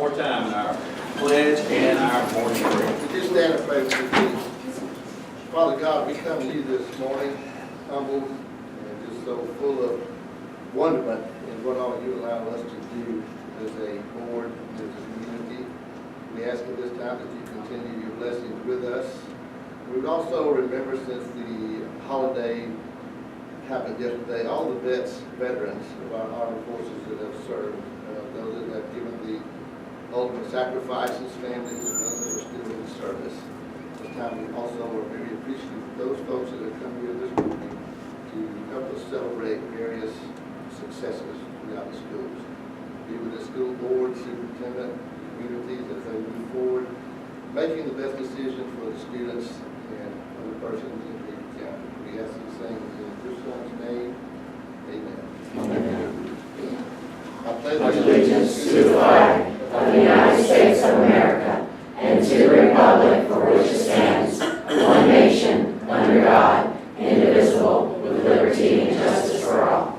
more time in our pledge and our morning prayer. Just stand and pray for me. Father God, we come to you this morning, humble and just so full of wonderment in what all you allow us to do as a board, as a community. We ask at this time that you continue your blessings with us. We would also remember, since the holiday happened yesterday, all the veterans of our armed forces that have served, those that have given the ultimate sacrifices, families, and those that are still in service. This time we also are very appreciative of those folks that have come here this morning to help us celebrate various successes throughout the schools. Be with the school board, superintendent, communities as they move forward, making the best decision for the students and other persons in the county. We ask these things in your son's name. Amen. Amen. I pledge Allegiance to the flag of the United States of America and to the republic for which it stands, one nation, under God, indivisible, with liberty and justice for all.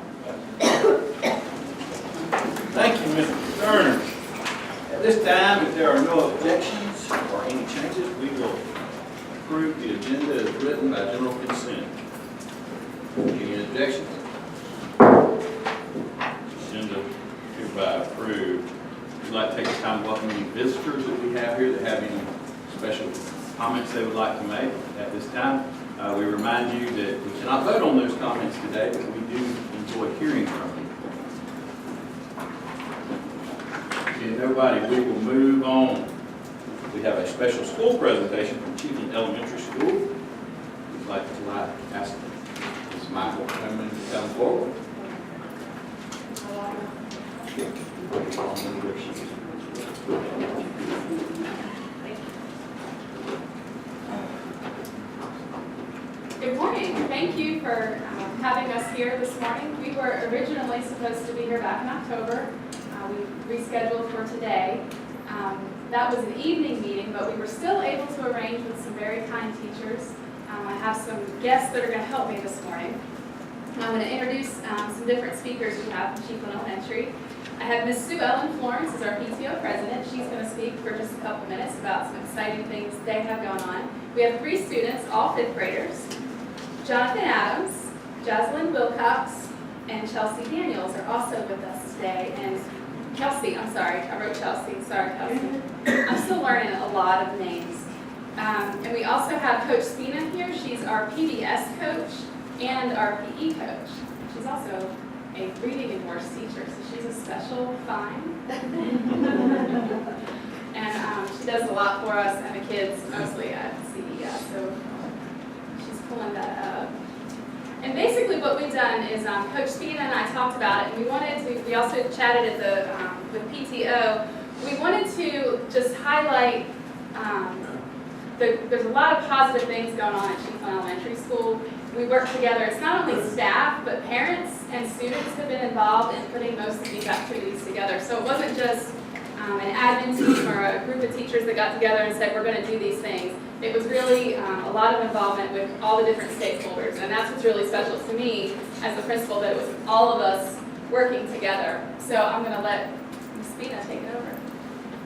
Thank you, Mr. Turner. At this time, if there are no objections or any changes, we will approve the agenda as written by general consent. Any objections? Agenda hereby approved. We'd like to take the time to welcome any visitors that we have here that have any special comments they would like to make at this time. We remind you that we cannot vote on those comments today, but we do enjoy hearing from you. If nobody, we will move on. We have a special school presentation from Chiefland Elementary School. We'd like to ask Ms. Michael Coleman to come forward. Good morning. Thank you for having us here this morning. We were originally supposed to be here back in October. We rescheduled for today. That was an evening meeting, but we were still able to arrange with some very kind teachers. I have some guests that are going to help me this morning. I'm going to introduce some different speakers we have from Chiefland Elementary. I have Ms. Sue Ellen Florence as our PTO president. She's going to speak for just a couple minutes about some exciting things they have going on. We have 3 students, all 5th graders. Jonathan Adams, Jocelyn Wilcox, and Chelsea Daniels are also with us today. And Kelsey, I'm sorry, I wrote Chelsea. Sorry, Kelsey. I'm still learning a lot of names. And we also have Coach Spina here. She's our PBS coach and our PE coach. She's also a reading and works teacher, so she's a special find. And she does a lot for us and the kids, mostly at CES, so she's pulling that up. And basically what we've done is Coach Spina and I talked about it, and we also chatted at with PTO. We wanted to just highlight there's a lot of positive things going on at Chiefland Elementary School. We work together. It's not only staff, but parents and students have been involved in putting most of these activities together. So it wasn't just an admin team or a group of teachers that got together and said, we're going to do these things. It was really a lot of involvement with all the different stakeholders, and that's what's really special to me as the principal, that it was all of us working together. So I'm going to let Ms. Spina take it over.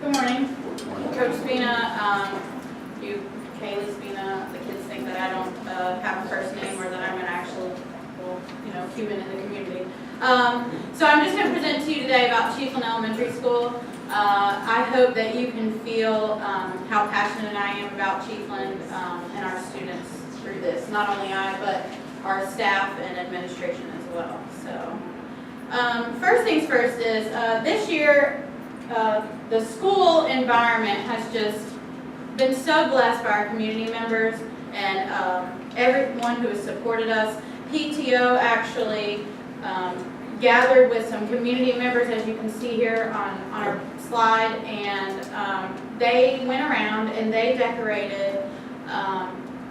Good morning. Coach Spina, Kaylee Spina. The kids think that I don't have a first name, or that I'm an actual, human in the community. So I'm just going to present to you today about Chiefland Elementary School. I hope that you can feel how passionate I am about Chiefland and our students through this. Not only I, but our staff and administration as well. So first things first is this year the school environment has just been so blessed by our community members and everyone who has supported us. PTO actually gathered with some community members, as you can see here on our slide, and they went around and they decorated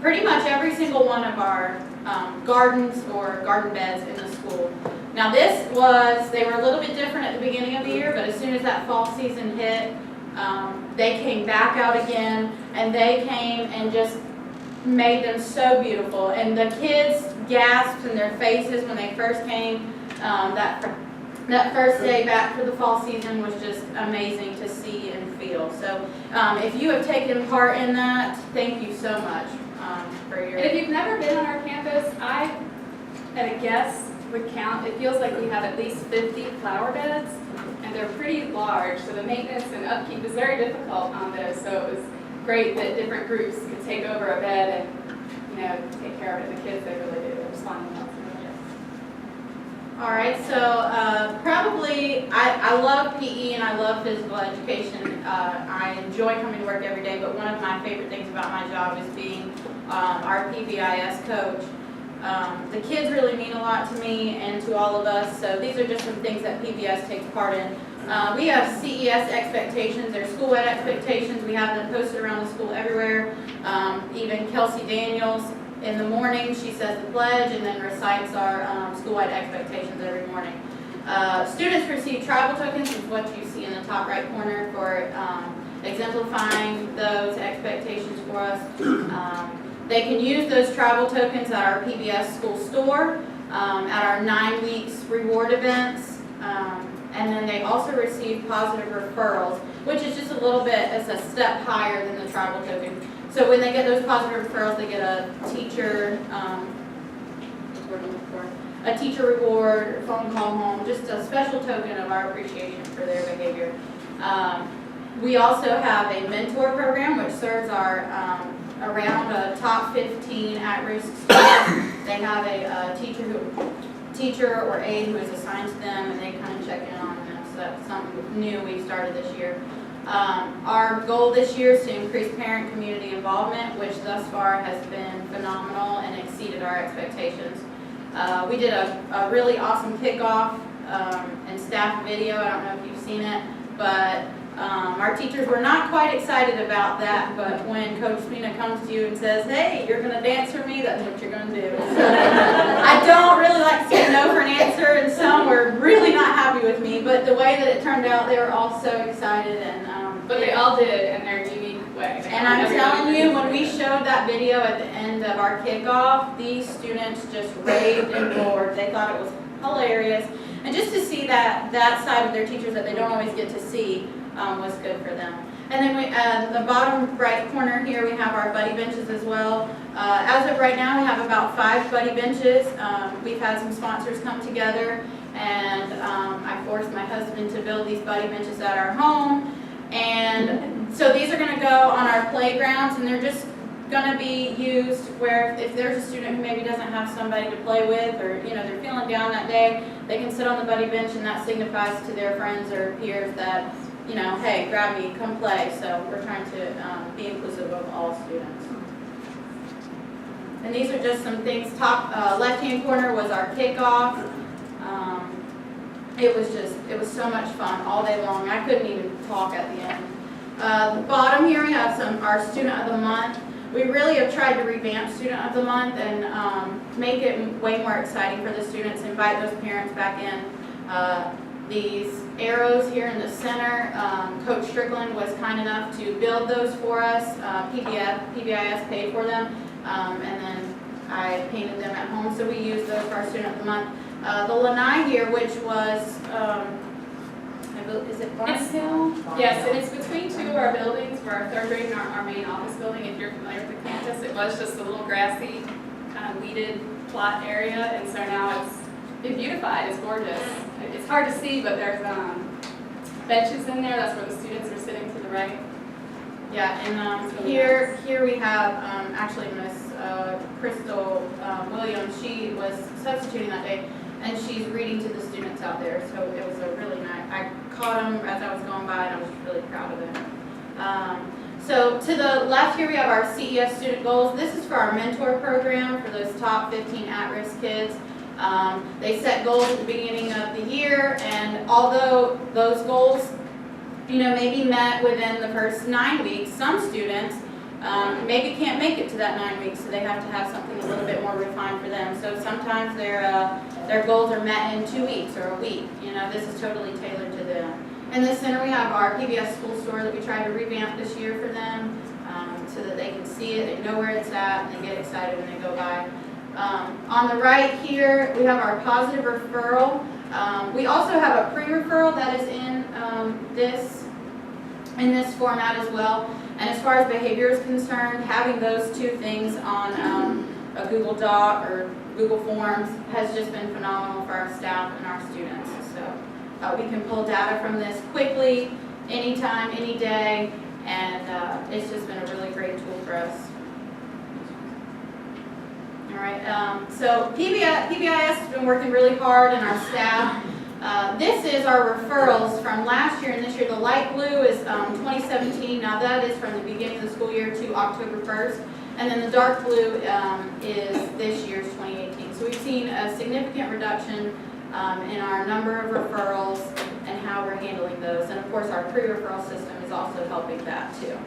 pretty much every single one of our gardens or garden beds in the school. Now they were a little bit different at the beginning of the year, but as soon as that fall season hit, they came back out again, and they came and just made them so beautiful. And the kids gasped in their faces when they first came that that first day back for the fall season was just amazing to see and feel. So if you have taken part in that, thank you so much for your. And if you've never been on our campus, I, at a guess, would count, it feels like we have at least 50 flower beds, and they're pretty large, so the maintenance and upkeep is very difficult on those. So it was great that different groups could take over a bed and, take care of it. The kids, they really do. They're responding well to it. All right, so probably I love PE and I love physical education. I enjoy coming to work every day, but one of my favorite things about my job is being our PBIS coach. The kids really mean a lot to me and to all of us, so these are just some things that PBS takes part in. We have CES expectations, they're school-wide expectations. We have them posted around the school everywhere. Even Kelsey Daniels, in the morning, she says the pledge and then recites our school-wide expectations every morning. Students receive travel tokens, is what you see in the top right corner, for exemplifying those expectations for us. They can use those travel tokens at our PBS school store, at our 9 weeks reward events, and then they also receive positive referrals, which is just a little bit, it's a step higher than the travel token. So when they get those positive referrals, they get a teacher, a teacher reward, phone call home, just a special token of our appreciation for their behavior. We also have a mentor program which serves our around a top 15 at-risk students. They have a teacher or aide who is assigned to them, and they kind of check in on them. So that's something new we've started this year. Our goal this year is to increase parent community involvement, which thus far has been phenomenal and exceeded our expectations. We did a really awesome kickoff and staff video. I don't know if you've seen it, but our teachers were not quite excited about that, but when Coach Spina comes to you and says, hey, you're going to dance for me, that's what you're going to do. So, I don't really like to say no for an answer, and some were really not happy with me, but the way that it turned out, they were all so excited. But they all did in their unique way. And I'm telling you, when we showed that video at the end of our kickoff, these students just raved and roared. They thought it was hilarious. And just to see that side of their teachers that they don't always get to see was good for them. And then we, the bottom right corner here, we have our buddy benches as well. As of right now, we have about 5 buddy benches. We've had some sponsors come together, and I forced my husband to build these buddy benches at our home. And so these are going to go on our playgrounds, and they're just going to be used where if there's a student who maybe doesn't have somebody to play with, or they're feeling down that day, they can sit on the buddy bench, and that signifies to their friends or peers that, hey, grab me, come play. So we're trying to be inclusive of all students. And these are just some things. Top left-hand corner was our kickoff. It was so much fun all day long. I couldn't even talk at the end. The bottom here we have our Student of the Month. We really have tried to revamp Student of the Month and make it way more exciting for the students, invite those parents back in. These arrows here in the center, Coach Strickland was kind enough to build those for us. PBIS paid for them, and then I painted them at home, so we used those for our Student of the Month. The lanai here, which was, is it Barnesville? Yes, and it's between 2 of our buildings, for our 3rd grade and our main office building. If you're familiar with the campus, it was just a little grassy, kind of weeded plot area, and so now it's been beautified. It's gorgeous. It's hard to see, but there's benches in there. That's where the students are sitting to the right. Yeah, and here we have actually Miss Crystal Williams. She was substituting that day, and she's reading to the students out there. So it was a really nice. I caught them as I was going by, and I was really proud of them. So to the left here we have our CES student goals. This is for our mentor program for those top 15 at-risk kids. They set goals at the beginning of the year, and although those goals may be met within the first 9 weeks, some students maybe can't make it to that 9 weeks, so they have to have something a little bit more refined for them. So sometimes their goals are met in 2 weeks or a week. This is totally tailored to them. In the center we have our PBS school store that we tried to revamp this year for them, so that they can see it, they know where it's at, and they get excited when they go by. On the right here, we have our positive referral. We also have a pre-referral that is in this format as well. And as far as behavior is concerned, having those two things on a Google Doc or Google Forms has just been phenomenal for our staff and our students. So we can pull data from this quickly, anytime, any day, and it's just been a really great tool for us. All right, so PBIS has been working really hard, and our staff. This is our referrals from last year and this year. The light blue is 2017. Now that is from the beginning of the school year to October 1st. And then the dark blue is this year's 2018. So we've seen a significant reduction in our number of referrals and how we're handling those. And of course, our pre-referral system is also helping that too.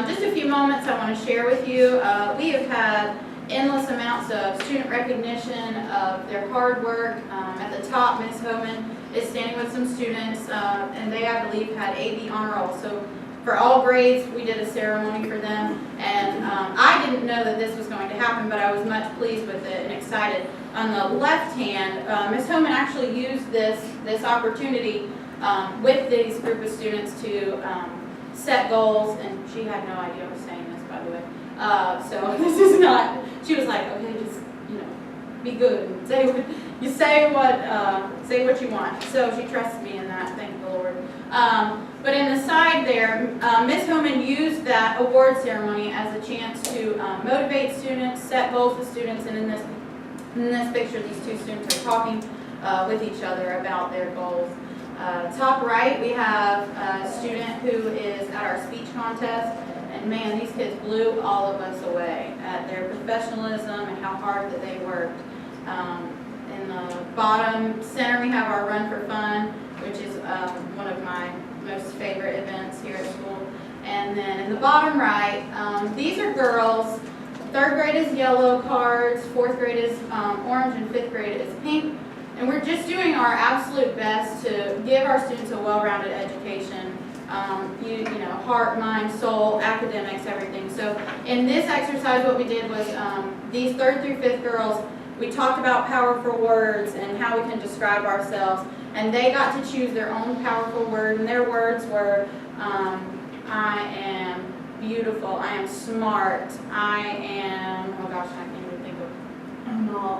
Just a few moments I want to share with you. We have had endless amounts of student recognition of their hard work. At the top, Ms. Homan is standing with some students, and they, I believe, had AB honor roll. So for all grades, we did a ceremony for them, and I didn't know that this was going to happen, but I was much pleased with it and excited. On the left hand, Ms. Homan actually used this opportunity with these group of students to set goals, and she had no idea I was saying this, by the way. So this is not, she was like, okay, just, be good and say what you want. So she trusts me in that, thank the Lord. But in the side there, Ms. Homan used that award ceremony as a chance to motivate students, set goals with students, and in this picture, these two students are talking with each other about their goals. Top right, we have a student who is at our speech contest, and man, these kids blew all of us away at their professionalism and how hard that they worked. In the bottom center, we have our Run for Fun, which is one of my most favorite events here at school. And then in the bottom right, these are girls. 3rd grade is yellow cards, 4th grade is orange, and 5th grade is pink. And we're just doing our absolute best to give our students a well-rounded education, heart, mind, soul, academics, everything. So in this exercise, what we did was these 3rd through 5th girls, we talked about powerful words and how we can describe ourselves. And they got to choose their own powerful word, and their words were, I am beautiful, I am smart, I am, oh gosh, I can't even think of,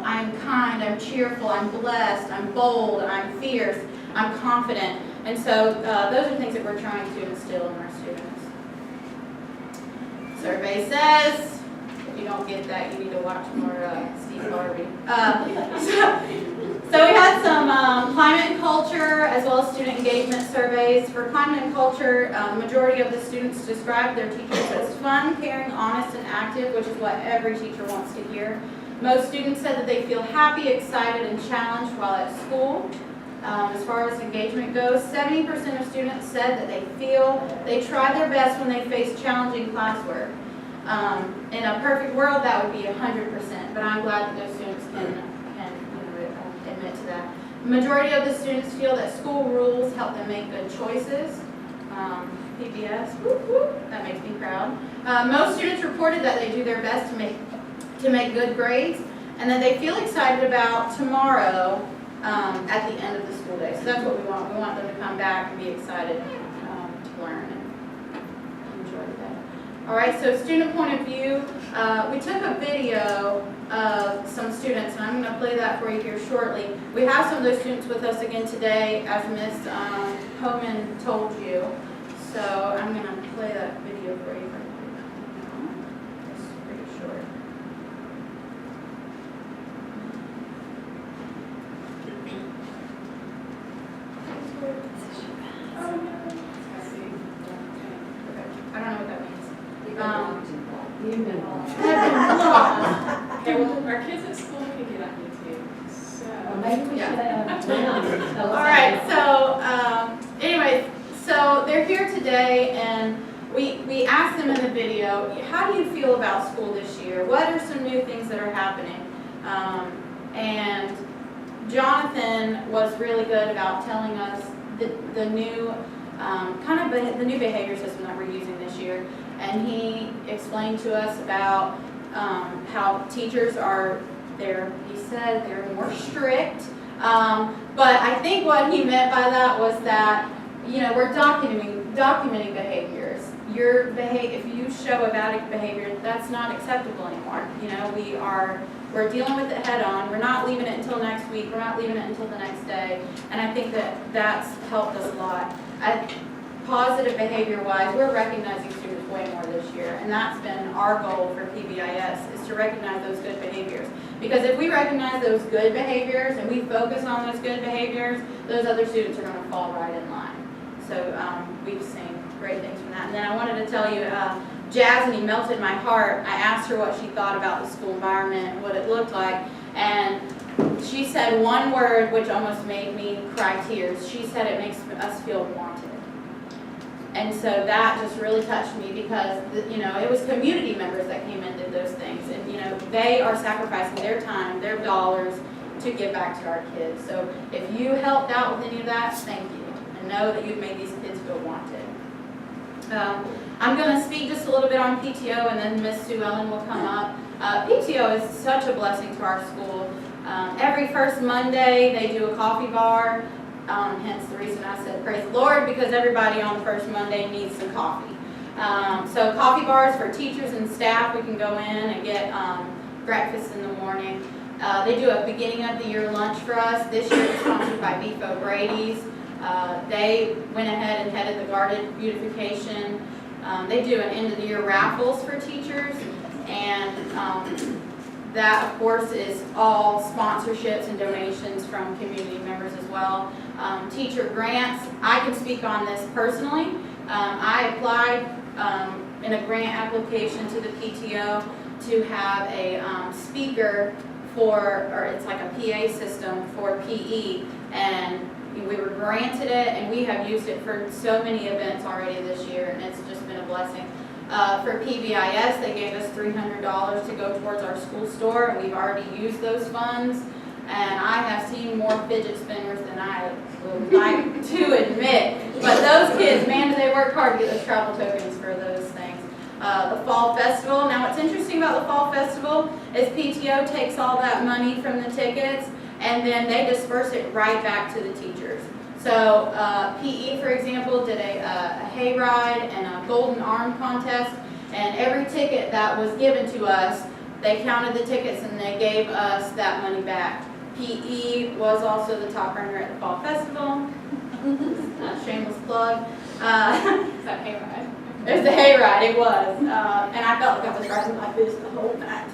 I'm kind, I'm cheerful, I'm blessed, I'm bold, I'm fierce, I'm confident. And so those are things that we're trying to instill in our students. Survey says, if you don't get that, you need to watch more Steve Harvey. So we had some climate and culture as well as student engagement surveys. For climate and culture, the majority of the students described their teachers as fun, caring, honest, and active, which is what every teacher wants to hear. Most students said that they feel happy, excited, and challenged while at school. As far as engagement goes, 70% of students said that they feel they tried their best when they faced challenging classwork. In a perfect world, that would be 100%, but I'm glad that those students can admit to that. The majority of the students feel that school rules help them make good choices. PBS, whoop, whoop, that makes me proud. Most students reported that they do their best to make good grades, and that they feel excited about tomorrow at the end of the school day. So that's what we want. We want them to come back and be excited to learn and enjoy the day. All right, so student point of view. We took a video of some students, and I'm going to play that for you here shortly. We have some of those students with us again today, as Ms. Homan told you. So I'm going to play that video for you. It's pretty short. I don't know what that means. Okay, well, our kids at school can get on YouTube, so. Maybe we should All right, so anyway, so they're here today, and we asked them in the video, how do you feel about school this year? What are some new things that are happening? And Jonathan was really good about telling us the new the new behavior system that we're using this year, and he explained to us about how teachers are He said they're more strict. But I think what he meant by that was that, we're documenting behaviors. If you show a bad behavior, that's not acceptable anymore. We're dealing with it head on. We're not leaving it until next week. We're not leaving it until the next day. And I think that's helped us a lot. Positive behavior-wise, we're recognizing students way more this year, and that's been our goal for PBIS, is to recognize those good behaviors. Because if we recognize those good behaviors and we focus on those good behaviors, those other students are going to fall right in line. So we've seen great things from that. And then I wanted to tell you, Jasmine melted my heart. I asked her what she thought about the school environment and what it looked like, and she said one word which almost made me cry tears. She said it makes us feel wanted. And so that just really touched me because, it was community members that came and did those things. And, they are sacrificing their time, their dollars to give back to our kids. So if you helped out with any of that, thank you. And know that you've made these kids feel wanted. I'm going to speak just a little bit on PTO, and then Miss Sue Ellen will come up. PTO is such a blessing to our school. Every first Monday, they do a coffee bar. Hence the reason I said praise the Lord, because everybody on the first Monday needs some coffee. So coffee bars for teachers and staff. We can go in and get breakfast in the morning. They do a beginning of the year lunch for us. This year it's sponsored by Beef O'Brady's. They went ahead and headed the garden beautification. They do an end of the year raffles for teachers, and that, of course, is all sponsorships and donations from community members as well. Teacher grants, I can speak on this personally. I applied in a grant application to the PTO to have a speaker or it's like a PA system for PE, and we were granted it, and we have used it for so many events already this year, and it's just been a blessing. For PBIS, they gave us $300 to go towards our school store, and we've already used those funds. And I have seen more fidget spinners than I would like to admit. But those kids, man, do they work hard to get those travel tokens for those things. The Fall Festival. Now, what's interesting about the Fall Festival is PTO takes all that money from the tickets, and then they disperse it right back to the teachers. So PE, for example, did a hayride and a golden arm contest, and every ticket that was given to us, they counted the tickets and they gave us that money back. PE was also the top runner at the Fall Festival. Shameless plug. Is that hayride? It was the hayride, it was. And I felt like I was riding my fist the whole night.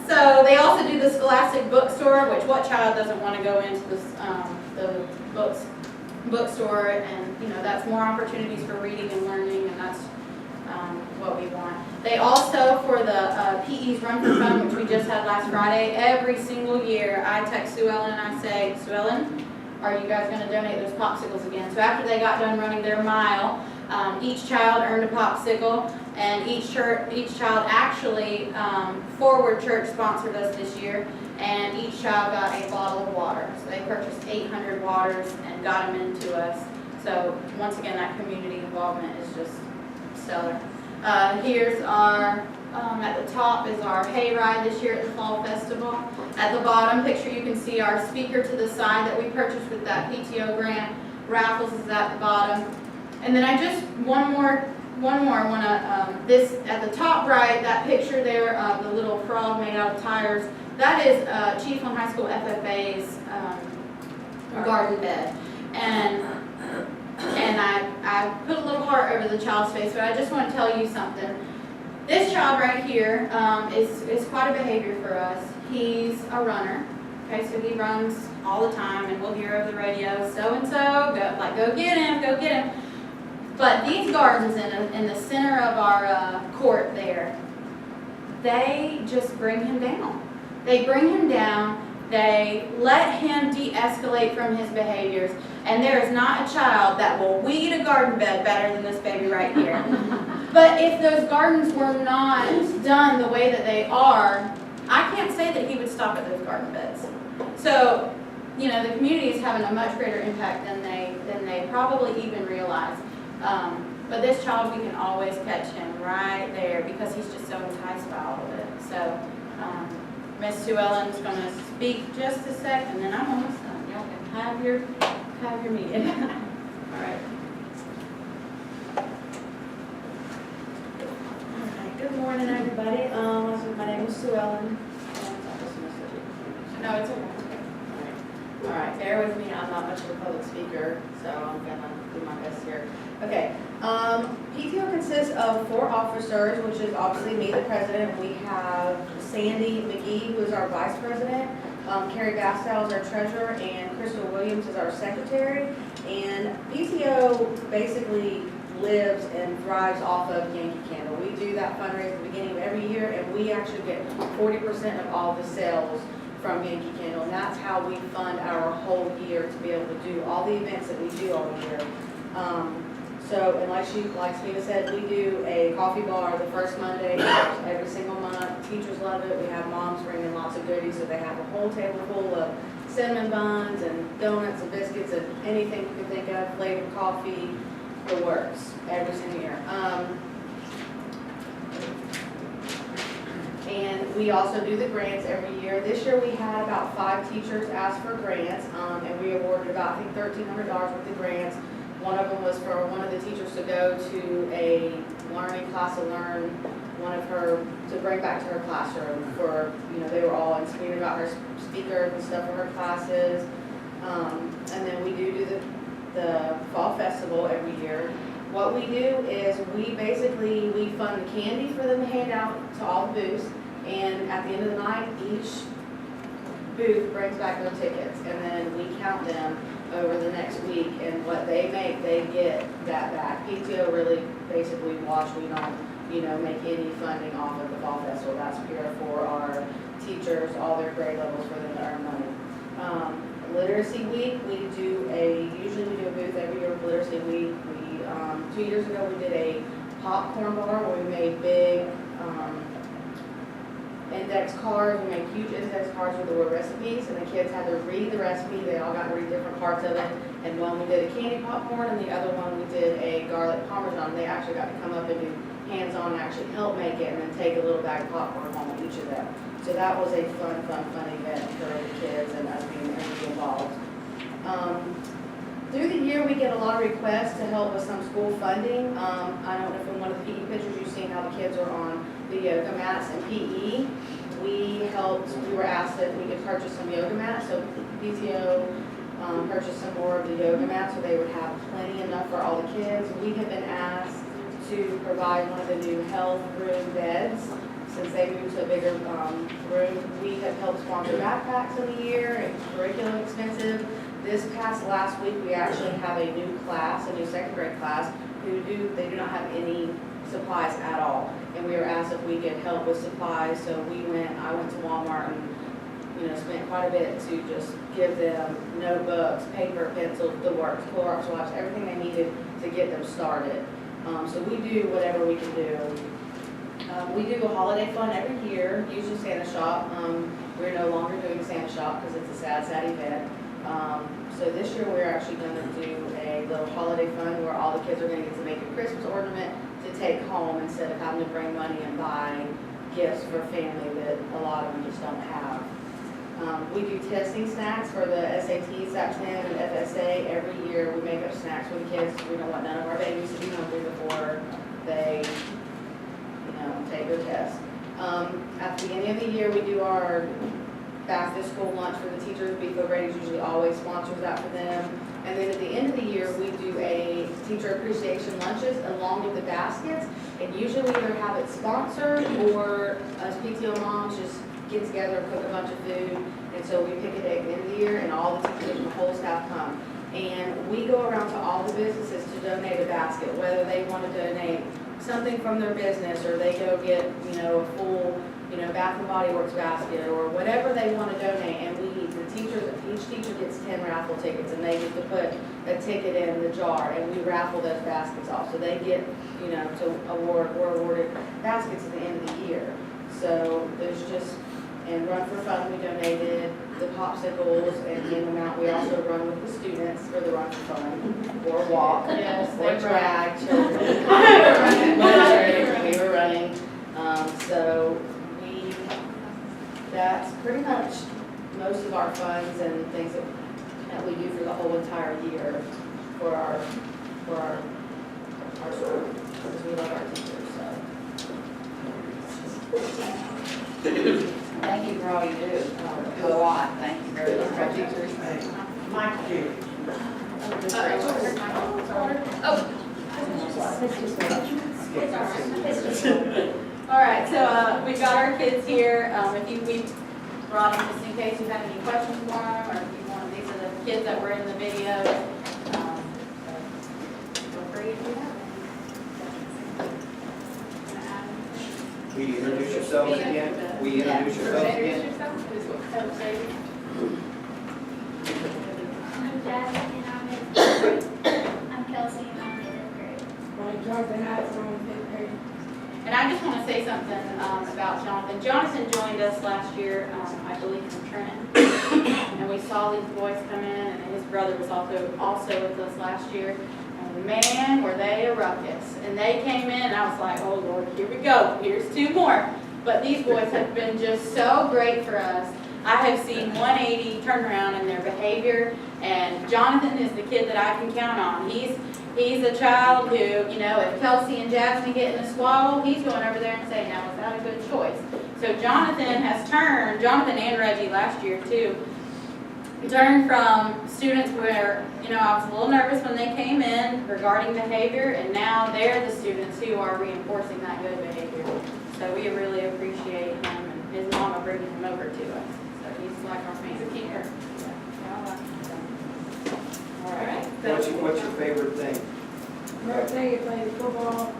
So they also do the Scholastic Bookstore, which what child doesn't want to go into this, the bookstore, and that's more opportunities for reading and learning, and that's what we want. They also, for the PE's Run for Fun, which we just had last Friday, every single year I text Sue Ellen and I say, Sue Ellen, are you guys going to donate those popsicles again? So after they got done running their mile, each child earned a popsicle, and each child actually, Forward Church sponsored us this year, and each child got a bottle of water. So they purchased 800 waters and got them into us. So once again, that community involvement is just stellar. Here's our, at the top is our hayride this year at the Fall Festival. At the bottom picture, you can see our speaker to the side that we purchased with that PTO grant. Raffles is at the bottom. And then I just, one more I want to, this, at the top right, that picture there of the little frog made out of tires, that is Chiefland High School FFA's garden bed. And I put a little heart over the child's face, but I just want to tell you something. This child right here is quite a behavior for us. He's a runner. Okay, so he runs all the time, and we'll hear over the radio, so-and-so, go get him, go get him. But these gardens in the center of our court there, they just bring him down. They bring him down. They let him de-escalate from his behaviors. And there is not a child that will weed a garden bed better than this baby right here. But if those gardens were not done the way that they are, I can't say that he would stop at those garden beds. So, the community is having a much greater impact than they probably even realize. But this child, we can always catch him right there because he's just so enticed by all of it. So Miss Sue Ellen's gonna speak just a sec, and then I'm almost done. Y'all can have your meeting. All right. Alright, good morning, everybody. My name is Sue Ellen. No, it's okay. Alright, bear with me, I'm not much of a public speaker, so I'm gonna do my best here. Okay, PTO consists of 4 officers, which is obviously me, the president. We have Sandy McGee, who is our vice president, Carrie Gastow is our treasurer, and Crystal Williams is our secretary. And PTO basically lives and thrives off of Yankee Candle. We do that fundraiser at the beginning of every year, and we actually get 40% of all the sales from Yankee Candle, and that's how we fund our whole year to be able to do all the events that we do all year. And like Spina said, we do a coffee bar the first Monday every single month. Teachers love it. We have moms bring in lots of goodies, so they have a whole table full of cinnamon buns and donuts and biscuits and anything you can think of, flavored coffee, the works, every single year. And we also do the grants every year. This year we had about 5 teachers ask for grants, and we awarded about, I think, $1,300 worth of grants. One of them was for one of the teachers to go to a learning class to learn to bring back to her classroom for, they were all inspired about her speakers and stuff for her classes. And then we do the fall festival every year. What we do is we fund the candy for them to hand out to all the booths, and at the end of the night, each booth brings back their tickets, and then we count them over the next week, and what they make, they get that back. PTO really basically we don't, make any funding off of the fall festival. That's pure for our teachers, all their grade levels for them to earn money. Literacy Week, usually we do a booth every year with Literacy Week. 2 years ago we did a popcorn bar where we made big index cards. We made huge index cards with the word recipes, and the kids had to read the recipe. They all got to read different parts of it. And one we did a candy popcorn, and the other one we did a garlic parmesan. They actually got to come up and do hands-on and actually help make it, and then take a little bag of popcorn home with each of them. So that was a fun event for the kids and us being involved. Through the year, we get a lot of requests to help with some school funding. I don't know if in one of the PE pictures you've seen how the kids are on the yoga mats in PE. We were asked that we could purchase some yoga mats, so PTO purchased some more of the yoga mats so they would have plenty enough for all the kids. We have been asked to provide one of the new health room beds. Since they moved to a bigger room, we have helped sponsor backpacks in the year and curriculum expensive. This past last week, we actually have a new class, a new second grade class, they do not have any supplies at all. And we were asked if we could help with supplies, so I went to Walmart and, spent quite a bit to just give them notebooks, paper, pencils, the works, Clorox wipes, everything they needed to get them started. So we do whatever we can do. We do a holiday fund every year, usually Santa Shop. We're no longer doing Santa Shop because it's a sad, sad event. So this year we're actually going to do a little holiday fund where all the kids are going to get to make a Christmas ornament to take home instead of having to bring money and buy gifts for family that a lot of them just don't have. We do testing snacks for the SAT, SAT 10, and FSA. Every year we make up snacks for the kids. We don't want none of our babies to be hungry before they take their test. At the beginning of the year, we do our back to school lunch for the teachers. Beef O'Grady's usually always sponsors that for them. And then at the end of the year, we do a teacher appreciation lunches along with the baskets. And usually we either have it sponsored or us PTO moms just get together and cook a bunch of food. And so we pick a date at the end of the year and all the teachers and the whole staff come. And we go around to all the businesses to donate a basket, whether they want to donate something from their business or they go get, a full, Bath and Body Works basket or whatever they want to donate. And each teacher gets 10 raffle tickets and they get to put a ticket in the jar and we raffle those baskets off. So they get, we're awarded baskets at the end of the year. So and Run for Fun, we donated the popsicles and the amount. We also run with the students for the Run for Fun or walk or drag children. We were running. So That's pretty much most of our funds and things that we do for the whole entire year for our school, because we love our teachers, so. Thank you for all you do. Do a lot. Thank you very much. Our teachers. Mike did. All right, so we've got our kids here. We brought them just in case you have any questions for them, or if you want, these are the kids that were in the video. Feel free if you have any. Will you introduce yourselves again? Will you introduce yourselves again? I'm Jasmine and I'm in 5th grade. I'm Kelsey and I'm in 5th grade. Jonathan has his own 5th grade. And I just want to say something about Jonathan. Jonathan joined us last year, I believe, from Trenton. And we saw these boys come in, and his brother was also with us last year. And man, were they a ruckus. And they came in, and I was like, oh Lord, here we go. Here's 2 more. But these boys have been just so great for us. I have seen 180 turnaround in their behavior. And Jonathan is the kid that I can count on. He's a child who, you know, if Kelsey and Jasmine get in a squabble, he's going over there and saying, now, was that a good choice? So Jonathan and Reggie last year too, turned from students where, you know, I was a little nervous when they came in regarding behavior, and now they're the students who are reinforcing that good behavior. So we really appreciate him and his mama bringing him over to us. So he's like our main keeper. All right. What's your favorite thing? My thing is playing football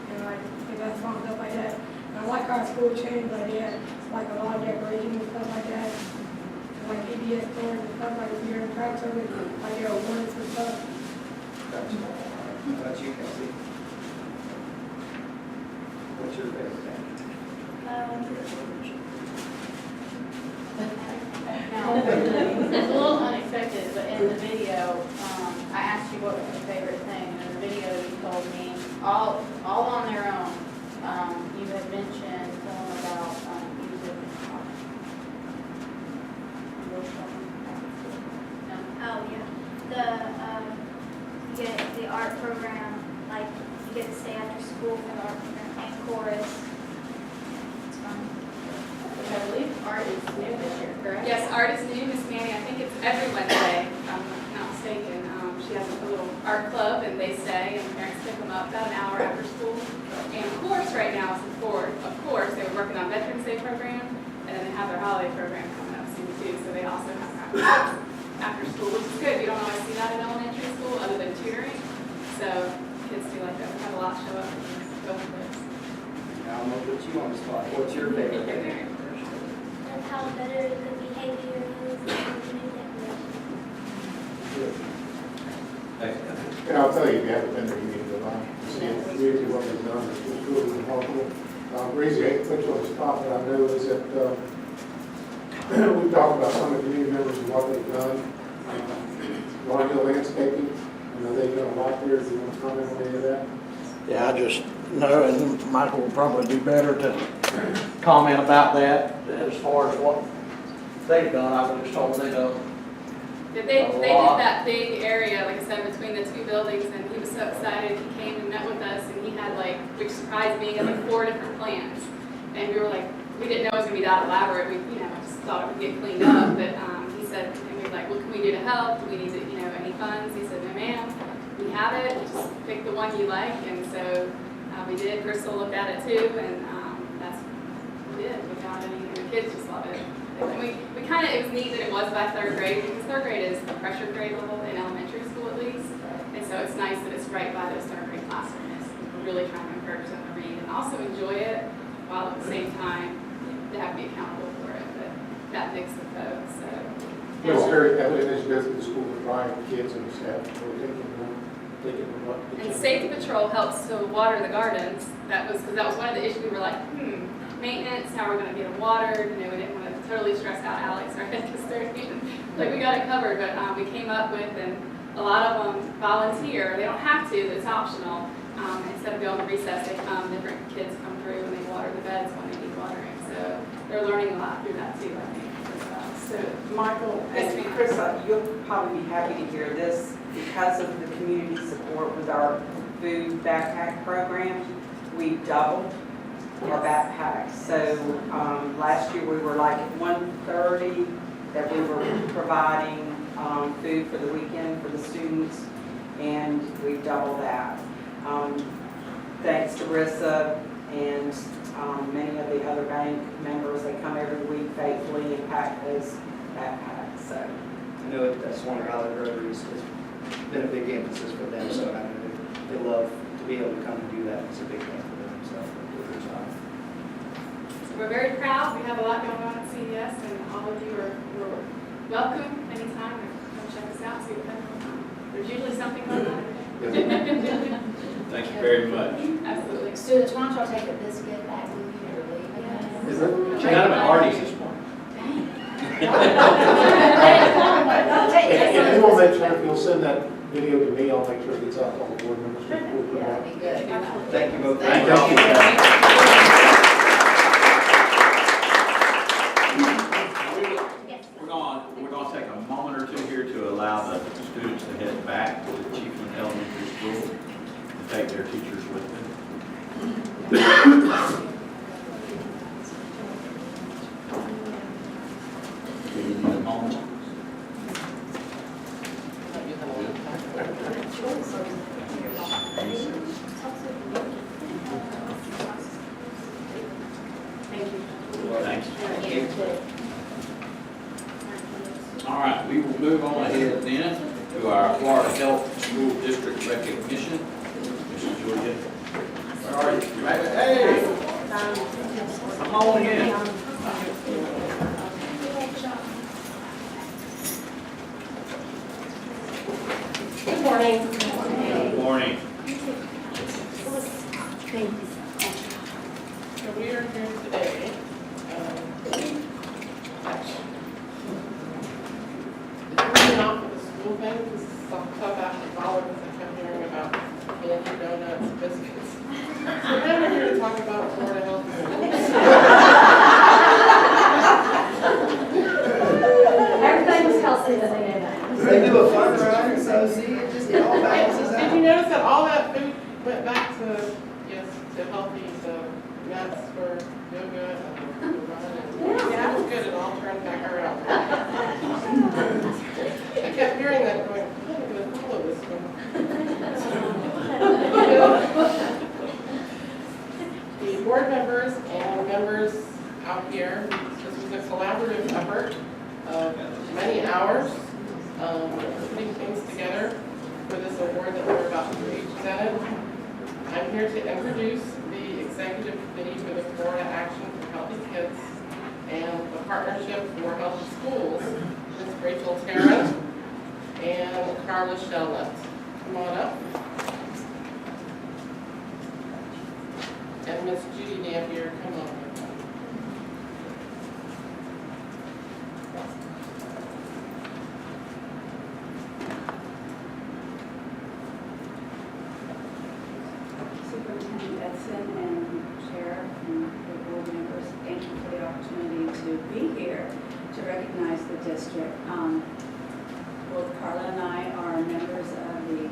and like basketball and stuff like that. And I like our school change like that, like a lot of decorations and stuff like that. And like PBS stores and stuff like if you're in track service, like your awards and stuff. Gotcha. How about you, Kelsey? What's your favorite thing? Now, it's a little unexpected, but in the video, I asked you what was your favorite thing, and in the video you told me, all on their own, you had mentioned something about music and talk. No? Oh, yeah. You get the art program, like you get to stay after school for the art program and chorus. It's fun. Which I believe art is new this year, correct? Yes, art is new, Miss Manny. I think it's every Wednesday, if I'm not mistaken. She has a little art club, and they stay, and the parents pick them up about an hour after school. And of course, right now, it's the 4th. Of course, they were working on Veterans Day program, and then they have their holiday program coming up soon too. So they also have practice after school, which is good. You don't always see that in elementary school, other than tutoring. So kids do like that. We have a lot show up and go for this. Now I'm gonna put you on the spot. What's your favorite thing? That's how better the behavior is in the new decoration. And I'll tell you, if you haven't been there, you need to go on. See really what we've done, it's really remarkable. Breezy, I hate to put you on the spot, but I know is that we've talked about some of the community members and what they've done. Larger landscaping, I know they've done a lot there. Do you want to comment on any of that? Yeah, I just know, and Michael will probably do better to comment about that as far as what they've done. I was just told they done. Yeah, they did that big area, like I said, between the 2 buildings, and he was so excited. He came and met with us, and he had which surprised me, he had 4 different plans. And we were like, we didn't know it was going to be that elaborate. We, just thought it would get cleaned up. But he said, and we were like, what can we do to help? Do we need to, any funds? He said, no ma'am, we have it. Just pick the one you like. And so we did. Crystal looked at it too, and that's what we did. We got it, and the kids just love it. And it was neat that it was by 3rd grade, because 3rd grade is the pressure grade level in elementary school at least. And so it's nice that it's right by those 3rd grade classrooms. We're really trying to encourage them to read and also enjoy it, while at the same time they have to be accountable for it. But that mix of both. So. It's very evident as you go through the school with Brian, the kids and the staff, we're taking what. And Safety Patrol helps to water the gardens. That was one of the issues. We were like, maintenance, how are we going to get them watered? We didn't want to totally stress out Alex, right? Because we got it covered. But we came up with, and a lot of them volunteer. They don't have to, but it's optional. Instead of going to recess, different kids come through and they water the beds when they need watering. So they're learning a lot through that too, I think, as well. So, Michael and Chris, you'll probably be happy to hear this. Because of the community support with our food backpack program, we doubled our backpacks. So last year we were like at 130 that we were providing food for the weekend for the students, and we doubled that. Thanks to Rissa and many of the other bank members, they come every week faithfully and pack those backpacks. So I know that Swan Valley Rotary has been a big emphasis for them, so I know they love to be able to come and do that. It's a big thing for them, so good job. So we're very proud. We have a lot going on at CES, and all of you are welcome anytime to come check us out, see what that's going on. There's usually something going on. Thank you very much. Absolutely. Students, why don't y'all take a biscuit back with you or leave it? Is it? She's out of Hardee's this morning. And we'll make sure, if you'll send that video to me, I'll make sure it gets out to all the board members. Yeah, that'd be good. Thank you both. Thank you. We're going to take a moment or two here to allow the students to head back to the Chiefland Elementary School and take their teachers with them. Do you need a moment? Thank you. All right, we will move on ahead then to our Florida Health School District recognition. Mrs. Julia, where are you? Hey! Come on in. Good morning. Good morning. So we are here today. Coming off of the school thing, this is tough after college, because I kept hearing about candy, donuts, biscuits. So now we're here to talk about Florida Health and Everything was healthy that they did. They do a fun run, so see, it just, it all balances Did out. you notice that all that food went back to, yes, to healthy, so nuts for yoga and the run and, yeah, it was good, it all turned back around. I kept hearing that going, I'm going to follow this one. The board members and members out here, this was a collaborative effort of many hours, putting things together for this award that we're about to be presented. I'm here to introduce the Executive Committee for the Florida Action for Healthy Kids and the Partnership for Healthy Schools, Ms. Rachel Terra and Carla Shellnut. Come on up. And Ms. Judy Dampier, come on up. Superintendent Edson and Chair and the board members, thank you for the opportunity to be here to recognize the district. Both Carla and I are members of the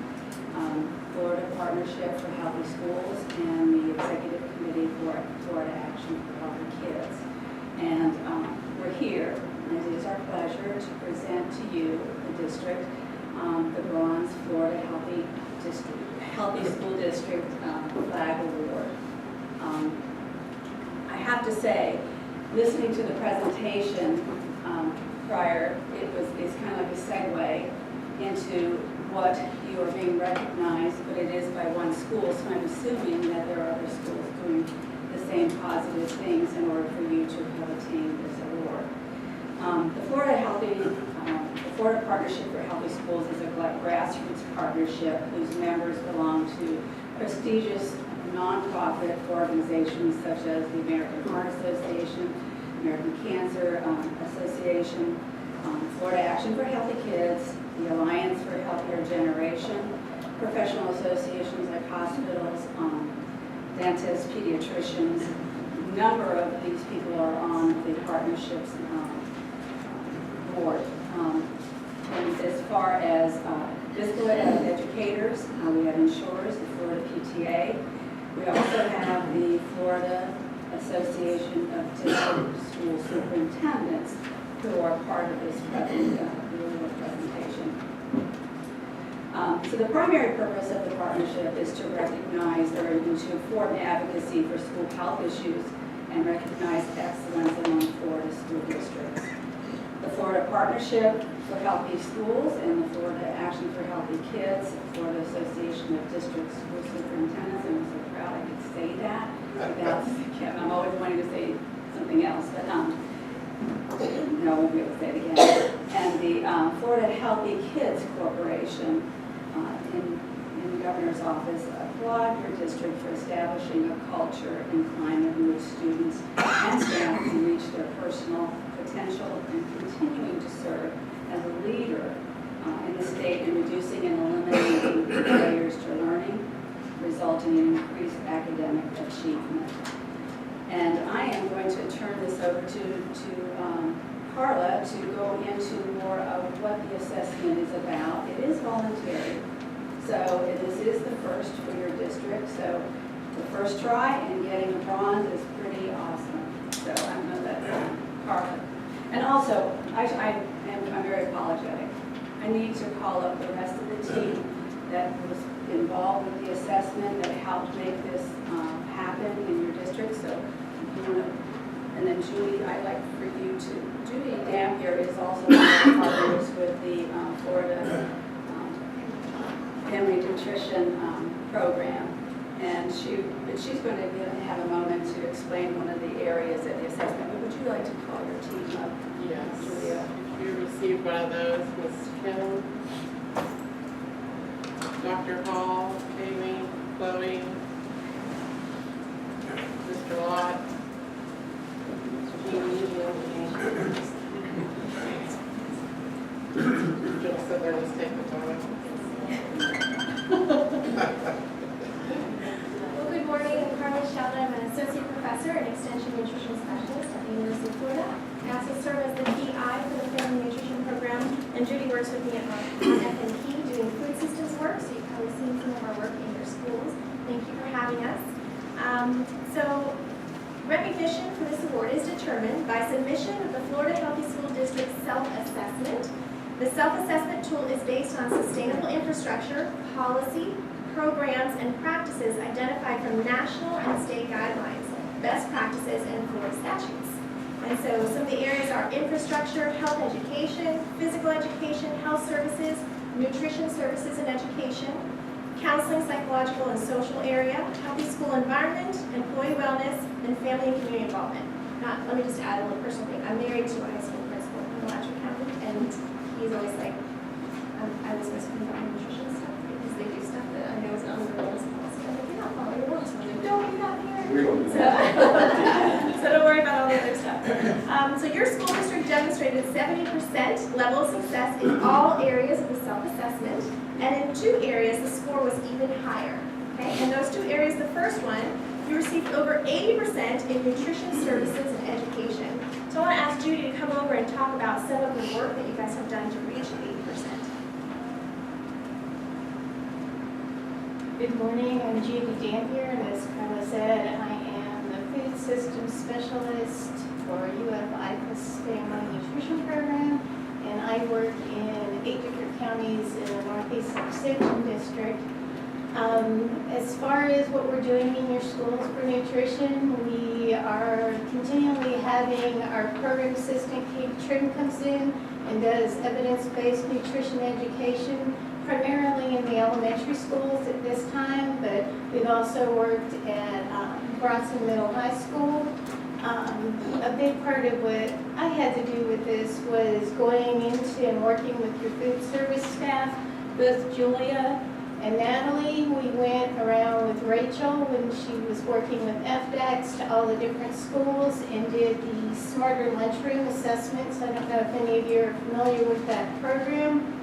Florida Partnership for Healthy Schools and the Executive Committee for Florida Action for Healthy Kids. And we're here, and it is our pleasure to present to you, the district, the Bronze Florida Healthy School District Flag Award. I have to say, listening to the presentation prior, it's kind of like a segue into what you are being recognized, but it is by one school, so I'm assuming that there are other schools doing the same positive things in order for you to have attained this award. The Florida Partnership for Healthy Schools is a grassroots partnership whose members belong to prestigious nonprofit organizations such as the American Heart Association, American Cancer Association, Florida Action for Healthy Kids, the Alliance for a Healthier Generation, professional associations like hospitals, dentists, pediatricians, number of these people are on the partnerships board. And as far as physical educators, we have insurers, the Florida PTA. We also have the Florida Association of District School Superintendents who are part of this presentation. So the primary purpose of the partnership is to recognize or to inform advocacy for school health issues and recognize excellence among Florida school districts. The Florida Partnership for Healthy Schools and the Florida Action for Healthy Kids, the Florida Association of District School Superintendents, and I'm so proud I could say that. I'm always wanting to say something else, but no, I won't be able to say it again. And the Florida Healthy Kids Corporation in the governor's office applaud your district for establishing a culture and climate in which students and staff can reach their personal potential and continuing to serve as a leader in the state in reducing and eliminating barriers to learning, resulting in increased academic achievement. And I am going to turn this over to Carla to go into more of what the assessment is about. It is voluntary, so this is the first for your district. So the first try and getting a bronze is pretty awesome. So I'm going to let Carla. And also, I'm very apologetic. I need to call up the rest of the team that was involved with the assessment that helped make this happen in your district. So if you want to, and then Judy, I'd like for you to, Judy Dampier is also one of the partners with the Florida Family Nutrition Program. And she's going to have a moment to explain one of the areas of the assessment. But would you like to call your team up? Yes. Julia? If you received one of those, Ms. Kim, Dr. Hall, Kaylee, Chloe, Mr. Lott, Jill said there was taking a photo. Well, good morning. I'm Carla Sheldon. I'm an associate professor and extension nutrition specialist at the University of Florida. I also serve as the PI for the Family Nutrition Program, and Judy works with me on FNP doing food systems work, so you've probably seen some of our work in your schools. Thank you for having us. So recognition for this award is determined by submission of the Florida Healthy School District self-assessment. The self-assessment tool is based on sustainable infrastructure, policy, programs, and practices identified from national and state guidelines, best practices, and Florida statutes. And so some of the areas are infrastructure, health education, physical education, health services, nutrition services and education, counseling, psychological and social area, healthy school environment, employee wellness, and family and community involvement. Now, let me just add a little personal thing. I'm married to a high school principal in Alachua County, and he's always like, I was going to speak about nutrition stuff because they do stuff that I know is not under the rules policy. I'm like, you're not following the rules. I'm like, don't do that here. We don't do So don't worry about all the other stuff. So your school district demonstrated 70% level of success in all areas of the self-assessment, and in 2 areas the score was even higher. Okay, and those 2 areas, the first one, you received over 80% in nutrition services and education. So I want to ask Judy to come over and talk about some of the work that you guys have done to reach 80%. Good morning, I'm Judy Dampier, and as Carla said, I am the food systems specialist for UF-IFAS Family Nutrition Program, and I work in 8 different counties in the Northeast Extension District. As far as what we're doing in your schools for nutrition, we are continually having our program assistant, Kate Trim, comes in and does evidence-based nutrition education, primarily in the elementary schools at this time, but we've also worked at Bronson Middle High School. A big part of what I had to do with this was going into and working with your food service staff, both Julia and Natalie. We went around with Rachel when she was working with FDACs to all the different schools and did the Smarter Lunchroom assessments. I don't know if any of you are familiar with that program,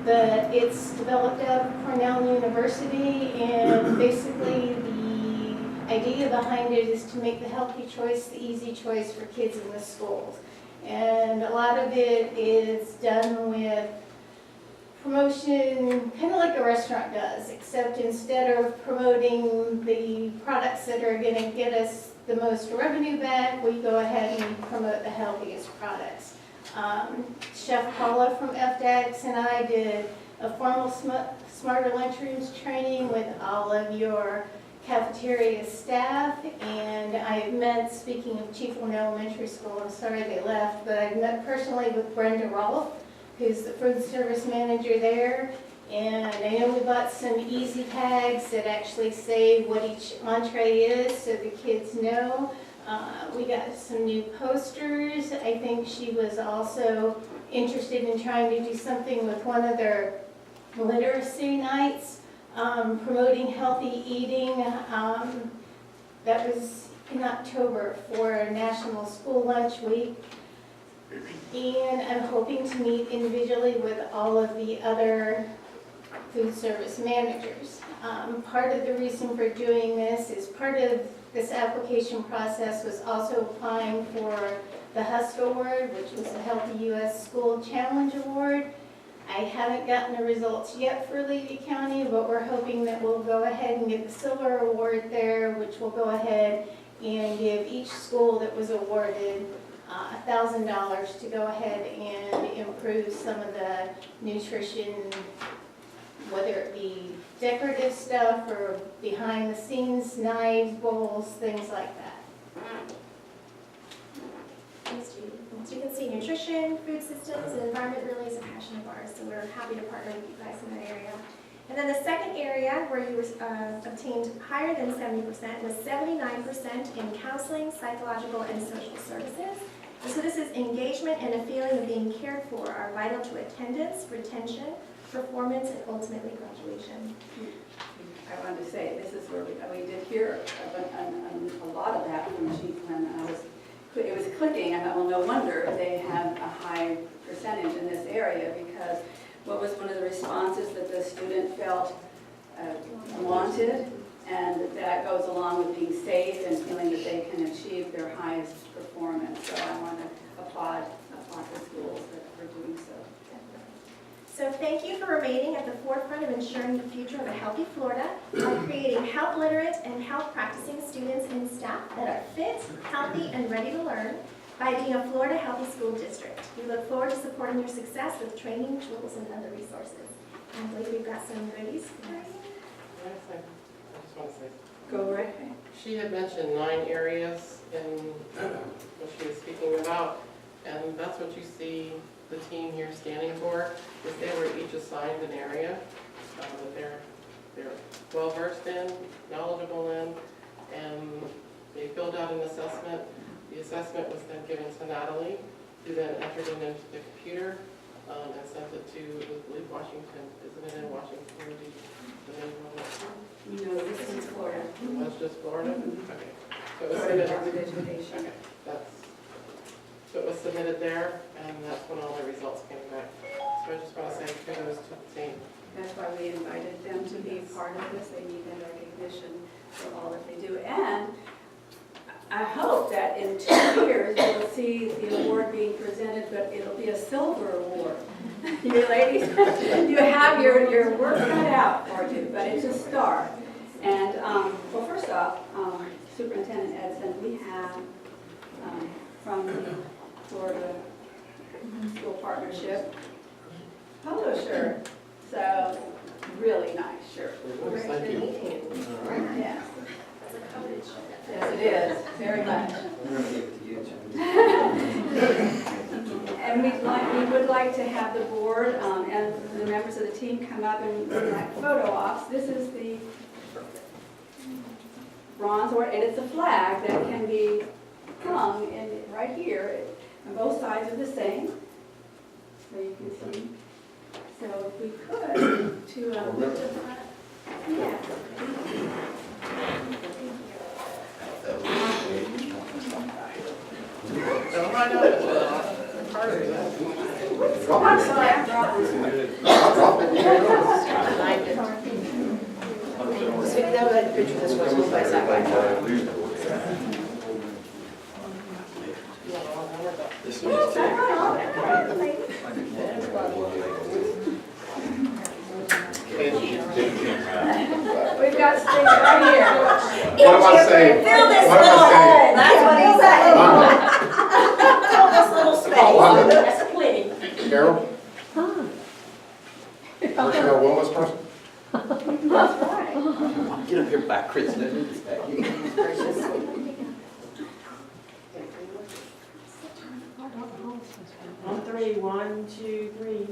but it's developed out of Cornell University, and basically the idea behind it is to make the healthy choice the easy choice for kids in the schools. And a lot of it is done with promotion, kind of like a restaurant does, except instead of promoting the products that are going to get us the most revenue back, we go ahead and promote the healthiest products. Chef Paula from FDAX and I did a formal Smarter Lunchrooms training with all of your cafeteria staff, and I've met, speaking of Chiefland Elementary School, I'm sorry they left, but I've met personally with Brenda Rolfe, who's the food service manager there, and I know we bought some easy tags that actually say what each entree is so the kids know. We got some new posters. I think she was also interested in trying to do something with one of their literacy nights, promoting healthy eating. That was in October for National School Lunch Week. And I'm hoping to meet individually with all of the other food service managers. Part of the reason for doing this is part of this application process was also applying for the HUSK Award, which was the Healthy U.S. School Challenge Award. I haven't gotten the results yet for Levy County, but we're hoping that we'll go ahead and get the silver award there, which will go ahead and give each school that was awarded $1,000 to go ahead and improve some of the nutrition, whether it be decorative stuff or behind the scenes, knives, bowls, things like that. Thanks, Judy. As you can see, nutrition, food systems, and environment really is a passion of ours, so we're happy to partner with you guys in that area. And then the second area where you obtained higher than 70% was 79% in counseling, psychological, and social services. And so this is engagement and a feeling of being cared for are vital to attendance, retention, performance, and ultimately graduation. I wanted to say, this is where we did hear a lot of that from Chief when it was clicking. I thought, well, no wonder they have a high percentage in this area, because what was one of the responses that the student felt wanted, and that goes along with being safe and feeling that they can achieve their highest performance. So I want to applaud the schools that are doing so. So thank you for remaining at the forefront of ensuring the future of a healthy Florida by creating health literate and health practicing students and staff that are fit, healthy, and ready to learn by being a Florida Healthy School District. We look forward to supporting your success with training, tools, and other resources. I believe we've got some goodies for you. I just want to say, Go right ahead. she had mentioned 9 areas in what she was speaking about, and that's what you see the team here standing for, is they were each assigned an area that they're well versed in, knowledgeable in, and they filled out an assessment. The assessment was then given to Natalie, who then entered it into the computer and sent it to, I believe, Washington. Isn't it in Washington? No, this is Florida. That's just Florida? Okay. So it was Florida submitted. Department of Education. Okay. So it was submitted there, and that's when all the results came back. So I just want to say kudos to the team. That's why we invited them to be part of this. They need that recognition for all that they do. And I hope that in 2 years, we'll see the award being presented, but it'll be a silver award. You ladies, you have your work cut out for you, but it's a start. And, well, first off, Superintendent Edson, we have from the Florida School Partnership polo shirt. So, really nice shirt. Thank you. Yes. Yes, it is, very much. And we would like to have the board and the members of the team come up and do like photo ops. This is the bronze award, and it's a flag that can be hung in right here. And both sides are the same, so you can see. So if we could, to yeah. So I know it's part of that. I'm sorry, I dropped this. Sweetie, that was a picture this way, we'll pass that way. We've got things right here. What am I saying? Fill this What am I little saying? hole, that's what he said. Fill this little Wanda. space, that's plenty. Carol? Personnel wellness person? That's right. Get up here by Chris, let me get back here. On three, 1, 2, 3.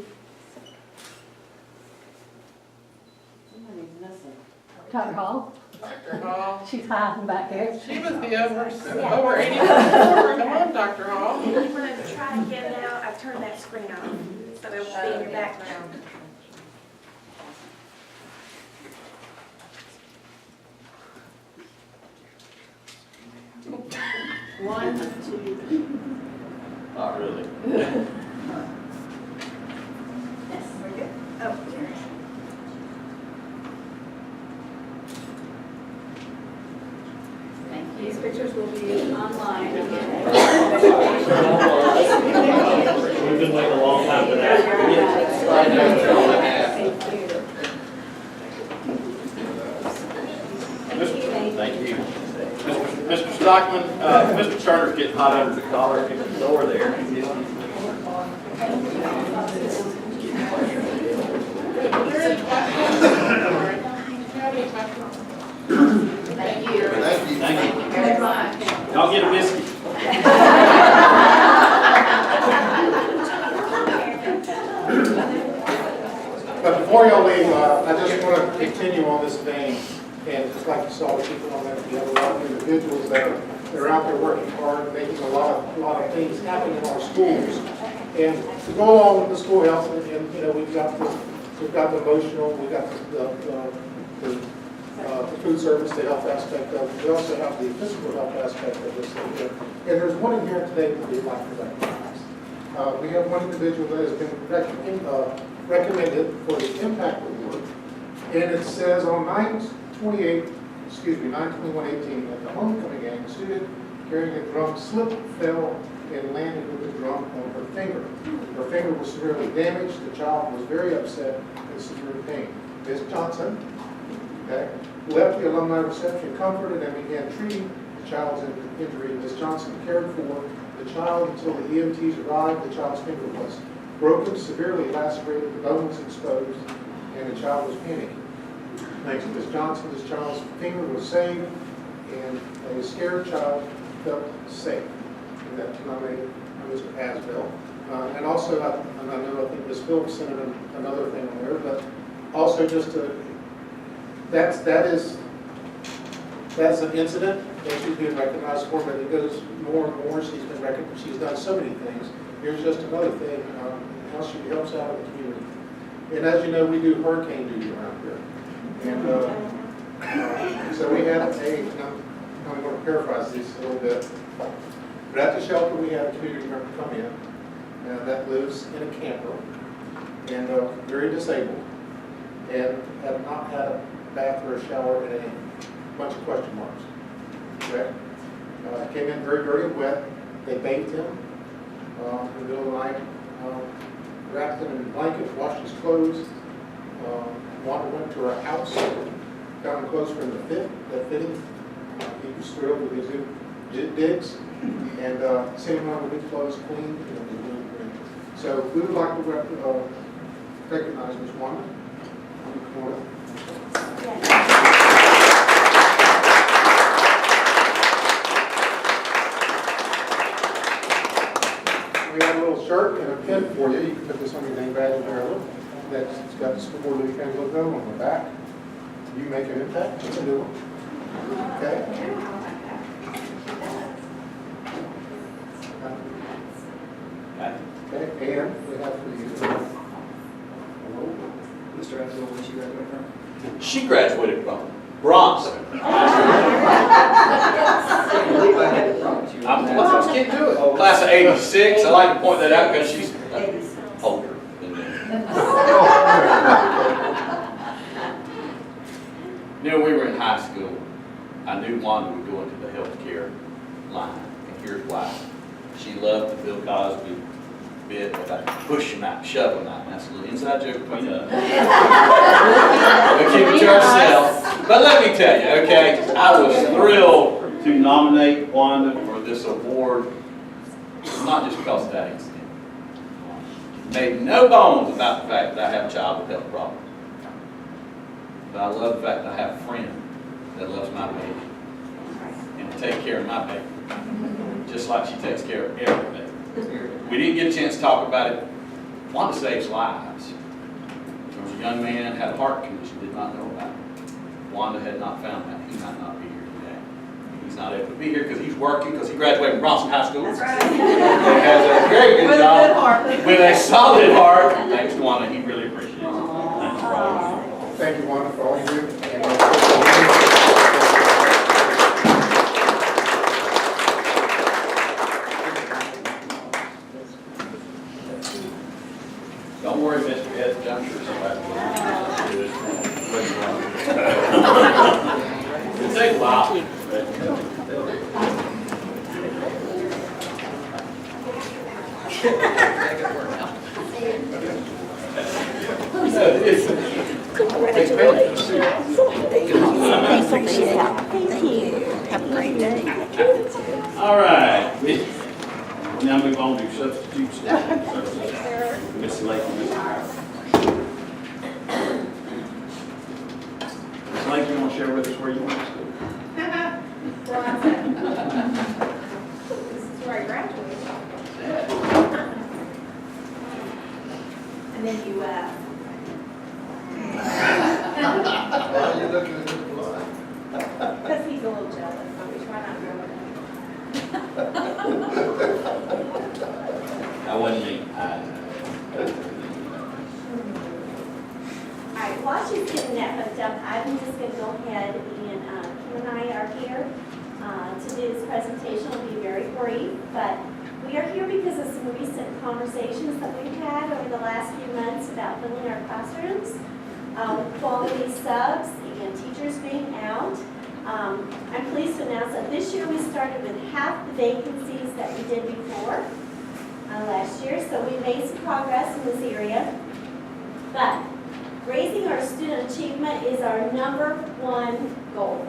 Somebody's missing. Dr. Hall, Dr. Hall. she's hiding back there. She was the over 80 before. Come on, Dr. Hall. If you want to try to get it out, I've turned that screen off, so it will be in your background. One, two. Not really. Yes, we're good. Oh, here. These pictures will be online. We've been waiting a long time for that. Thank you. Mr. Stockman, Mr. Turner's getting hot under the collar at the door there. Thank you. Thank you. Very much. Y'all get a biscuit. But before y'all leave, I just want to continue on this vein. And just like you saw the people on that, we have a lot of individuals that are out there working hard, making a lot of things happen in our schools. And to go along with the school health, and you know, we've got the emotional, we've got the food service, the health aspect of it. We also have the physical health aspect of this thing here. And there's one in here today that we'd like to recognize. We have one individual that has been recommended for the Impact Award. And it says on 9/21/18, at the homecoming game, a student carrying a drum slipped, fell, and landed with the drum on her finger. Her finger was severely damaged. The child was very upset and severe pain. Ms. Johnson, okay, left the alumni reception comforted and began treating the child's injury. Ms. Johnson cared for the child until the EMTs arrived. The child's finger was broken, severely lacerated, the bone was exposed, and the child was panicking. Thanks to Ms. Johnson, this child's finger was saved, and a scared child felt safe. And that nominated Mr. Asbell. And also, I know I think Ms. Phillips sent another thing on there, but also just to, that's an incident that she's being recognized for, but it goes more and more. She's been recognized. She's done so many things. Here's just another thing, how she helps out in the community. And as you know, we do hurricane duty around here. And so we had I'm going to paraphrase this a little bit, but at the shelter we had a community member come in that lives in a camper and very disabled and have not had a bath or a shower in a bunch of question marks. Okay? Came in very dirty and wet. They bathed him in the middle of the night, wrapped him in blankets, washed his clothes. Went to our house, found clothes from the fit that fit him. He was thrilled with his new digs and sent him on with his clothes clean. So we would like to recognize Ms. Wanda. We have a little shirt and a pin for you. You can put this on your name badge and barrel. It's got the school Louis County logo on the back. You make an impact. It's a new one. Okay. Okay. And we have for you. Mr. Asbell, where did you graduate from? She graduated from Bronson. Let's get to it. Class of '86. I like to point that out because she's older than me. You know, we were in high school, I knew Wanda would go into the healthcare line, and here's why. She loved the Bill Cosby bit about push him out, shove him out. That's a little inside joke between us. We keep it to ourselves. But let me tell you, okay, I was thrilled to nominate Wanda for this award, not just because of that incident. Made no bones about the fact that I have a child with health problems. But I love the fact that I have a friend that loves my baby and to take care of my baby, just like she takes care of every baby. We didn't get a chance to talk about it. Wanda saves lives. There was a young man had a heart condition, did not know about it. Wanda had not found that. He might not be here today. He's not able to be here because he's working, because he graduated from Bronson High School. That's right. He has a very good job. With a solid heart. Thanks to Wanda, he really appreciates it. Thanks for all you do. Thank you, Wanda, for all you do. Don't worry, Mr. Ed, I'm sure somebody will do it. It'll take a while. All right. Now move on to substitute services. Miss Lake, Miss Lake, you want to share with us where you went to school? This is where I graduated. And then you, Why are you looking at this blind? because he's a little jealous, so we try not to go with him. That wasn't me. All right, while she's getting that hooked up, I'm just going to go ahead and Kim and I are here to do this presentation. It'll be very brief, but we are here because of some recent conversations that we've had over the last few months about filling our classrooms with quality subs and teachers being out. I'm pleased to announce that this year we started with half the vacancies that we did before last year, so we made some progress in this area. But raising our student achievement is our #1 goal.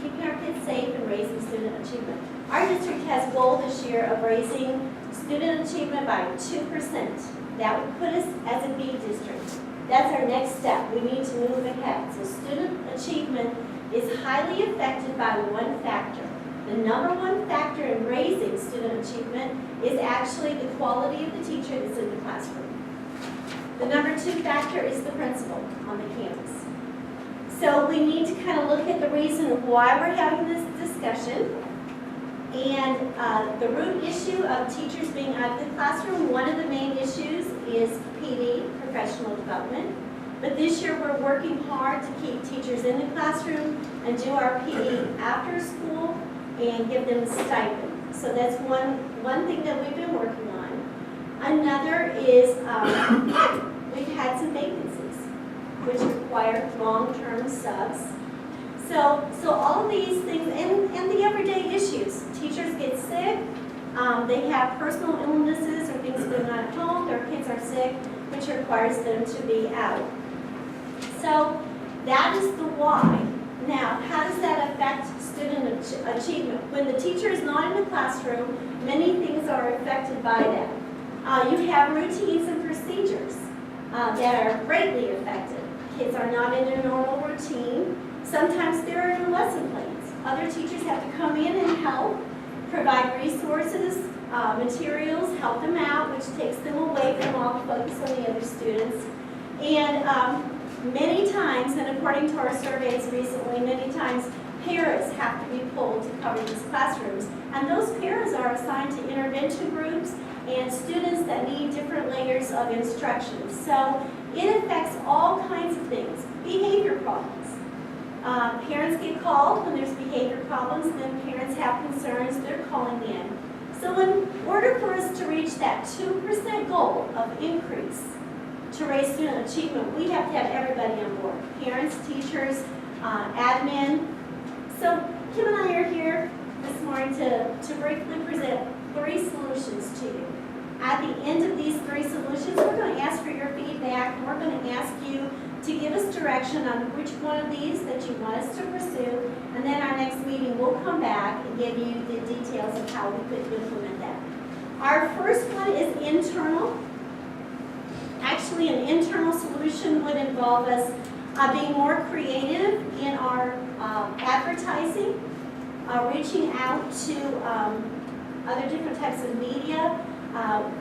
Keeping our kids safe and raising student achievement. Our district has a goal this year of raising student achievement by 2%. That would put us as a B district. That's our next step. We need to move ahead. So student achievement is highly affected by one factor. The #1 factor in raising student achievement is actually the quality of the teacher that's in the classroom. The #2 factor is the principal on the campus. So we need to kind of look at the reason why we're having this discussion. And the root issue of teachers being out of the classroom, one of the main issues is PD, professional development. But this year we're working hard to keep teachers in the classroom and do our PD after school and give them a stipend. So that's one thing that we've been working on. Another is we've had some vacancies, which require long-term subs. So all of these things, and the everyday issues. Teachers get sick, they have personal illnesses or things going on at home, their kids are sick, which requires them to be out. So that is the why. Now, how does that affect student achievement? When the teacher is not in the classroom, many things are affected by that. You have routines and procedures that are greatly affected. Kids are not in their normal routine. Sometimes there are lesson plans. Other teachers have to come in and help, provide resources, materials, help them out, which takes them away from all the focus on the other students. And many times, and according to our surveys recently, many times paras have to be pulled to cover these classrooms. And those paras are assigned to intervention groups and students that need different layers of instruction. So it affects all kinds of things. Behavior problems. Parents get called when there's behavior problems, then parents have concerns, they're calling in. So in order for us to reach that 2% goal of increase to raise student achievement, we have to have everybody on board. Parents, teachers, admin. So Kim and I are here this morning to briefly present 3 solutions to you. At the end of these 3 solutions, we're going to ask for your feedback, and we're going to ask you to give us direction on which one of these that you want us to pursue, and then our next meeting we'll come back and give you the details of how we could implement that. Our first one is internal. Actually, an internal solution would involve us being more creative in our advertising, reaching out to other different types of media,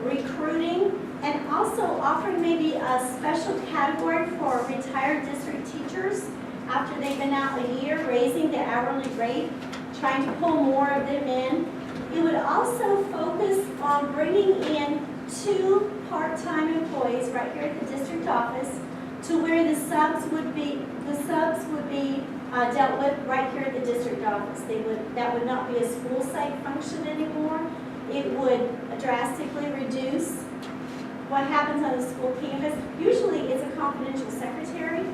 recruiting, and also offering maybe a special category for retired district teachers after they've been out a year, raising the hourly rate, trying to pull more of them in. It would also focus on bringing in 2 part-time employees right here at the district office to where the subs would be dealt with right here at the district office. That would not be a school site function anymore. It would drastically reduce what happens on the school campus. Usually it's a confidential secretary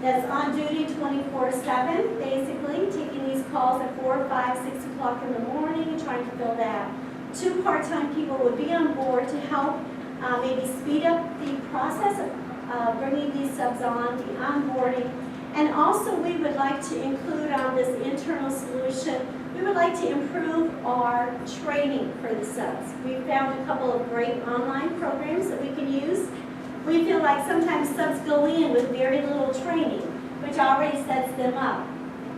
that's on duty 24/7, basically, taking these calls at 4, 5, 6 o'clock in the morning and trying to fill that. 2 part-time people would be on board to help maybe speed up the process of bringing these subs on, the onboarding. And also we would like to include on this internal solution, we would like to improve our training for the subs. We found a couple of great online programs that we can use. We feel like sometimes subs go in with very little training, which already sets them up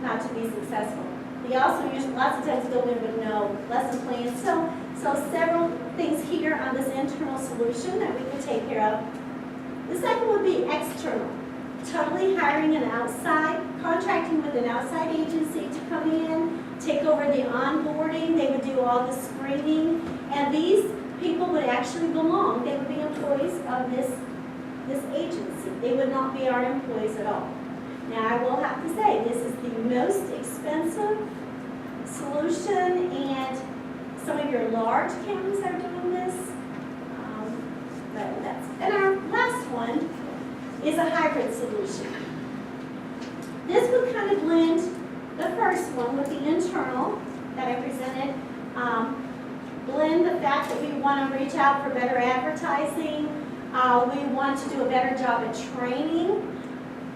not to be successful. They also usually lots of times go in with no lesson plan. So several things here on this internal solution that we could take care of. The second would be external. Totally hiring an outside, contracting with an outside agency to come in, take over the onboarding, they would do all the screening, and these people would actually belong. They would be employees of this agency. They would not be our employees at all. Now, I will have to say, this is the most expensive solution, and some of your large counties are doing this. And our last one is a hybrid solution. This would kind of blend the first one with the internal that I presented, blend the fact that we want to reach out for better advertising, we want to do a better job at training,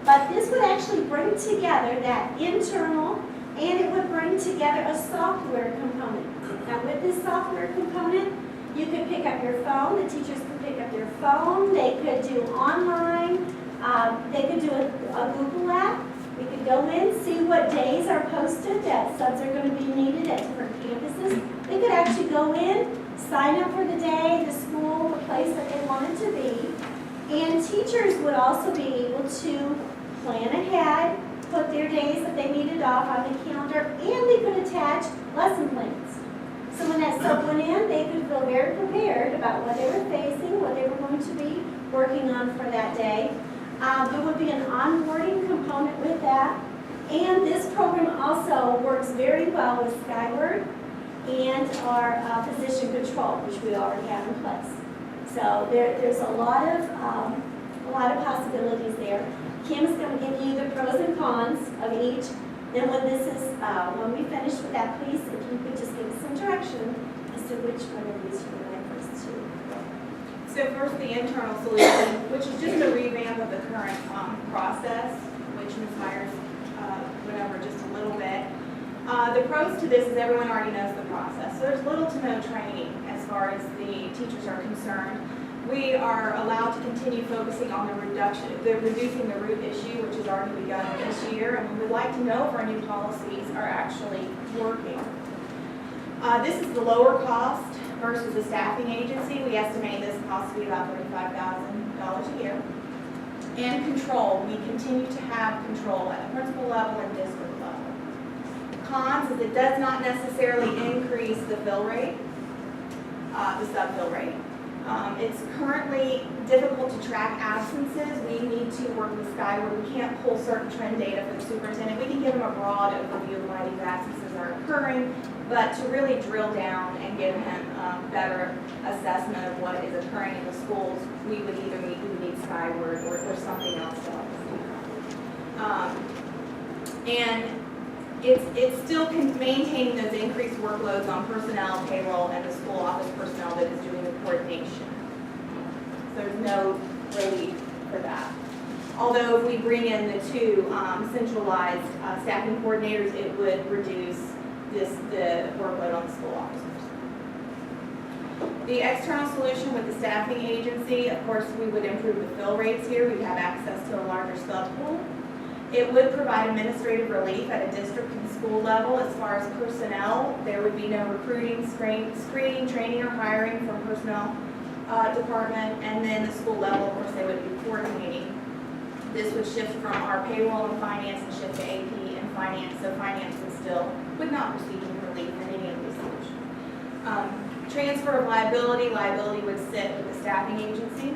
but this would actually bring together that internal, and it would bring together a software component. Now with this software component, you could pick up your phone, the teachers could pick up their phone, they could do online, they could do a Google app. We could go in, see what days are posted that subs are going to be needed at different campuses. They could actually go in, sign up for the day, the school, the place that they wanted to be. And teachers would also be able to plan ahead, put their days that they needed off on the calendar, and they could attach lesson plans. So when that sub went in, they could feel very prepared about what they were facing, what they were going to be working on for that day. There would be an onboarding component with that. And this program also works very well with Skyward and our position control, which we already have in place. So there's a lot of possibilities there. Kim is going to give you the pros and cons of each. Then when we finish with that, please, if you could just give us some direction as to which one of these you would like us to. So first, the internal solution, which is just a revamp of the current process, which Ms. Myers went over just a little bit. The pros to this is everyone already knows the process. So there's little to no training as far as the teachers are concerned. We are allowed to continue focusing on reducing the root issue, which has already begun this year, and we would like to know if our new policies are actually working. This is the lower cost versus the staffing agency. We estimate this cost to be about $35,000 a year. And control, we continue to have control at the principal level and district level. Cons is it does not necessarily increase the fill rate, the sub-fill rate. It's currently difficult to track absences. We need to work with Skyward. We can't pull certain trend data for the superintendent. We can give him a broad overview of why these absences are occurring, but to really drill down and give him better assessment of what is occurring in the schools, we would either need Skyward or something else to help us do that. And it's still maintaining those increased workloads on personnel, payroll, and the school office personnel that is doing the coordination. There's no relief for that. Although if we bring in the two centralized staffing coordinators, it would reduce the workload on the school officers. The external solution with the staffing agency, of course, we would improve the fill rates here. We'd have access to a larger sub pool. It would provide administrative relief at a district and school level. As far as personnel, there would be no recruiting, screening, training, or hiring from personnel department. And then the school level, of course, they would be coordinating. This would shift from our payroll and finance and shift to AP and finance. So finance would not receive any relief in any of these solutions. Transfer of liability would sit with the staffing agency.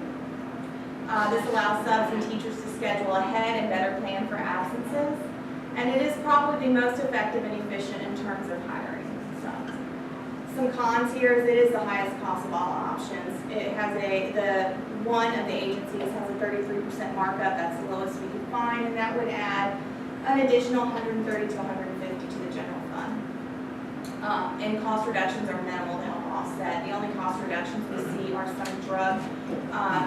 This allows subs and teachers to schedule ahead and better plan for absences. And it is probably the most effective and efficient in terms of hiring subs. Some cons here is it is the highest cost of all options. It has one of the agencies has a 33% markup. That's the lowest we could find, and that would add an additional $130 to $150 to the general fund. And cost reductions are minimal to help offset. The only cost reductions we see are some drug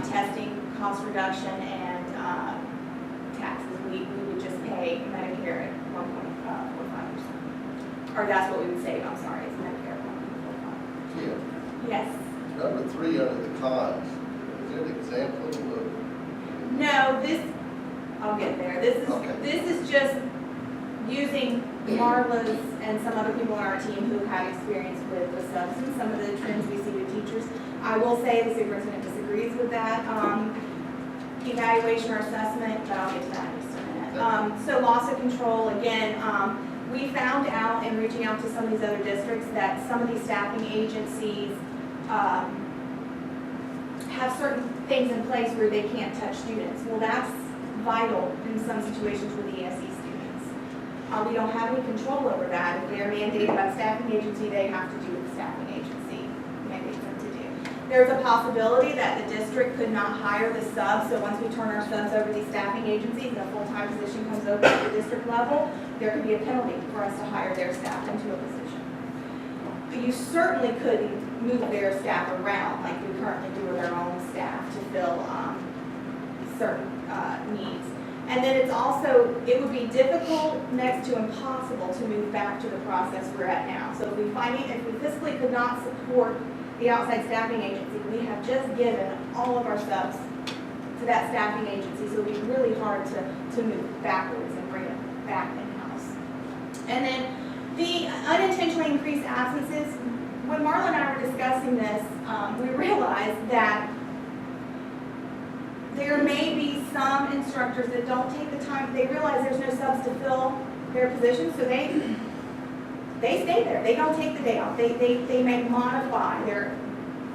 testing cost reduction and taxes. We would just pay Medicare at 1.45%. Or that's what we would save, I'm sorry, it's Medicare at 1.45. Kim, Yes. number 3 under the cons, is there an example of? No, I'll get there. This is just using Marla's and some other people on our team who have experience with substance, some of the trends we see with teachers. I will say the superintendent disagrees with that evaluation or assessment, but I'll get to that in just a minute. So loss of control, again, we found out in reaching out to some of these other districts that some of these staffing agencies have certain things in place where they can't touch students. Well, that's vital in some situations with the ESE students. We don't have any control over that. If they're mandated by the staffing agency, they have to do what the staffing agency mandates them to do. There's a possibility that the district could not hire the subs, so once we turn our subs over to these staffing agencies and a full-time position comes open at the district level, there could be a penalty for us to hire their staff into a position. You certainly couldn't move their staff around like we currently do with our own staff to fill certain needs. And then it would be difficult, next to impossible, to move back to the process we're at now. So if we physically could not support the outside staffing agency, we have just given all of our subs to that staffing agency, so it would be really hard to move backwards and bring it back in-house. And then the unintentionally increased absences, when Marla and I were discussing this, we realized that there may be some instructors that don't take the time, they realize there's no subs to fill their positions, so they stay there. They don't take the day off. They may modify their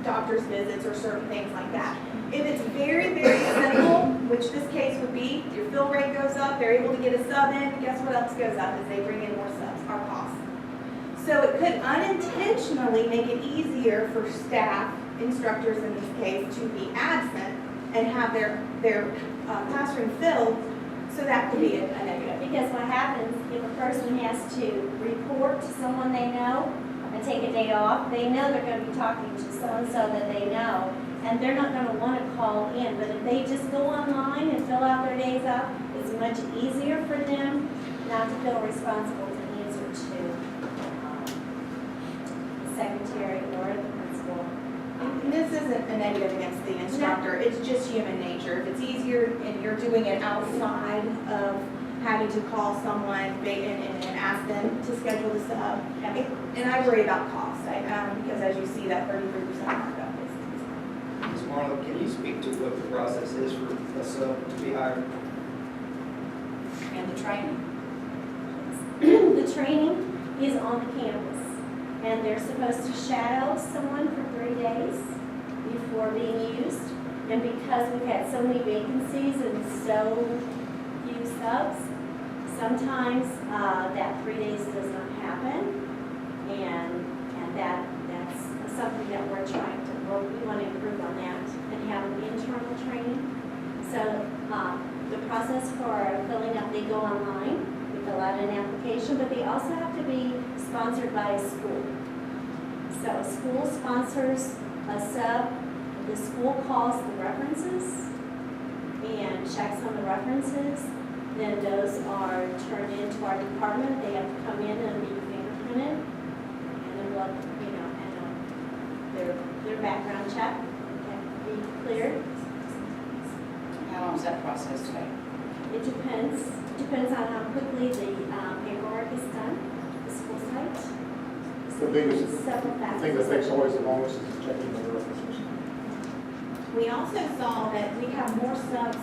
doctor's visits or certain things like that. If it's very, very simple, which this case would be, your fill rate goes up, they're able to get a sub in, guess what else goes up as they bring in more subs? Our costs. So it could unintentionally make it easier for staff, instructors in this case, to be absent and have their classroom filled, so that could be a negative. Because what happens, if a person has to report to someone they know and take a day off, they know they're going to be talking to so-and-so that they know, and they're not going to want to call in. But if they just go online and fill out their days off, it's much easier for them not to feel responsible to answer to the secretary or the principal. And this isn't a negative against the instructor, it's just human nature. If it's easier and you're doing it outside of having to call someone and ask them to schedule the sub, and I worry about cost, because as you see, that 33% markup is. Ms. Marlowe, can you speak to what the process is for a sub to be hired? And the training. The training is on the campus, and they're supposed to shadow someone for 3 days before being used. And because we've had so many vacancies and so few subs, sometimes that 3 days does not happen, and that's something that we're trying to, we want to improve on that and have an internal training. So the process for filling up, they go online, the fill out an application, but they also have to be sponsored by a school. So a school sponsors a sub, the school calls the references and checks on the references. Then those are turned into our department. They have to come in and be fingerprinted. And then we'll, their background check can be cleared. How long does that process take? It depends on how quickly the paperwork is done, the school site. The biggest, Several the factors. thing that takes always the longest is checking the references. We also saw that we have more subs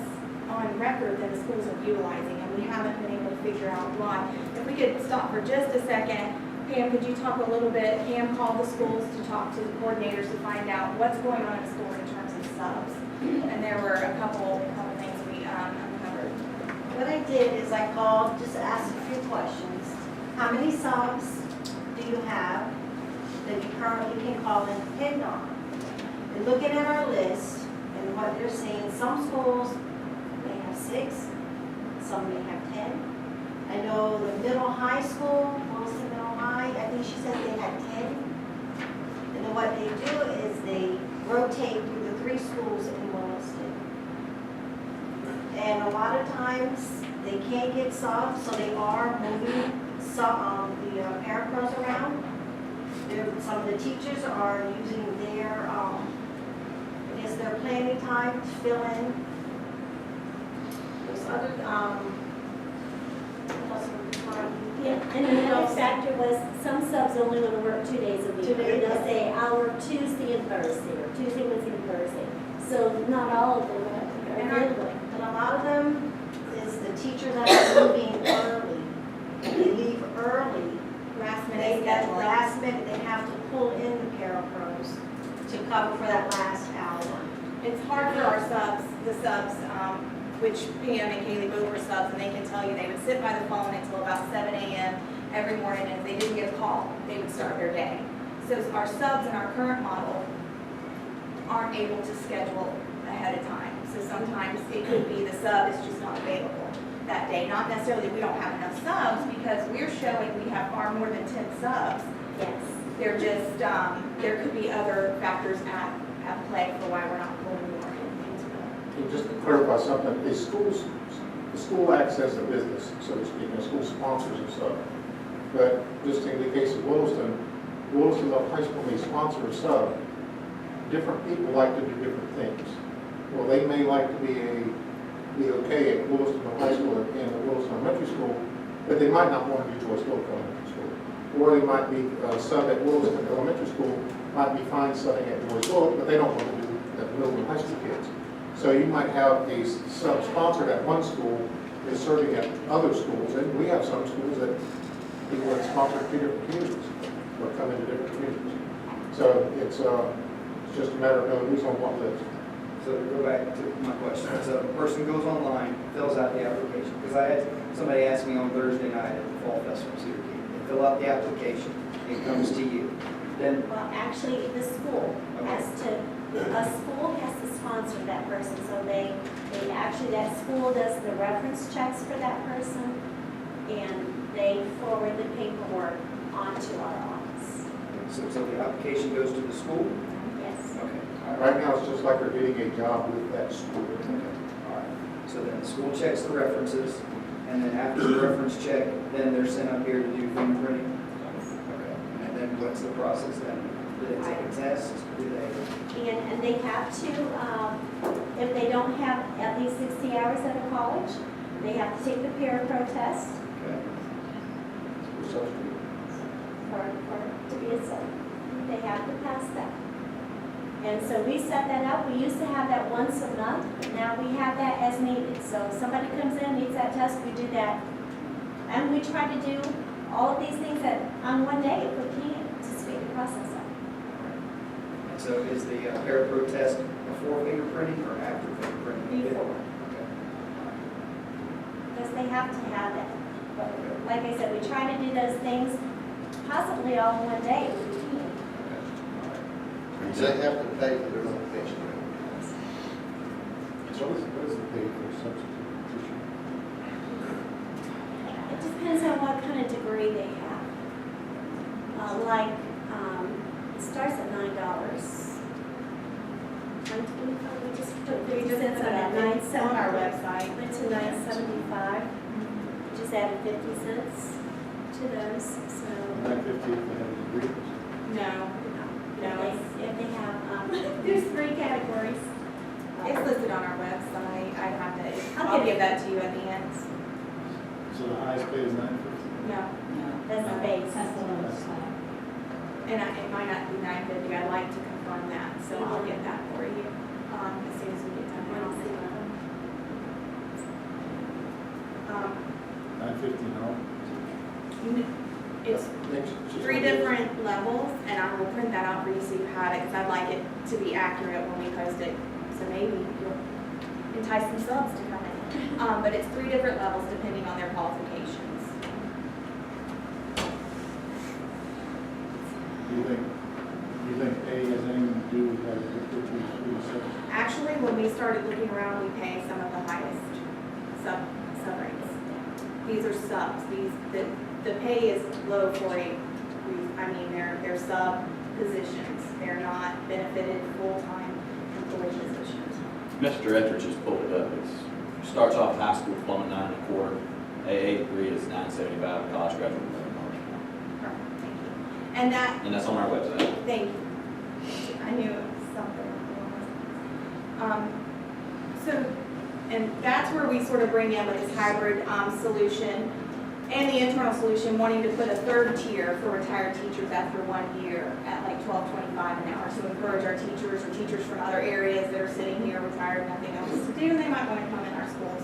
on record than the schools are utilizing, and we haven't been able to figure out why. If we could stop for just a second, Pam, could you talk a little bit? Pam called the schools to talk to the coordinators to find out what's going on at schools in terms of subs. And there were a couple things we uncovered. What I did is I called, just asked a few questions. How many subs do you have that you currently can call and depend on? And looking at our list and what they're saying, some schools may have 6, some may have 10. I know the middle high school, Wilson Middle High, I think she said they had 10. And then what they do is they rotate through the 3 schools in Williston. And a lot of times they can't get subs, so they are moving the parapros around. Some of the teachers are using their, their planning time to fill in. There's other, Yeah, and another factor was some subs only want to work 2 days a week. They'll say, I'll work Tuesday and Thursday, or Tuesday, Wednesday, and Thursday. So not all of them are available. and a lot of them is the teachers that are moving early. They leave early. Last They minute got scheduling. last minute, they have to pull in the parapros to cover for that last hour. It's hard for our subs, which Pam and Kaylee both were subs, and they can tell you they would sit by the phone until about 7 a.m. every morning, and if they didn't get a call, they would start their day. So our subs in our current model aren't able to schedule ahead of time. So sometimes it could be the sub is just not available that day. Not necessarily we don't have enough subs, because we're showing we have far more than 10 subs. Yes. They're just, there could be other factors at play for why we're not pulling more into it. And just to clarify something, the school acts as a business, so to speak, and school sponsors and stuff. But just in the case of Williston High School may sponsor a sub. Different people like to do different things. Well, they may like to be okay at Williston High School and Williston Elementary School, but they might not want to do Joyce Local Elementary School. Or they might be sub at Williston Elementary School, might be fine subbing at Joyce Local, but they don't want to do at Williston High School kids. So you might have a sub sponsored at one school is serving at other schools, and we have some schools that people that sponsor 2 different communities or come into different communities. So it's just a matter of knowing who's on what list. So to go back to my question, so a person goes online, fills out the application, because I had somebody ask me on Thursday night at the Fall Festival, Cedar Key, they fill out the application, it comes to you. Then, Well, actually, the school has to sponsor that person. So they actually, that school does the reference checks for that person, and they forward the paperwork onto our office. so the application goes to the school? Yes. Okay. Right now, it's just like they're getting a job with that school. All right. So then the school checks the references, and then after the reference check, then they're sent up here to do fingerprinting? Okay. And then what's the process then? Do they take a test? Do they? And they have to, if they don't have at least 60 hours at a college, they have to take the parapro test Okay. to be a sub. They have to pass that. And so we set that up. We used to have that once a month, but now we have that as needed. So if somebody comes in, needs that test, we do that. And we try to do all of these things on one day if we can to speed the process up. And so is the parapro test before fingerprinting or after fingerprinting? Before. Okay. Because they have to have it. But like I said, we try to do those things possibly all in one day if we can. They have to pay for their own patient. So what is the pay for substitute teaching? It just depends on what kind of degree they have. It starts at $9. $9.25, we just put We 50 just cents put on it that, on our website. Went to $9.75, just added 50 cents to those, so. 950 if they have a degree. No, If they have, there's 3 categories. it's listed on our website. I'll give that to you at the end. So the highest pay is 950. No, That's the base. and it might not be 950. I'd like to confirm that, so I'll get that for you, as soon as we get done. Um, 950 now. It's 3 different levels, and I will print that out for you so you have it, because I'd like it to be accurate when we post it, so maybe you'll entice some subs to come in. But it's 3 different levels depending on their qualifications. Do you think A has anything to do with that? Actually, when we started looking around, we pay some of the highest sub rates. These are subs. The pay is low for they're sub positions. They're not benefited full-time employee positions. Mr. Etheridge just pulled it up. It starts off high school diploma 9.25. AA degree is $9.75. College graduate Perfect, thank you. And that, and that's on our website. thank you. I knew it was something. And that's where we sort of bring in with this hybrid solution and the internal solution, wanting to put a 3rd tier for retired teachers after 1 year at like $12.25 an hour. So encourage our teachers or teachers from other areas that are sitting here retired, nothing else to do, and they might want to come in our schools.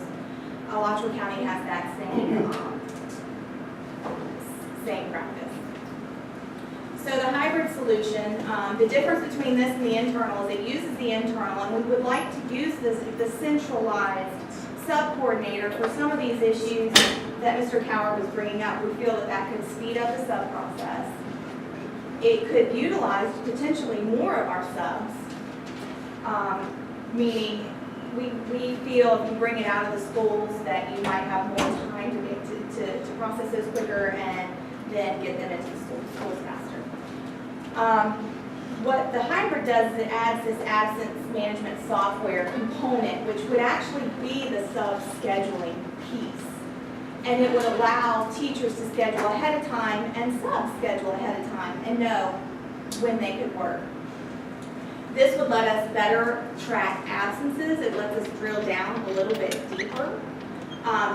Alachua County has that same practice. So the hybrid solution, the difference between this and the internal is it uses the internal, and we would like to use the centralized sub-coordinator for some of these issues that Mr. Coward was bringing up. We feel that could speed up the sub process. It could utilize potentially more of our subs, meaning we feel if you bring it out of the schools that you might have more time to get to process those quicker and then get them into the schools faster. What the hybrid does is it adds this absence management software component, which would actually be the sub-scheduling piece. And it would allow teachers to schedule ahead of time and subs schedule ahead of time and know when they could work. This would let us better track absences. It lets us drill down a little bit deeper.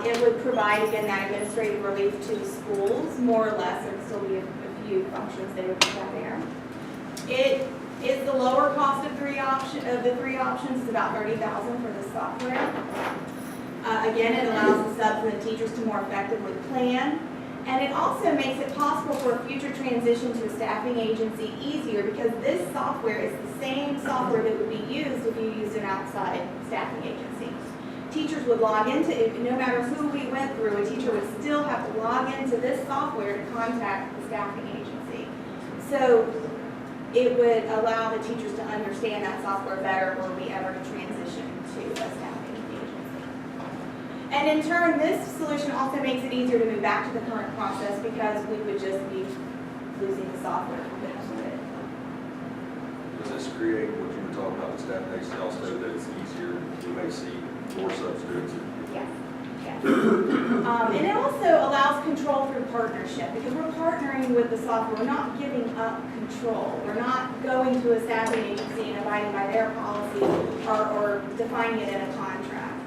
It would provide, again, that administrative relief to the schools, more or less. There would still be a few functions they would put down there. It is the lower cost of the 3 options. It's about $30,000 for the software. Again, it allows the subs and the teachers to more effectively plan. And it also makes it possible for a future transition to a staffing agency easier, because this software is the same software that would be used if you used an outside staffing agency. Teachers would log into it, no matter who we went through, a teacher would still have to log into this software to contact the staffing agency. So it would allow the teachers to understand that software better were we ever to transition to a staffing agency. And in turn, this solution also makes it easier to move back to the current process, because we would just be losing the software component. Does this create what you were talking about, the staff agency also, that it's easier, you may see more substitutes? Yes. And it also allows control through partnership, because we're partnering with the software. We're not giving up control. We're not going to a staffing agency and abiding by their policy or defining it in a contract.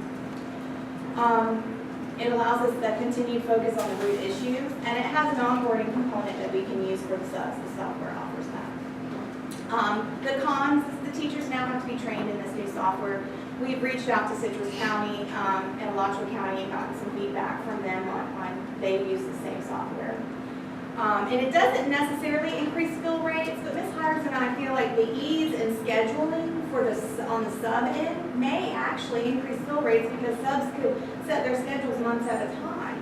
It allows us that continued focus on the root issues, and it has an onboarding component that we can use for the subs. The software offers that. The cons is the teachers now have to be trained in this new software. We've reached out to Citrus County and Alachua County and gotten some feedback from them on they've used the same software. And it doesn't necessarily increase fill rates, but Ms. Hires and I feel like the ease in scheduling on the sub end may actually increase fill rates, because subs could set their schedules months at a time.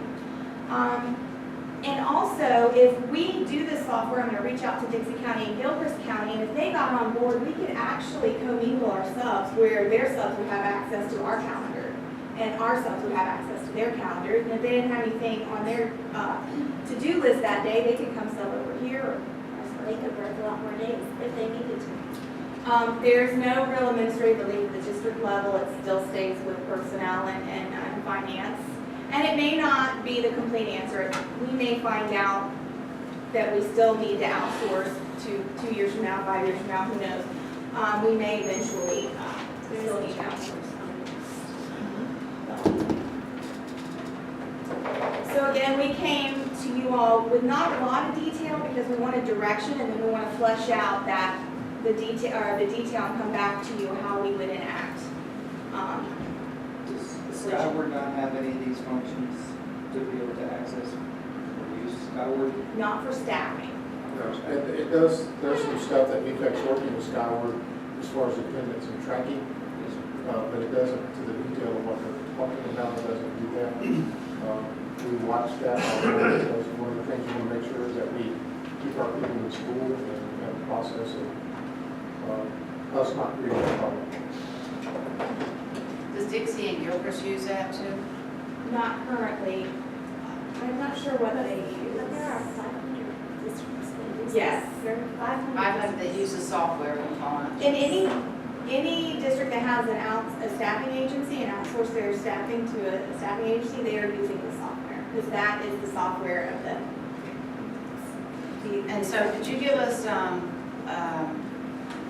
And also, if we do this software, I'm going to reach out to Dixie County and Gilchrist County, and if they got on board, we could actually commingle our subs, where their subs would have access to our calendar, and our subs would have access to their calendars, and if they didn't have anything on their to-do list that day, they could come sub over here, or They could work a lot more days if they needed to. there's no real administrative relief at the district level. It still stays with personnel and finance. And it may not be the complete answer. We may find out that we still need to outsource to 2 years from now, 5 years from now, who knows? We may eventually still need to outsource. So again, we came to you all with not a lot of detail because we wanted direction, and then we want to flesh out the detail and come back to you how we would enact. Does Skyward not have any of these functions to be able to access or use Skyward? Not for staffing. It does, there's some stuff that affects working with Skyward as far as attendance and tracking, but it doesn't to the detail of what they're talking about. It doesn't do that. We watch that because one of the things we want to make sure is that we keep our people in school and have a process of us not creating a problem. Does Dixie and Gilchrist use that too? Not currently. I'm not sure what they But there are use. 500 districts that use Yes. this. There are 500. 500 that use the software component. In any district that has a staffing agency and outsource their staffing to a staffing agency, they are using the software, because that is the software of the. And so could you give us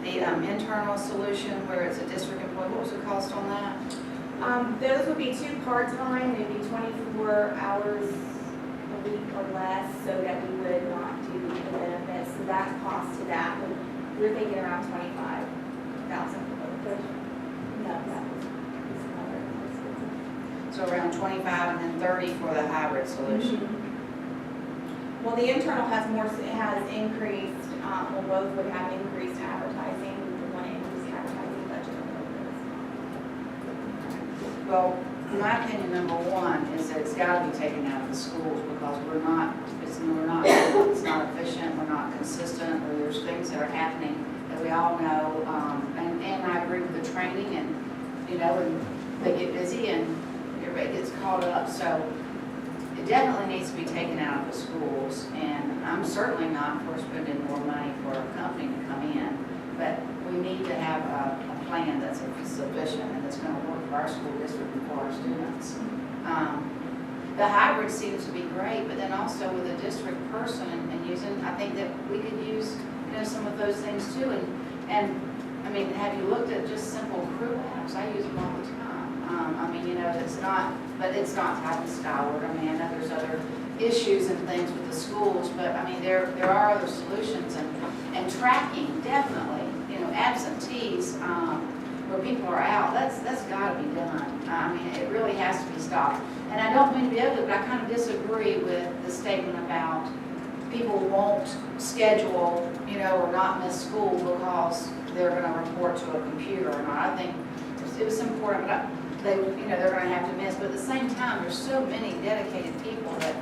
the internal solution where it's a district employee? What was the cost on that? Those would be 2 part-time, they'd be 24 hours a week or less, so that we would not do the benefits. So that cost to that, we're thinking around 25,000 for both. No, that was another. So around 25 and then 30 for the hybrid solution. Well, the internal has increased, well, both would have increased advertising, we want to increase the advertising budget a little bit. Well, in my opinion, number one is that it's got to be taken out of the schools because it's not efficient, we're not consistent, or there's things that are happening that we all know. And I agree with the training and, and they get busy and everybody gets caught up. So it definitely needs to be taken out of the schools. And I'm certainly not for spending more money for a company to come in, but we need to have a plan that's sufficient and that's going to work for our school district and for our students. The hybrid seems to be great, but then also with a district person and using, I think that we could use, some of those things too. And I mean, have you looked at just simple crew apps? I use them all the time. It's not tied to Skyward. I mean, I know there's other issues and things with the schools, but I mean, there are other solutions and tracking, definitely. Absentees, where people are out, that's got to be done. I mean, it really has to be stopped. And I don't mean to be ugly, but I kind of disagree with the statement about people won't schedule, or not miss school because they're going to report to a computer or not. I think it was important, but they're going to have to miss. But at the same time, there's so many dedicated people that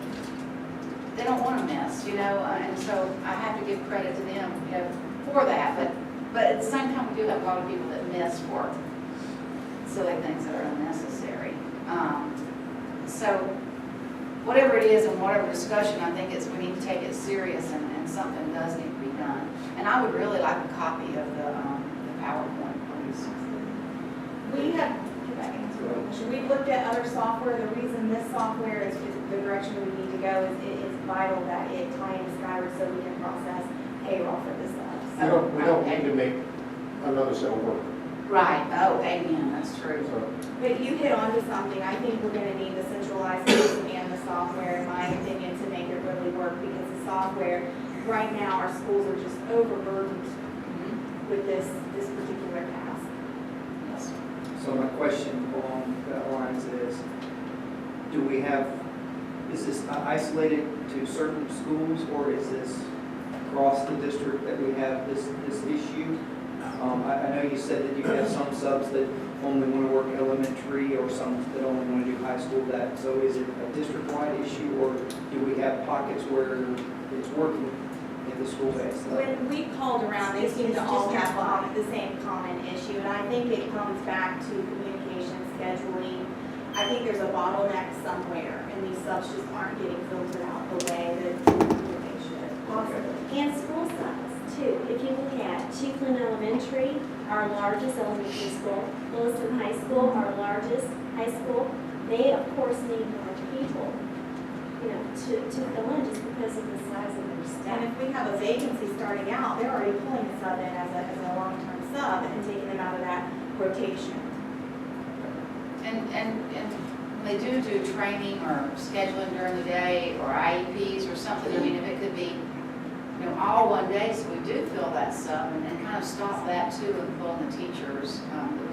they don't want to miss, and so I have to give credit to them, for that. But at the same time, we do have a lot of people that miss for silly things that are unnecessary. So whatever it is and whatever discussion, I think we need to take it serious and something does need to be done. And I would really like a copy of the PowerPoint, please. We've looked at other software. The reason this software is the direction we need to go is it is vital that it tie into Skyward so we can process payroll for this stuff. We don't need to make another set of work. Right. Oh, amen. That's true. But you hit on to something. I think we're going to need the centralized system and the software, in my opinion, to make it really work, because the software, right now, our schools are just overburdened with this particular task. Yes. So my question along that lines is this isolated to certain schools, or is this across the district that we have this issue? I know you said that you have some subs that only want to work elementary or some that only want to do high school. So is it a district-wide issue, or do we have pockets where it's working in the school-based level? When we called around, they seem to all have the same common issue, and I think it comes back to communication, scheduling. I think there's a bottleneck somewhere, and these subs just aren't getting filtered out the way that they should. Possibly. And school size, too. If you look at Chiefland Elementary, our largest elementary school, Williston High School, our largest high school, they, of course, need more people, to fill in just because of the size of their staff. And if we have a vacancy starting out, they're already pulling a sub in as a long-term sub and taking them out of that rotation. And when they do training or scheduling during the day or IEPs or something, I mean, if it could be, all one day, so we do fill that sub and kind of stop that too and pull in the teachers.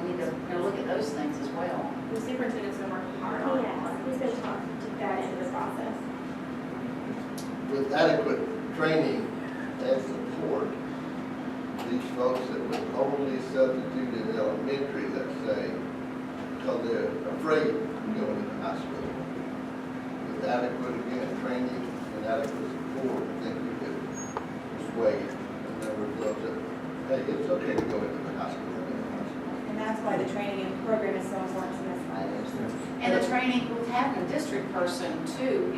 We need to look at those things as well. The superintendent's been working hard on it. Yes, he's been talking to That into the process. With adequate training and support, these folks that would only substitute in elementary, let's say, because they're afraid of going into high school. With adequate, again, training and adequate support, I think we could persuade a number of those that, hey, it's okay to go into the high school. And that's why the training and program is so important to Ms. Myers. And the training with having a district person too,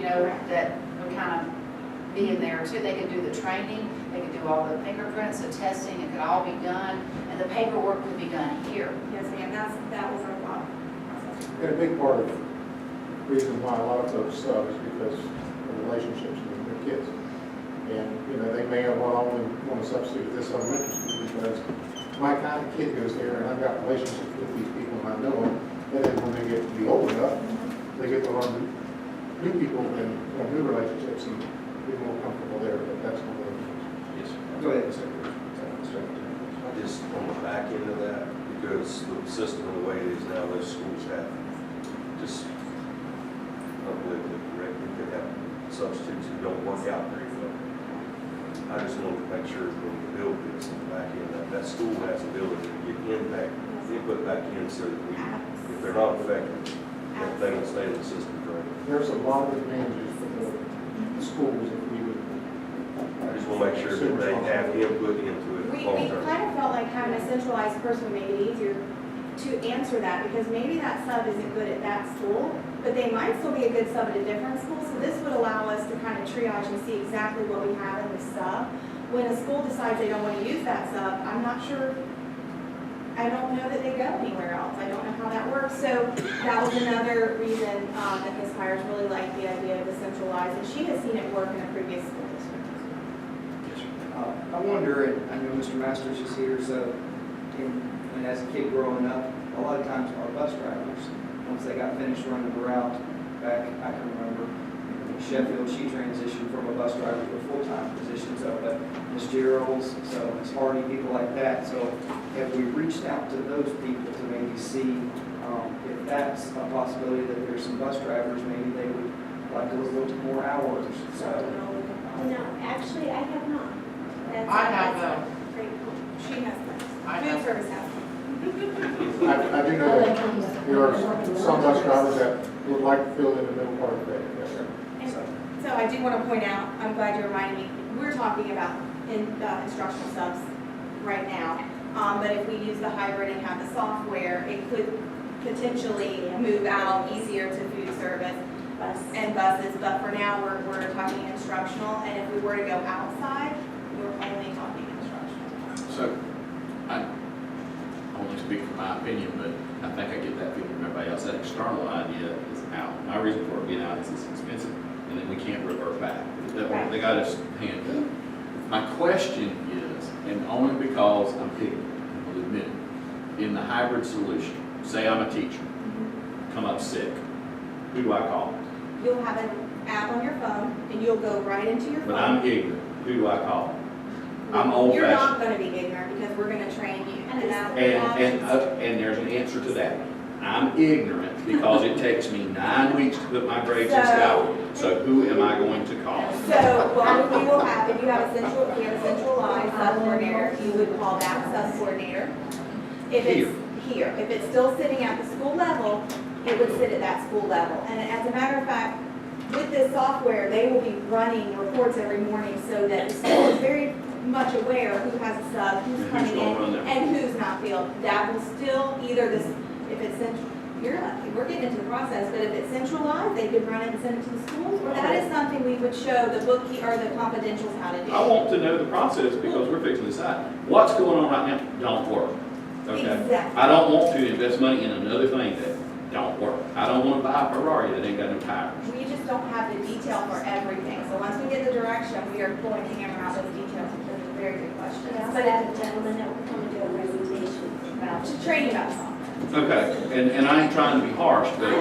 that would kind of be in there too. They could do the training, they could do all the fingerprints, the testing, it could all be done, and the paperwork could be done here. Yes, ma'am, that was our thought. And a big part of the reason why a lot of folks sub is because of relationships with their kids. And, they may only want to substitute at this elementary school because my kind of kid goes there and I've got relationships with these people and I know them. And then when they get to be old enough, they get to learn new people and form new relationships and be more comfortable there, but that's one of the things. Yes, sir. Go ahead, sir. I just on the back end of that, because the system and the way it is now, those schools have just unbelievably correct. We could have substitutes who don't work out very well. I just wanted to make sure when we build this on the back end, that school has the ability to get impact, input back in so that if they're not effective, that they don't stay in the system forever. There's a lot of advantages for the schools if we would. I just want to make sure that they have input into it We long kind term. of felt like having a centralized person would make it easier to answer that, because maybe that sub isn't good at that school, but they might still be a good sub at a different school. So this would allow us to kind of triage and see exactly what we have in the sub. When a school decides they don't want to use that sub, I'm not sure, I don't know that they go anywhere else. I don't know how that works. So that was another reason that Ms. Myers really liked the idea of the centralized, and she has seen it work in a previous school district. Yes, sir. I wonder, and I know Mr. Masters is here, so, and as a kid growing up, a lot of times our bus drivers, once they got finished running the route, back, I can remember, in Sheffield, she transitioned from a bus driver to a full-time position, so, but Ms. Gerald's, so Ms. Hardy, people like that, so have we reached out to those people to maybe see if that's a possibility that there's some bus drivers, maybe they would like to work more hours, so. No, actually, I have not. I have, Great. She has that. I Food have- service has that. I do know that there are some bus drivers that would like to fill in the middle part of the day. Yes, sir. And so I do want to point out, I'm glad you reminded me, we're talking about instructional subs right now. But if we use the hybrid and have the software, it could potentially move out easier to food service and buses. But for now, we're talking instructional. And if we were to go outside, we're only talking instructional. So, I only speak from my opinion, but I think I get that feeling from everybody else. That external idea is out. My reason for it being out is it's expensive, and then we can't revert back. They got us handed up. My question is, and only because I'm ignorant, I will admit it, in the hybrid solution, say I'm a teacher, come up sick, who do I call? You'll have an app on your phone, and you'll go right into your phone. But I'm ignorant, who do I call? I'm old You're not fashioned. going to be ignorant because we're going to train you. And there's an answer to that. I'm ignorant because it takes me 9 weeks to put my grades in Scouts. So who am I going to call? So what we will have, if you have a centralized sub-coordinator, you would call that sub-coordinator. If it's here, if it's still sitting at the school level, it would sit at that school level. And as a matter of fact, with this software, they will be running reports every morning so that the school is very much aware of who has a sub, who's coming in, and who's not filled. That will still either this, if it's you're lucky, we're getting into the process, but if it's centralized, they could run it and send it to the schools, or that is something we would show the bookie, or the confidentials how to do. I want to know the process because we're fixing to decide. What's going on right now don't work, okay? Exactly. I don't want to invest money in another thing that don't work. I don't want to buy a Ferrari that ain't got no tires. We just don't have the detail for everything, so once we get the direction, we are going to hammer out those details, because it's a very good question. I also have a gentleman that will come and do a presentation about. To train about something. Okay, and I ain't trying to be harsh, but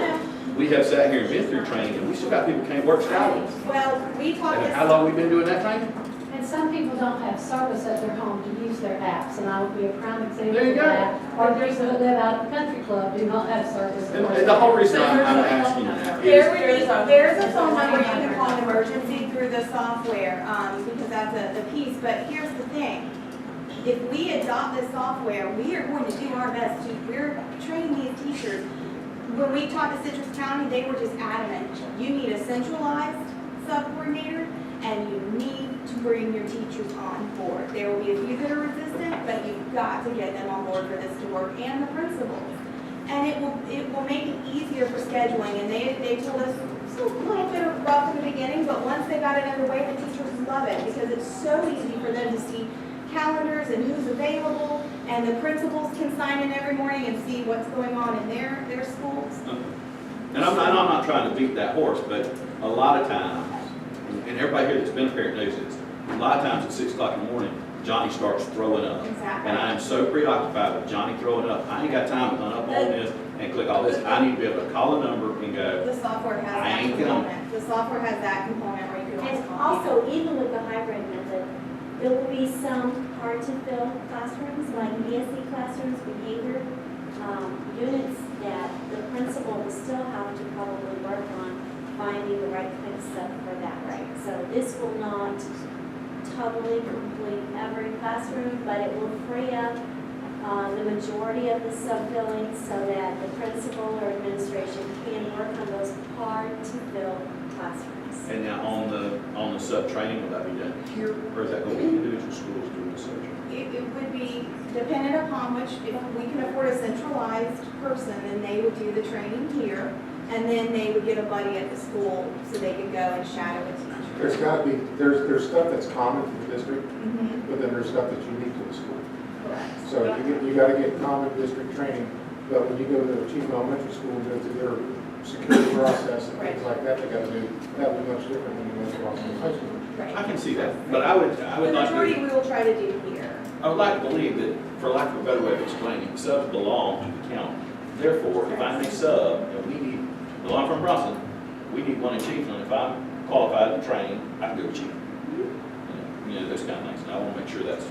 we have sat here and been through training, and we still got people who can't work scouting. Well, we talked And this. how long we been doing that training? And some people don't have service at their home to use their apps, and I would be a prime example There you of go. that. Or those that live out of the country club do not have service. And the whole reason I'm asking that There is, would be, there's a phone number you can call an emergency through the software, because that's the piece, but here's the thing. If we adopt this software, we are going to do our best to, we're training these teachers. When we talked to Citrus County, they were just adamant, you need a centralized sub-coordinator, and you need to bring your teachers on board. There will be a few that are resistant, but you've got to get them on board for this to work, and the principals. And it will make it easier for scheduling, and they told us, it's a little bit rough in the beginning, but once they got it underway, the teachers love it, because it's so easy for them to see calendars and who's available, and the principals can sign in every morning and see what's going on in their schools. and I'm not trying to beat that horse, but a lot of times, and everybody here that's been a parent knows this, a lot of times at 6 o'clock in the morning, Johnny starts throwing up. Exactly. And I am so preoccupied with Johnny throwing up, I ain't got time to up all this and click all this. I need to be able to call a number and go, The software has I that ain't component. The software has that component where you can And always call. also, even with the hybrid method, there will be some hard-to-fill classrooms, like ESE classrooms, behavior units, that the principal will still have to probably work on finding the right kind of stuff for that. Right. So this will not totally complete every classroom, but it will free up the majority of the sub-billing so that the principal or administration can work on those hard-to-fill classrooms. and now on the sub-training, will that be done here, or is that going to be individual schools doing the sub-training? It would be dependent upon which, if we can afford a centralized person, then they would do the training here, and then they would get a buddy at the school so they could go and shadow a teacher. There's gotta be, there's stuff that's common to the district, Mhm. but then there's stuff that's unique to the school. Correct. So you gotta get common district training, but when you go to the chief elementary school and go through their security process and things like that, they gotta do, that would be much different than you go to Austin High School. Right. I can see that, but I would The like majority to, we will try to do here. I would like to believe that, for lack of a better way of explaining, subs belong to the county. Therefore, if I'm a sub and we need, well, I'm from Brunson, we need one in Chiefland, if I'm qualified and trained, I can go to Chiefland. You know, those kind of things, and I want to make sure that's,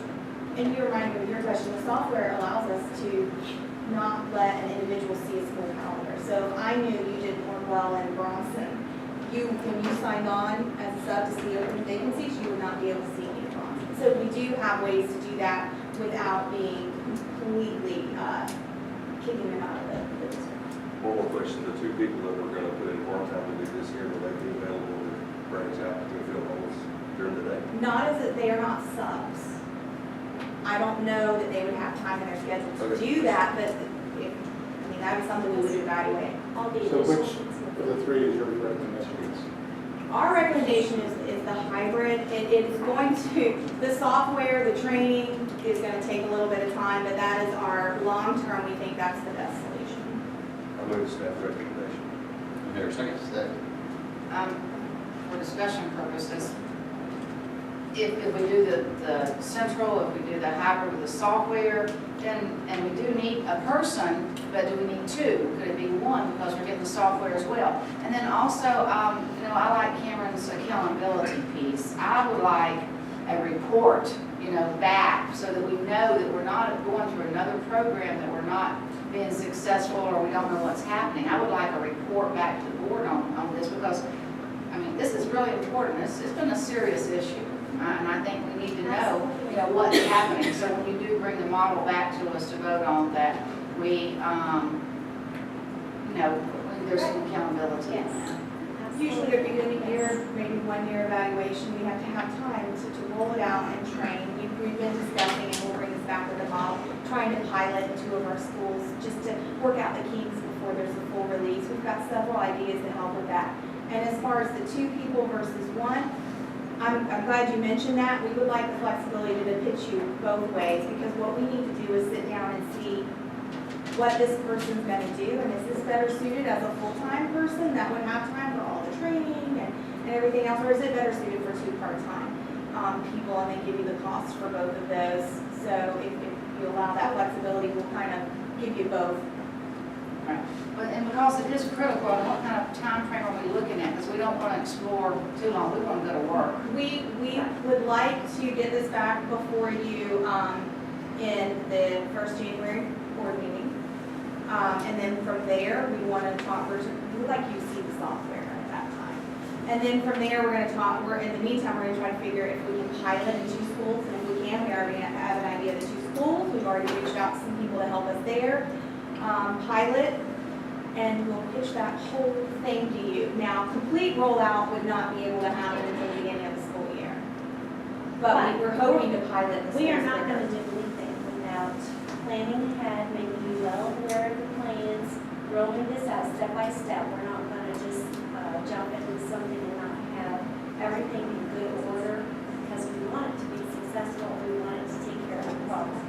And you remind me of your question, the software allows us to not let an individual see a school calendar. So if I knew you did more well in Bronson, when you signed on as a sub to see open vacancies, you would not be able to see any in Bronson. So we do have ways to do that without being completely kicking them out of the district. One more question, the two people that we're gonna put in part-time to do this here, will they be available to branch out to fill holes during the day? Not as that they are not subs. I don't know that they would have time in their schedule to Okay. do that, but that is something we would evaluate. All the So additional which of the three is your recommendation? Our recommendation is the hybrid. It is going to, the software, the training is going to take a little bit of time, but that is our long-term, we think that's the best solution. I move staff recommendation. here, second. For discussion purposes, if we do the central, if we do the hybrid with the software, then, and we do need a person, but do we need two? Could it be one, because we're getting the software as well? And then also, you know, I like Cameron's accountability piece. I would like a report, you know, back, so that we know that we're not going through another program, that we're not being successful, or we don't know what's happening. I would like a report back to the board on this, because, I mean, this is really important. It's been a serious issue. And I think we need to know, you know, what's happening. So when you do bring the model back to us to vote on, that we, you know, there's some accountability in that. Usually at the beginning of the year, maybe 1 year evaluation, we have to have time to roll it out and train. We've been discussing, and we'll bring this back with a model, trying to pilot in 2 of our schools, just to work out the kinks before before there's a full release. We've got several ideas to help with that. And as far as the 2 people versus 1, I'm glad you mentioned that. We would like the flexibility to pitch you both ways, because what we need to do is sit down and see what this person's going to do, and is this better suited as a full-time person that would have time for all the training and everything else, or is it better suited for 2 part-time people, and they give you the cost for both of those. So if you allow that flexibility, we'll kind of give you both. Right. But, and because it is critical, what kind of time frame are we looking at? Because we don't want to explore too long, we want to go to work. We would like to get this back before you in the first January board meeting. And then from there, we want to talk, we would like you to see the software at that time. And then from there, we're going to talk, in the meantime, we're going to try to figure if we can pilot in 2 schools, and if we can, we already have an idea of the 2 schools. We've already reached out to some people to help us there. Pilot, and we'll pitch that whole thing to you. Now, complete rollout would not be able to happen until the beginning of the school year. But we're hoping to pilot this. We are not going to do anything without planning ahead, making you well aware of the plans, rolling this out step by step. We're not going to just jump into something and not have everything in good order, because we want it to be successful. We want it to take care of the problem.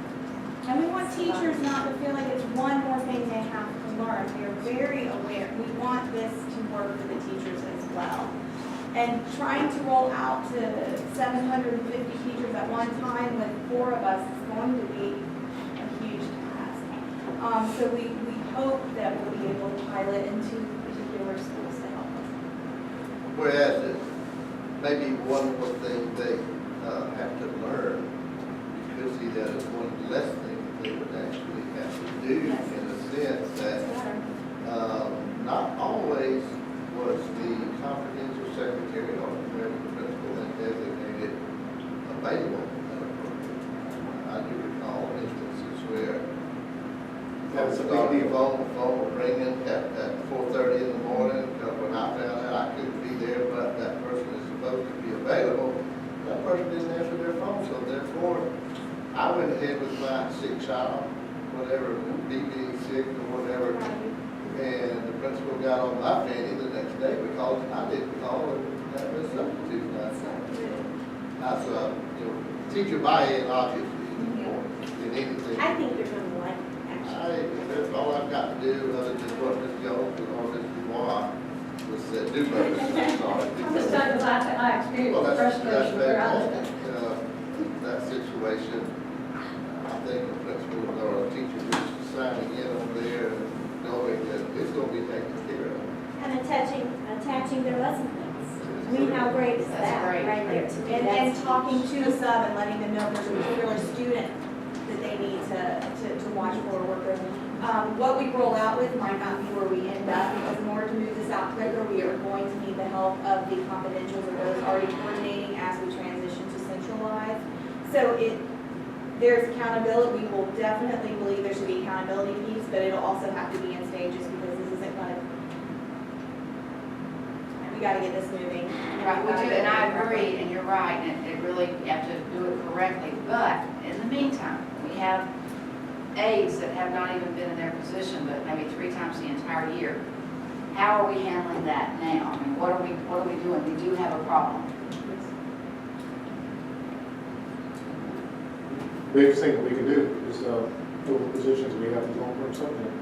And we want teachers not to feel like it's one more thing they have to learn. We are very aware. We want this to work for the teachers as well. And trying to roll out to 750 teachers at one time with 4 of us is going to be a huge task. So we hope that we'll be able to pilot in 2 particular schools to help us. Whereas maybe one more thing they have to learn, you could see that as one less thing they would actually have to do, in the sense that not always was the confidential secretary or the principal and designated available at a program. I do recall instances where phone would ring in at 4:30 in the morning, because when I found out I couldn't be there, but that person is supposed to be available, that person didn't answer their phone, so therefore I went ahead with my sick child, whatever, being sick or whatever, and the principal got on my fanny the next day because I didn't call and have a substitute. That's teacher buy-in obviously is important in anything. I think you're going to like it, actually. That's all I've got to do, other than what Ms. Jones and all this Dubois was do better. I'm just telling you, I experienced Well, that's frustration throughout. fantastic. That situation, I think the principal or the teacher is signing in over there and knowing that it's going to be taken care of. And attaching their lesson plans. I mean, how great is that, great. right there to me? And talking to the sub and letting them know if there's a particular student that they need to watch for or work with. What we roll out with might not be where we end up, because in order to move this out quicker, we are going to need the help of the confidentials or those already coordinating as we transition to centralized. So there's accountability. We will definitely believe there should be accountability piece, but it'll also have to be in stages, because this isn't going to, we got to get this moving. Right, we do, and I agree, and you're right, and it really, you have to do it correctly. But in the meantime, we have aides that have not even been in their position, but maybe 3 times the entire year. How are we handling that now? I mean, what are we doing? We do have a problem. Biggest thing that we can do is fill the positions we have in long-term subject.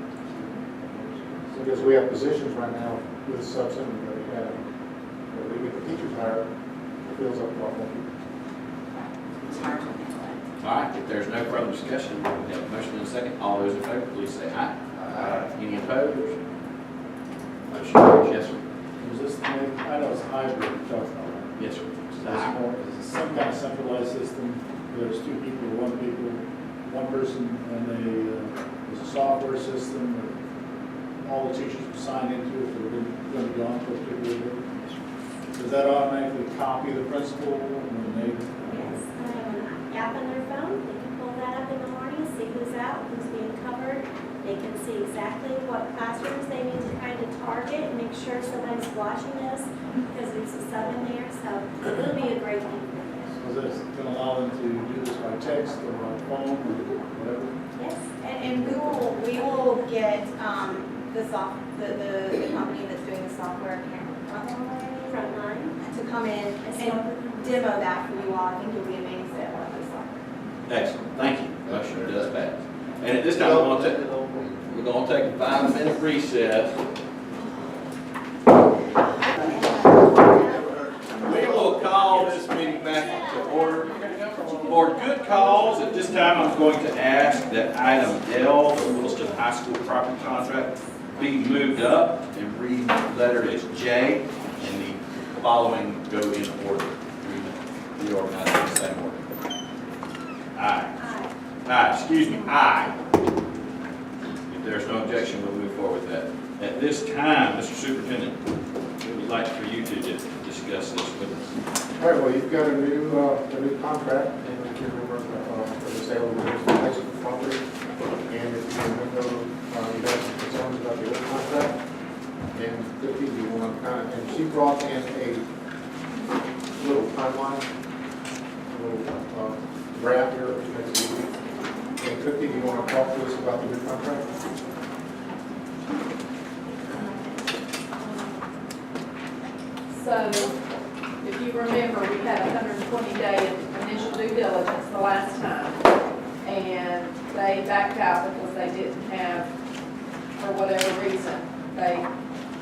Because we have positions right now with subcenter that we have. But we get the teachers hired, it fills up a lot more people. It's hard to handle that. All right, if there's no further discussion, we have a motion and a second. All those in favor, please say aye. Aye. Any opposed? Motion carries. Yes, sir. Is this, I know it's hybrid, you're talking about. Yes, sir. Is it some kind of centralized system? There's 2 people, one person, and there's a software system that all the teachers will sign into if they're going to be on for a particular day. Does that automatically copy the principal when they? Yes, app on their phone, they can pull that up in the morning, see who's out, who's being covered. They can see exactly what classrooms they need to kind of target and make sure somebody's watching this, because there's a sub in there, so it'll be a great thing. So that's going to allow them to do this by text or by phone or whatever? Yes. And we will get the company that's doing the software Frontline. to come in and demo that for you all. I think you'll be amazed at what this software. Excellent, thank you. Motion does pass. And at this time, we're gonna take a 5-minute recess. We will call this meeting back to order. For good cause, at this time, I'm going to ask that item L, the Williston High School property contract, be moved up and re-lettered as J, and the following go in order. Reorganize in the same order. Aye, excuse me, aye. If there's no objection, we'll move forward with that. At this time, Mr. Superintendent, we would like for you to discuss this with us. All right, well, you've got a new contract, and if you remember, for the sale of the high school property. And if you remember, you had some concerns about the old contract. And Vicki, you want to kind of, and she brought in a little timeline, a little graph here, which makes it easy. And Cookie, do you want to talk to us about the new contract? So, if you remember, we had a 120-day initial due diligence the last time, and they backed out because they didn't have, for whatever reason, they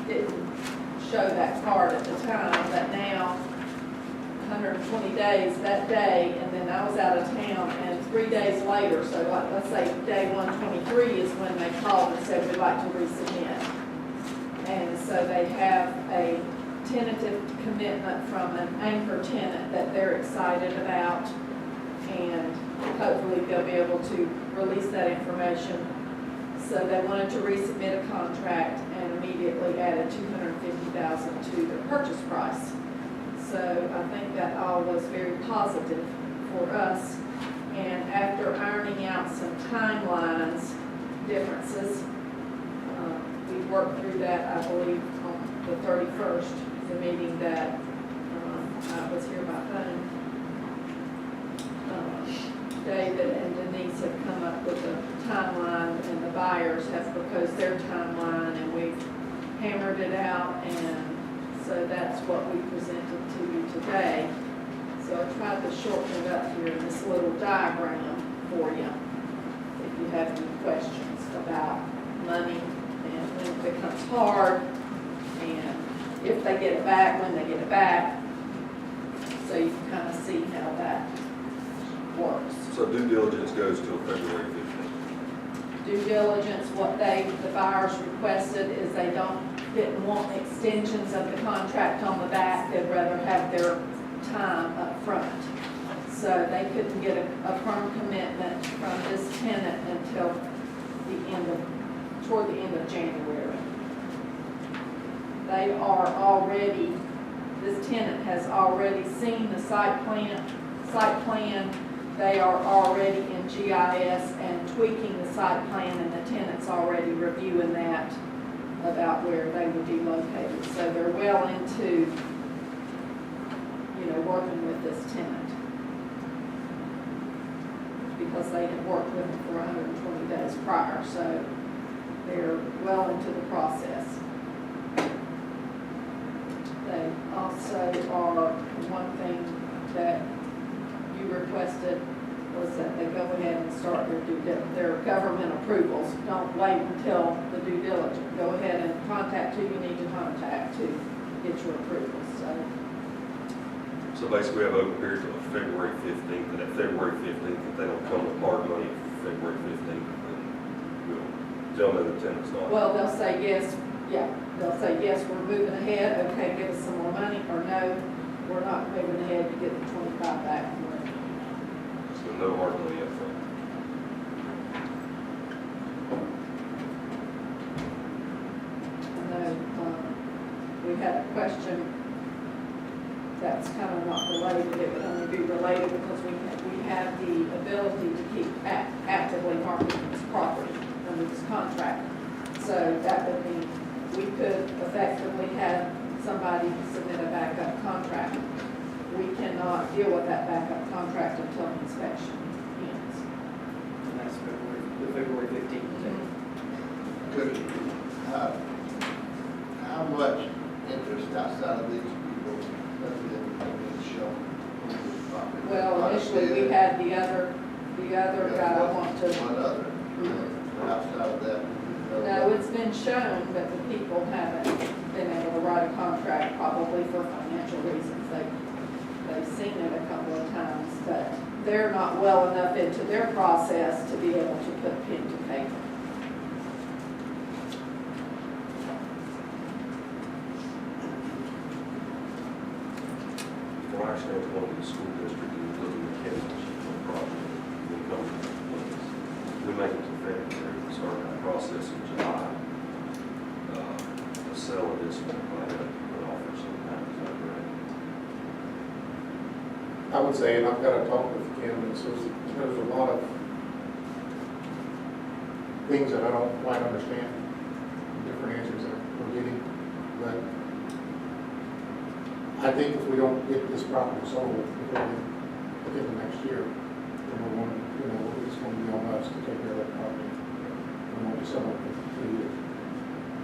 didn't show that card at the time, but now, 120 days that day, and then I was out of town, and 3 days later, so like, let's say day 123 is when they called and said, we'd like to resubmit. And so they have a tentative commitment from an anchor tenant that they're excited about, and hopefully they'll be able to release that information. So they wanted to resubmit a contract and immediately added $250,000 to their purchase price. So I think that all was very positive for us. And after ironing out some timelines differences, we worked through that, I believe, on the 31st, the meeting that I was here by phone. David and Denise have come up with a timeline, and the buyers have proposed their timeline, and we've hammered it out, and so that's what we presented to you today. So I tried to shorten it up here in this little diagram for you, if you have any questions about money and when it becomes hard, and if they get it back, when they get it back, so you can kind of see how that works. So due diligence goes till February 15th. Due diligence, what the buyers requested is they didn't want extensions of the contract on the back, they'd rather have their time up front. So they couldn't get a firm commitment from this tenant until toward the end of January. They are already, this tenant has already seen the site plan. They are already in GIS and tweaking the site plan, and the tenant's already reviewing that about where they would be located. So they're well into, working with this tenant, because they had worked with them for 120 days prior, so they're well into the process. They also are, one thing that you requested was that they go ahead and start their government approvals. Don't wait until the due diligence. Go ahead and contact who you need to contact to get your approvals. So basically, we have open period till February 15th, and at February 15th, if they don't come with hard money February 15th, then we'll tell them the tenant's not. Well, they'll say yes, they'll say yes, we're moving ahead, okay, give us some more money, or no, we're not moving ahead to get the 25 back. So no hard money up front. I know, we had a question that's kind of not related, it would only be related because we have the ability to keep actively marketing this property under this contract. So that would mean we could effectively have somebody submit a backup contract. We cannot deal with that backup contract until inspection ends. And that's February 15th. Good. How much interest outside of these people has been shown on this property? Well, initially, we had the other guy want to. One other, but outside of that. No, it's been shown, but the people haven't been able to write a contract, probably for financial reasons. They've seen it a couple of times, but they're not well enough into their process to be able to put pen to paper. From our standpoint, the school district is looking at candidates for the project. We make it to February, we start that process in July. The sale of this one, I have an offer sometime, is that correct? I would say, and I've got to talk with Kim, and so there's a lot of things that I don't quite understand, different answers that we're getting, but I think if we don't get this property sold within the next year, then we're going to, it's going to be on us to take care of that property. We won't be selling it for 3 years.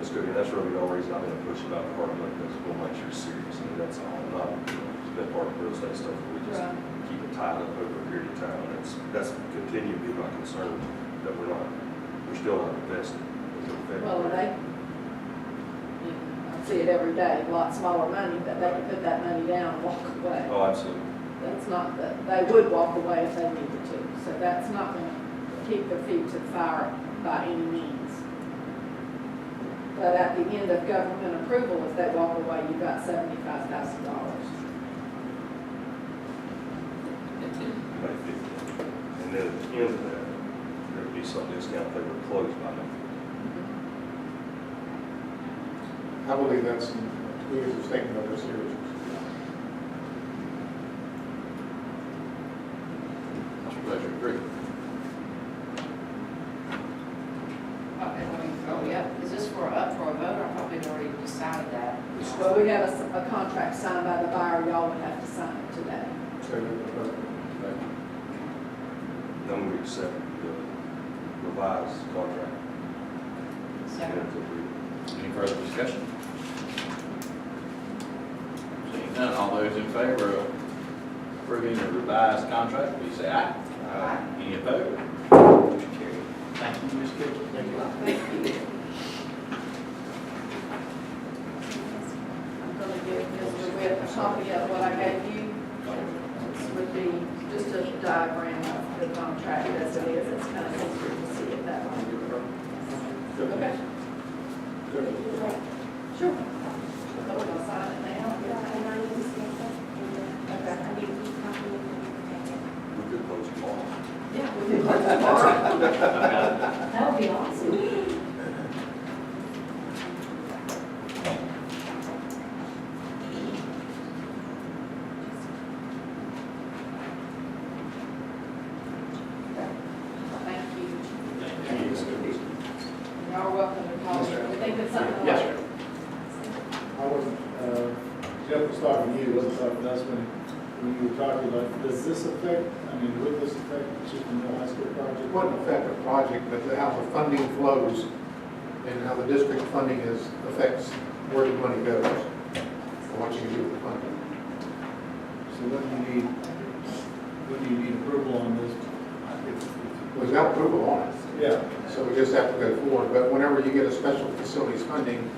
That's good, and that's really the only reason I'm gonna push about the parking lot, because we'll make sure it's serious, I mean, that's all, not, it's been part of real estate stuff, that we just keep it tied up over a period of time, and that's continue to be my concern, that we're still not invested until Well, February. I see it every day, a lot smaller money, but they can put that money down and walk away. Oh, absolutely. That's not that, they would walk away if they needed to, so that's not going to keep their feet to the fire by any means. But at the end of government approval, if they walk away, you've got $75,000. May 15th. And then at the end of that, there'd be some discount if they were closed by May 15th. I believe that's some years of statement of their seriousness. Mr. Pleasure, agree. Oh, yeah, is this up for a vote? I thought we'd already decided that. Well, we have a contract signed by the buyer, y'all would have to sign it today. Then we accept the revised contract. Second. Any further discussion? Seeing none, all those in favor of approving the revised contract, please say aye. Aye. Any opposed? Motion carried. Thank you, Ms. Kittle. Thank you. Thank you. I'm going to give Mr. Witt a copy of what I gave you. This would be just a diagram of the contract as it is. It's kind of easier to see it that way. Okay. Sure. So we're going to sign it now? We could close tomorrow. Yeah, we can close tomorrow. That would be awesome. Thank you. Thank you. Y'all are welcome to call me. We think it's something. Yes, sir. I wasn't, Jeff was talking to you, wasn't talking to us when you were talking about, does this affect, would this affect just the middle high school project? It wouldn't affect the project, but how the funding flows and how the district funding affects where the money goes and what you can do with the funding. So when do you need approval on this? We've got approval on it, Yeah. so we just have to go forward. But whenever you get a special facilities funding,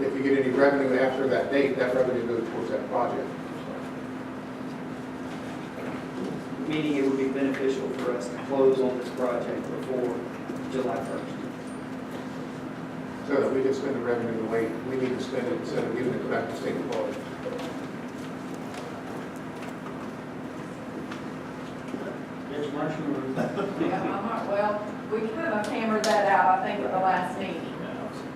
if you get any revenue after that date, that revenue goes towards that project. Meaning it would be beneficial for us to close on this project before July 1st. So that we can spend the revenue the way we need to spend it instead of giving it back to state authority. Next Marshall, Yeah, well, we kind of hammered that out, I think, at the last meeting.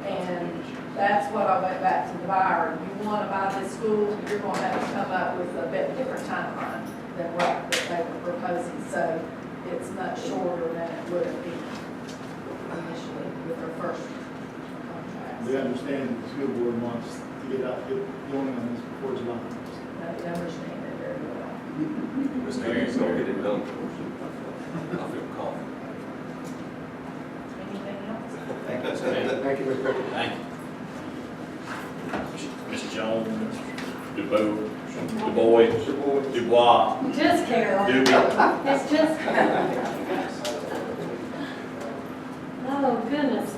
And that's what I went back to the buyer. You want to buy this school, you're going to have to come up with a bit different timeline than what they were proposing. So it's much shorter than it would have been initially with their first contract. we understand that the school board wants to get going on this before July. They understand it very well. Mr. Hughes, don't get it done for us. I feel confident. Anything else? Thank you, Mr. Cook. Thank you. Du Bois, Dubois, Just Carol. Doobie. It's just oh, goodness.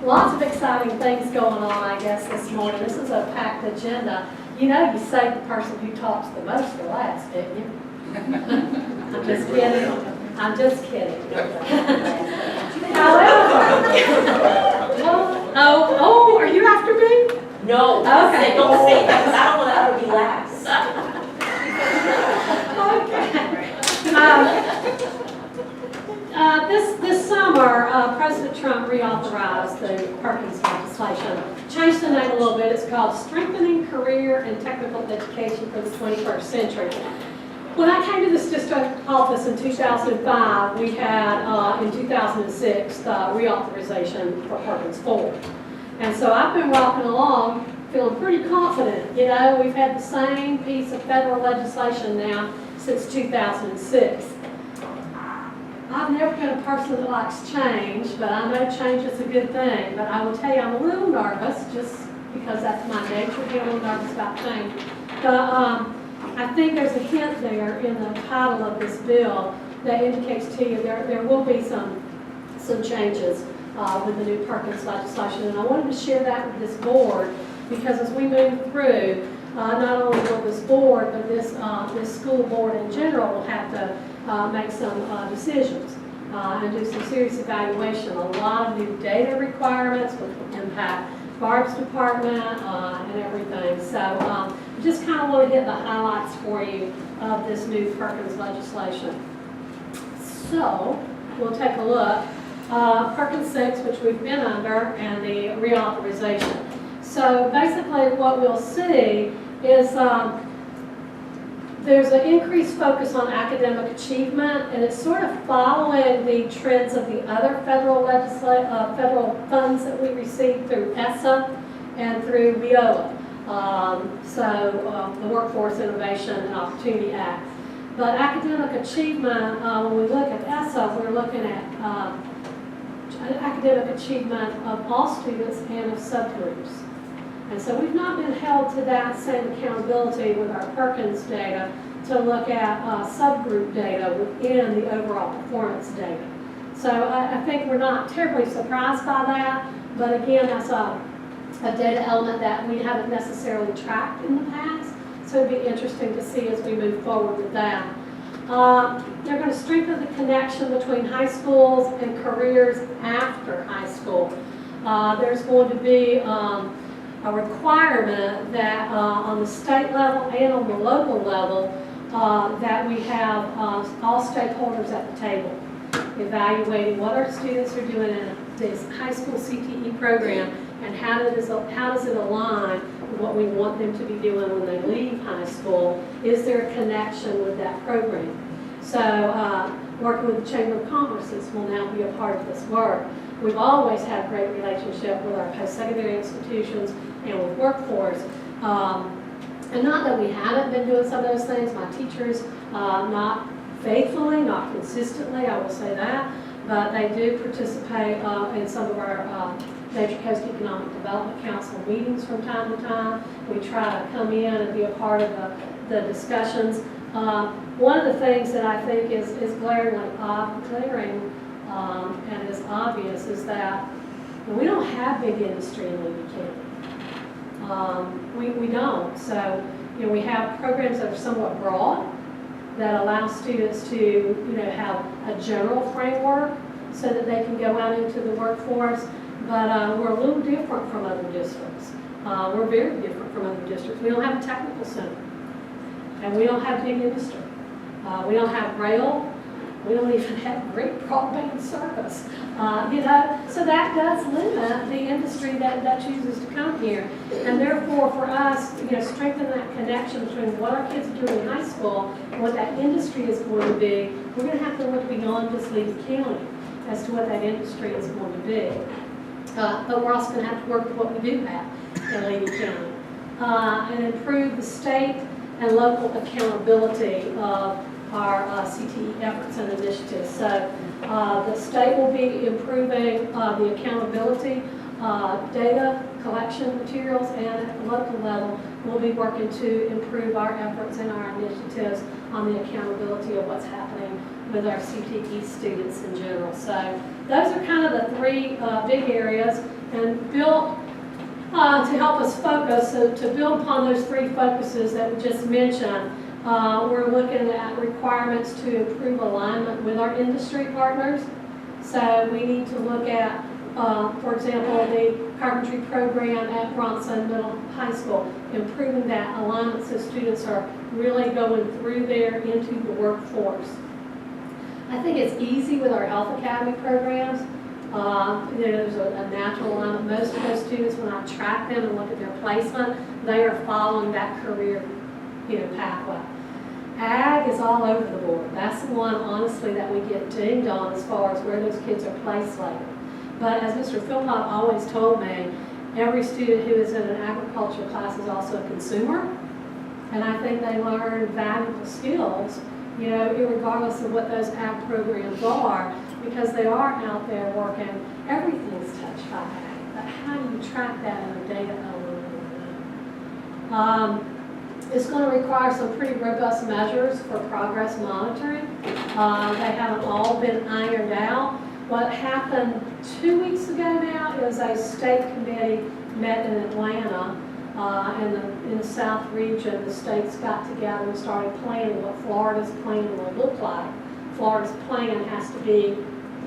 Lots of exciting things going on, I guess, this morning. This is a packed agenda. You know, you saved the person who talks the most for last, didn't you? I'm just kidding. I'm just kidding. However, oh, are you after me? No, Okay. don't say that, because I don't want to ever be last. Okay. This summer, President Trump reauthorized the Perkins legislation. Changed the name a little bit. It's called Strengthening Career and Technical Education for the 21st Century. When I came to this district office in 2005, we had, in 2006, the reauthorization for Perkins 4. And so I've been walking along feeling pretty confident. You know, we've had the same piece of federal legislation now since 2006. I've never been a person that likes change, but I know change is a good thing. But I will tell you, I'm a little nervous, just because that's my nature, being a little nervous about change. But I think there's a hint there in the title of this bill that indicates to you there will be some changes with the new Perkins legislation. And I wanted to share that with this board because as we move through, not only will this board, but this school board in general will have to make some decisions and do some serious evaluation. A lot of new data requirements which will impact Barb's department and everything. So just kind of want to hit the highlights for you of this new Perkins legislation. So we'll take a look. Perkins 6, which we've been under, and the reauthorization. So basically what we'll see is there's an increased focus on academic achievement, and it's sort of following the trends of the other federal funds that we receive through ESSA and through WIOA. The Workforce Innovation and Opportunity Act. But academic achievement, when we look at ESSA, we're looking at academic achievement of all students and of subgroups. And so we've not been held to that same accountability with our Perkins data to look at subgroup data within the overall performance data. So I think we're not terribly surprised by that, but again, that's a data element that we haven't necessarily tracked in the past. So it'd be interesting to see as we move forward with that. They're going to strengthen the connection between high schools and careers after high school. There's going to be a requirement that on the state level and on the local level that we have all stakeholders at the table evaluating what our students are doing in this high school CTE program and how does it align with what we want them to be doing when they leave high school. Is there a connection with that program? So working with the Chamber of Commerce will now be a part of this work. We've always had a great relationship with our post-secondary institutions and with workforce. And not that we haven't been doing some of those things. My teachers, not faithfully, not consistently, I will say that, but they do participate in some of our Major Coast Economic Development Council meetings from time to time. We try to come in and be a part of the discussions. One of the things that I think is glaring and is obvious is that we don't have big industry in Levy County. We don't. So, we have programs that are somewhat broad that allow students to, have a general framework so that they can go out into the workforce. But we're a little different from other districts. We're very different from other districts. We don't have a technical center. And we don't have big industry. We don't have rail. We don't even have great broadband service. So that does limit the industry that chooses to come here. And therefore, for us, strengthen that connection between what our kids are doing in high school and what that industry is going to be. We're going to have to look beyond just Levy County as to what that industry is going to be. But we're also going to have to work with what we do have in Levy County and improve the state and local accountability of our CTE efforts and initiatives. So the state will be improving the accountability, data collection materials, and at the local level, we'll be working to improve our efforts and our initiatives on the accountability of what's happening with our CTE students in general. So those are kind of the three big areas, and built to help us focus, so to build upon those three focuses that we just mentioned, we're looking at requirements to improve alignment with our industry partners. So we need to look at, for example, the carpentry program at Bronson Middle High School, improving that alignment so students are really going through there into the workforce. I think it's easy with our Health Academy programs. There's a natural alignment. Most of those students, when I track them and look at their placement, they are following that career pathway. Ag is all over the board. That's the one, honestly, that we get dinged on as far as where those kids are placed later. But as Mr. Philpott always told me, every student who is in an agriculture class is also a consumer. And I think they learn valuable skills, regardless of what those ag programs are, because they are out there working. Everything's touched by ag. But how do you track that in a data element? It's going to require some pretty robust measures for progress monitoring. They haven't all been ironed out. What happened 2 weeks ago now is a state committee met in Atlanta, in the South region. The states got together and started planning what Florida's plan will look like. Florida's plan has to be,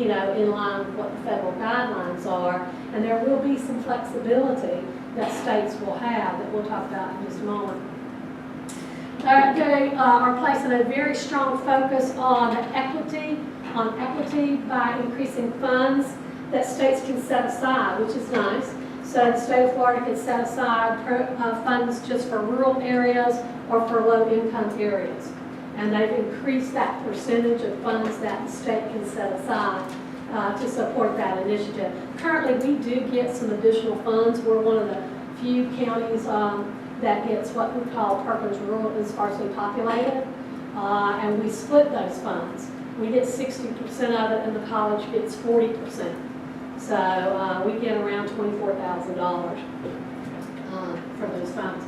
in line with what the federal guidelines are, and there will be some flexibility that states will have that we'll talk about in just a moment. They are placing a very strong focus on equity by increasing funds that states can set aside, which is nice. So the state of Florida can set aside funds just for rural areas or for low-income areas. And they've increased that percentage of funds that the state can set aside to support that initiative. Currently, we do get some additional funds. We're one of the few counties that gets what we call Perkins Rural and Sparsely Populated, and we split those funds. We get 60% of it, and the college gets 40%. So we get around $24,000 for those funds.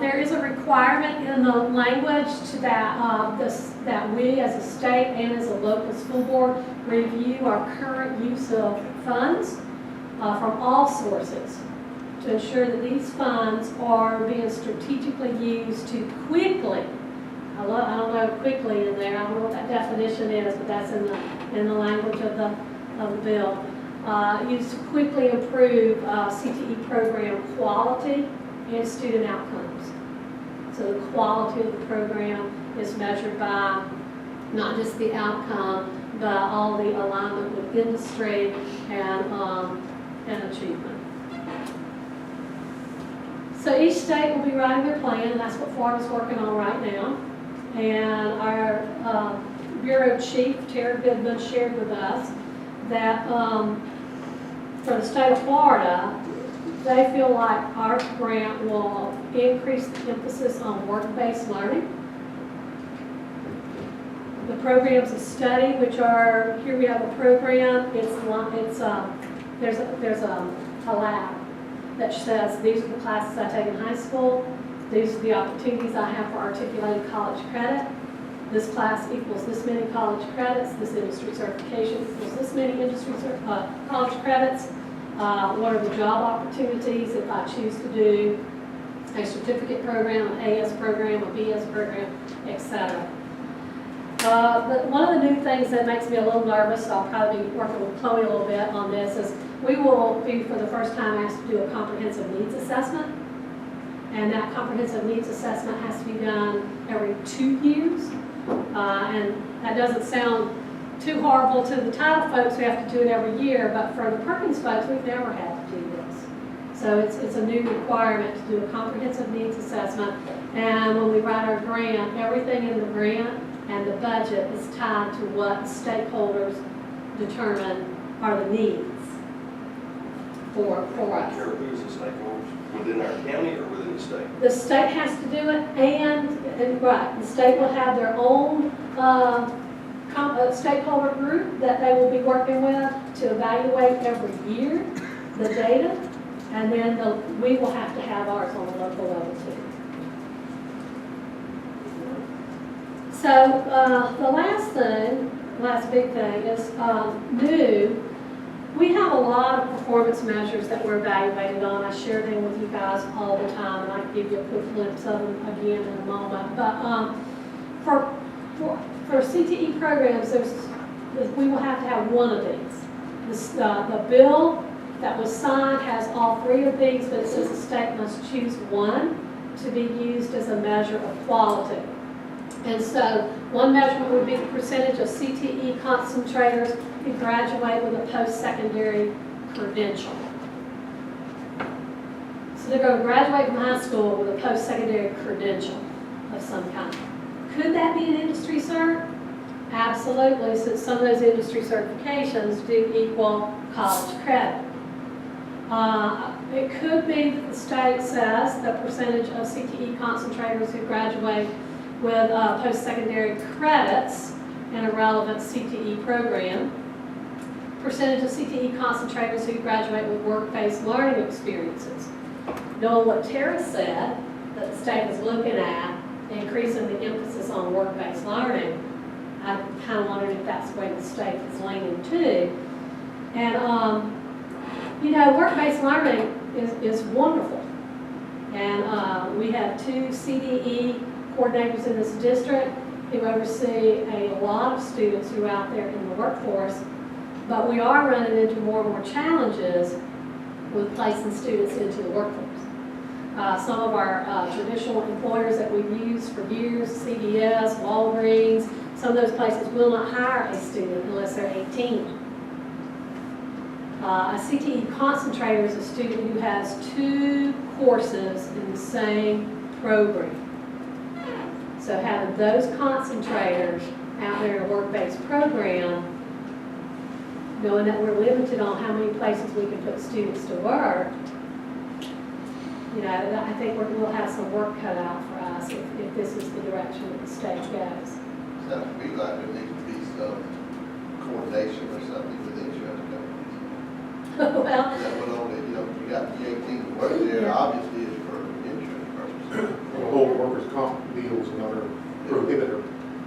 There is a requirement in the language to that we as a state and as a local school board review our current use of funds from all sources to ensure that these funds are being strategically used to quickly, I don't know quickly in there, I don't know what that definition is, but that's in the language of the bill, used to quickly improve CTE program quality and student outcomes. So the quality of the program is measured by not just the outcome, but all the alignment with industry and achievement. So each state will be writing their plan, and that's what Florida's working on right now. And our Bureau Chief, Tara Goodman, shared with us that for the state of Florida, they feel like our grant will increase the emphasis on work-based learning. The programs of study, which are, here we have a program, there's a lab that says these are the classes I take in high school, these are the opportunities I have for articulated college credit. This class equals this many college credits, this industry certification equals this many college credits. What are the job opportunities if I choose to do a certificate program, an AS program, a BS program, etc. But one of the new things that makes me a little nervous, I'll probably be working with Chloe a little bit on this, is we will be for the first time asked to do a comprehensive needs assessment. And that comprehensive needs assessment has to be done every 2 years. And that doesn't sound too horrible to the title folks who have to do it every year, but for the Perkins folks, we've never had to do this. So it's a new requirement to do a comprehensive needs assessment. And when we write our grant, everything in the grant and the budget is tied to what stakeholders determine are the needs for us. Who's the stakeholders? Within our county or within the state? The state has to do it, and right, the state will have their own stakeholder group that they will be working with to evaluate every year the data And then we will have to have ours on the local level too. So the last big thing is new. We have a lot of performance measures that we're evaluated on. I share them with you guys all the time, and I can give you a quick glimpse of them again in a moment. But for CTE programs, we will have to have one of these. The bill that was signed has all three of these, but it says the state must choose one to be used as a measure of quality. And so one measurement would be the percentage of CTE concentrators who graduate with a post-secondary credential. So they're going to graduate from high school with a post-secondary credential of some kind. Could that be an industry cert? Absolutely, since some of those industry certifications do equal college credit. It could be that the state says the percentage of CTE concentrators who graduate with post-secondary credits in a relevant CTE program, percentage of CTE concentrators who graduate with work-based learning experiences. Knowing what Tara said, that the state is looking at increasing the emphasis on work-based learning, I kind of wondered if that's the way the state is leaning too. And, work-based learning is wonderful. And we have 2 CDE coordinators in this district who oversee a lot of students who are out there in the workforce, but we are running into more and more challenges with placing students into the workforce. Some of our traditional employers that we've used for years, CVS, Walgreens, some of those places will not hire a student unless they're 18. A CTE concentrator is a student who has 2 courses in the same program. So having those concentrators out there in a work-based program, knowing that we're limited on how many places we can put students to work, I think we'll have some work cut out for us if this is the direction that the state goes. Sounds to me like there needs to be some coordination or something with insurance companies. Well, That would only, you got the 18 to work there, Yeah. obviously it's for insurance purposes. The whole workers' comp deal is another prohibitor.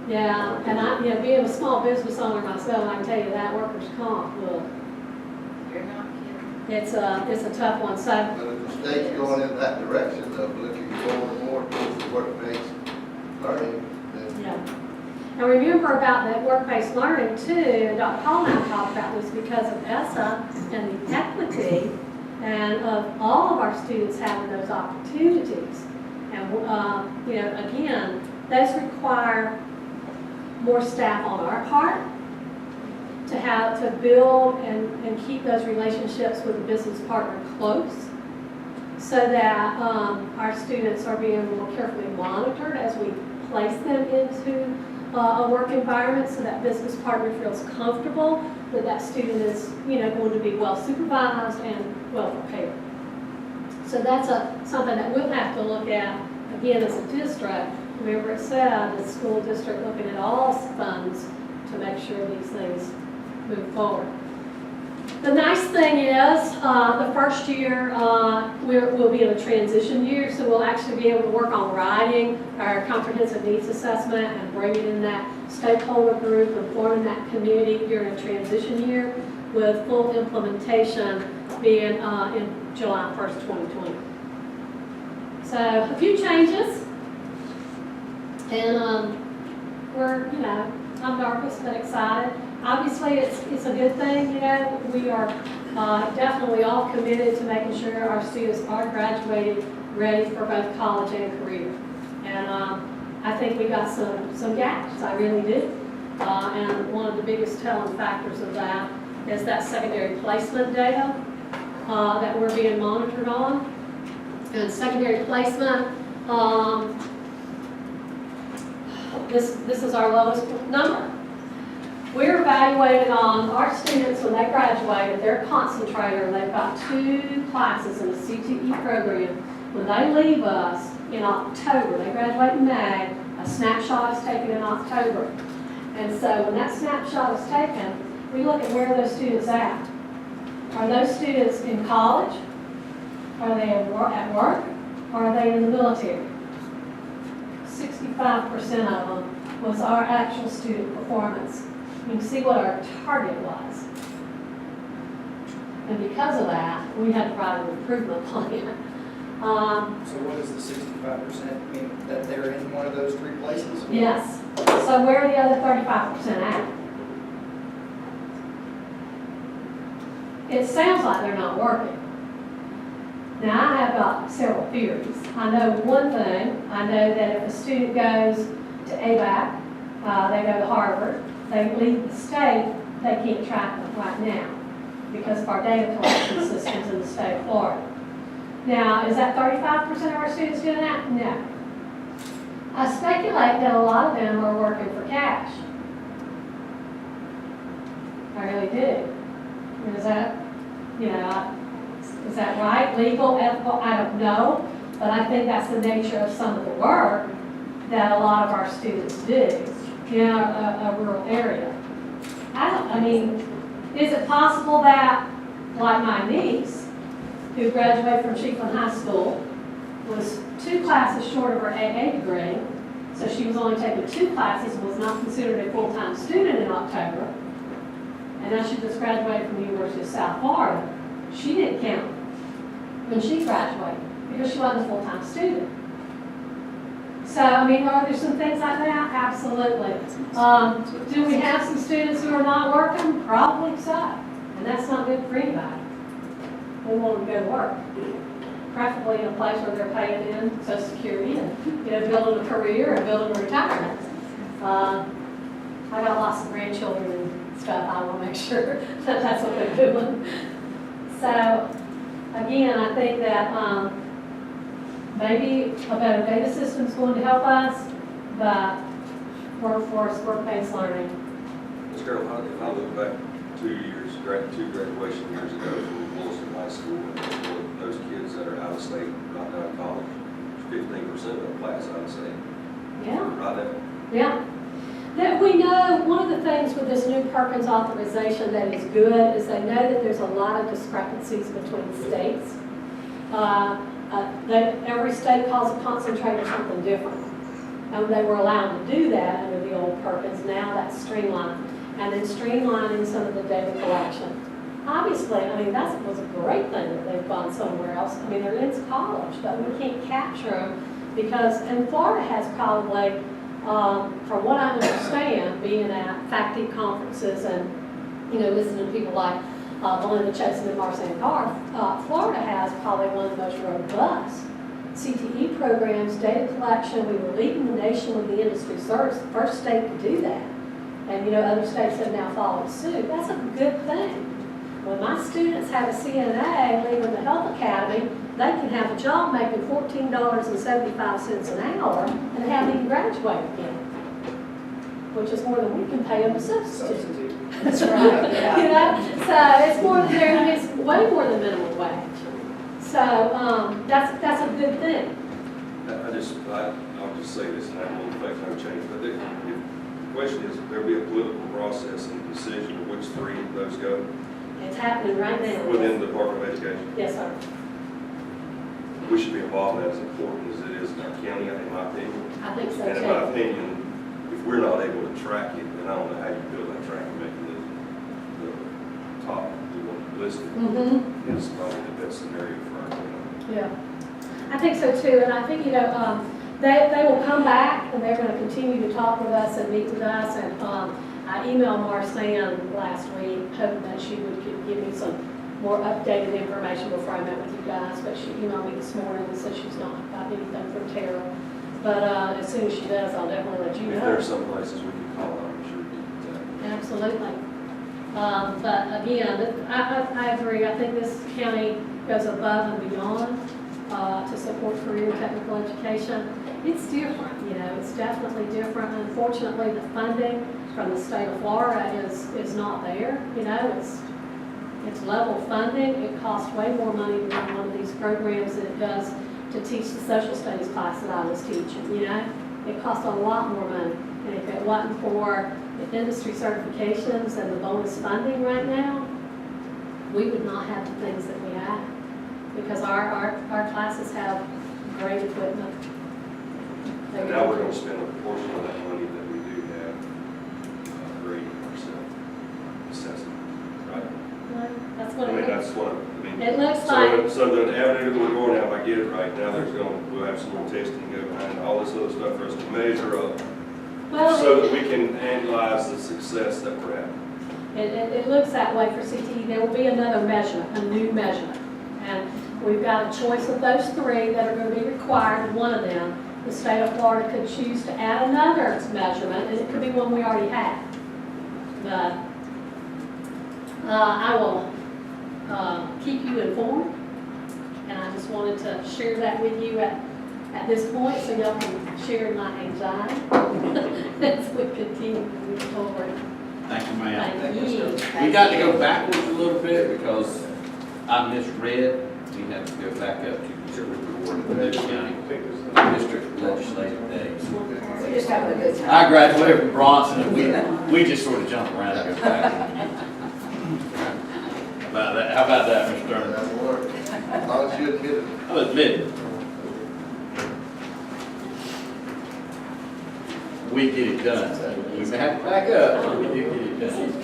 yeah, and being a small business owner myself, I can tell you that workers' comp, look, You're not kidding. it's a tough one. So But if the state's going in that direction of looking forward more towards the work-based learning, then yeah. And remember about that work-based learning too, and Dr. Paul and I talked about this because of ESSA and the equity and of all of our students having those opportunities. And, again, those require more staff on our part to build and keep those relationships with the business partner close so that our students are being more carefully monitored as we place them into a work environment so that business partner feels comfortable that that student is, going to be well supervised and well prepared. So that's something that we'll have to look at again as a district. Remember it said the school district looking at all funds to make sure these things move forward. The nice thing is the first year we'll be in a transition year, so we'll actually be able to work on writing our comprehensive needs assessment and bringing in that stakeholder group and forming that community during a transition year with full implementation being in July 1st, 2020. So a few changes, and we're, I'm nervous but excited. Obviously, it's a good thing, we are definitely all committed to making sure our students are graduated ready for both college and career. And I think we got some gaps, I really do. And one of the biggest telling factors of that is that secondary placement data that we're being monitored on. And secondary placement, this is our lowest number. We're evaluated on our students when they graduated, their concentrator, they've got 2 classes in the CTE program. When they leave us in October, they graduate in May, a snapshot is taken in October. And so when that snapshot is taken, we look at where those students at. Are those students in college? Are they at work, or are they in the military? 65% of them was our actual student performance. You can see what our target was. And because of that, we had to write an improvement plan. So what does the 65% mean, that they're in one of those three places? Yes. So where are the other 35% at? It sounds like they're not working. Now, I have got several theories. I know one thing. I know that if a student goes to ABAC, they go to Harvard, they leave the state, they can't track them right now because of our data collection systems in the state of Florida. Now, is that 35% of our students doing that? No. I speculate that a lot of them are working for cash. I really do. Is that, is that right? Legal, ethical? I don't know. But I think that's the nature of some of the work that a lot of our students do in a rural area. Is it possible that, like my niece, who graduated from Chiefland High School, was 2 classes short of her AA degree, so she was only taking 2 classes and was not considered a full-time student in October, and now she just graduated from the University of South Florida. She didn't count when she graduated because she wasn't a full-time student. So, are there some things like that? Absolutely. Do we have some students who are not working? Probably so. And that's not good for anybody. We want them to go to work. Preferably in a place where they're paying in Social Security and, building a career and building a retirement. I got lots of grandchildren and stuff. I want to make sure that that's what they're doing. So, again, I think that maybe a better data system is going to help us, but workforce, work-based learning. Ms. Carol, if I look back 2 graduation years ago from Williston High School, and those kids that are out of state, not out of college, 15% of the class out of state. Yeah. Right there. Yeah. That we know, one of the things with this new Perkins authorization that is good is they know that there's a lot of discrepancies between states. Every state calls a concentrator something different. And they were allowed to do that under the old Perkins. Now that's streamlined. And then streamlining some of the data collection. Obviously, that was a great thing that they've gone somewhere else. They're in college, but we can't capture them because, and Florida has probably, from what I understand, being at faculty conferences and, listening to people like Belinda Chasen and Marseille Carr, Florida has probably one of the most robust CTE programs, data collection. We were leading the nation with the industry service, the first state to do that. And other states have now followed suit. That's a good thing. When my students have a CNA leaving the Health Academy, they can have a job making $14.75 an hour and haven't even graduated yet, which is more than we can pay them a substitute. That's right. So it's more than it's way more than minimum wage. So that's a good thing. I'll just say this, and that will affect no change, but the question is, there'll be a political process and decision of which 3 of those go? It's happening right now. Within the Department of Education? Yes, sir. We should be involved in that as important as it is in our county, in my opinion. I think so, And in too. my opinion, if we're not able to track it, then I don't know how you build that track and make the top listed. Is probably the best scenario for our county. Yeah, I think so too, and I think, they will come back and they're going to continue to talk with us and meet with us, and I emailed Marseille last week hoping that she would give me some more updated information before I met with you guys, but she emailed me this morning and said she's not got anything from Tara, but as soon as she does, I'll definitely let you know. If there are some places we can call, I'm sure we can do Absolutely. But again, I agree. I think this county goes above and beyond to support career technical education. It's different, it's definitely different. Unfortunately, the funding from the state of Florida is not there. It's level funding. It costs way more money to run one of these programs than it does to teach the social studies class that I was teaching. It costs a lot more money. And if it wasn't for the industry certifications and the bonus funding right now, we would not have the things that we have. because our classes have great equipment. And now we're gonna spend a portion of that money that we do have, grading ourselves, assessing, right? That's I what mean, it looks, that's what, I mean. it looks So, like. so the avenue that we're going down, if I get it right, now we'll have some more testing go behind, all this other stuff for us to measure up, Well, so that we can analyze the success that we're having. it looks that way for CTE. There will be another measurement, a new measurement. And we've got a choice of those three that are going to be required. One of them, the state of Florida could choose to add another measurement, and it could be one we already have. But I will keep you informed, and I just wanted to share that with you at this point, so y'all can share my anxiety as we continue to move forward. Thank you, ma'am. Thank you. We got to go backwards a little bit because I misread. We have to go back up to the report of the Newton County District Legislative Days. We're just having a good time. I graduated from Bronson, and we just sort of jump around and go back. How about that, Mr. Turner? That'll work. As long as you admit it. I'll admit it. We get it done, so we may have to back up, but we do get it done.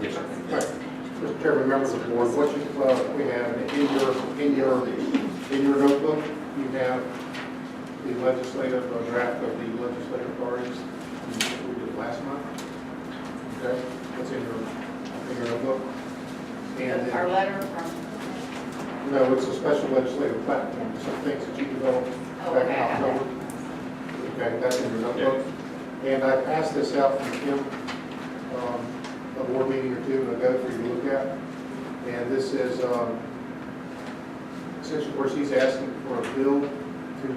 Yes, sir. Mr. Chairman, members of the board, what we have in your notebook, you have the legislative draft of the legislative authorities we did last month. Okay, that's in your notebook. And Our letter from, no, it's a special legislative platform, some things that you developed back in October. Okay, that's in your notebook. And I passed this out from Kim, a board meeting or two ago for you to look at. And this is, essentially where she's asking for a bill to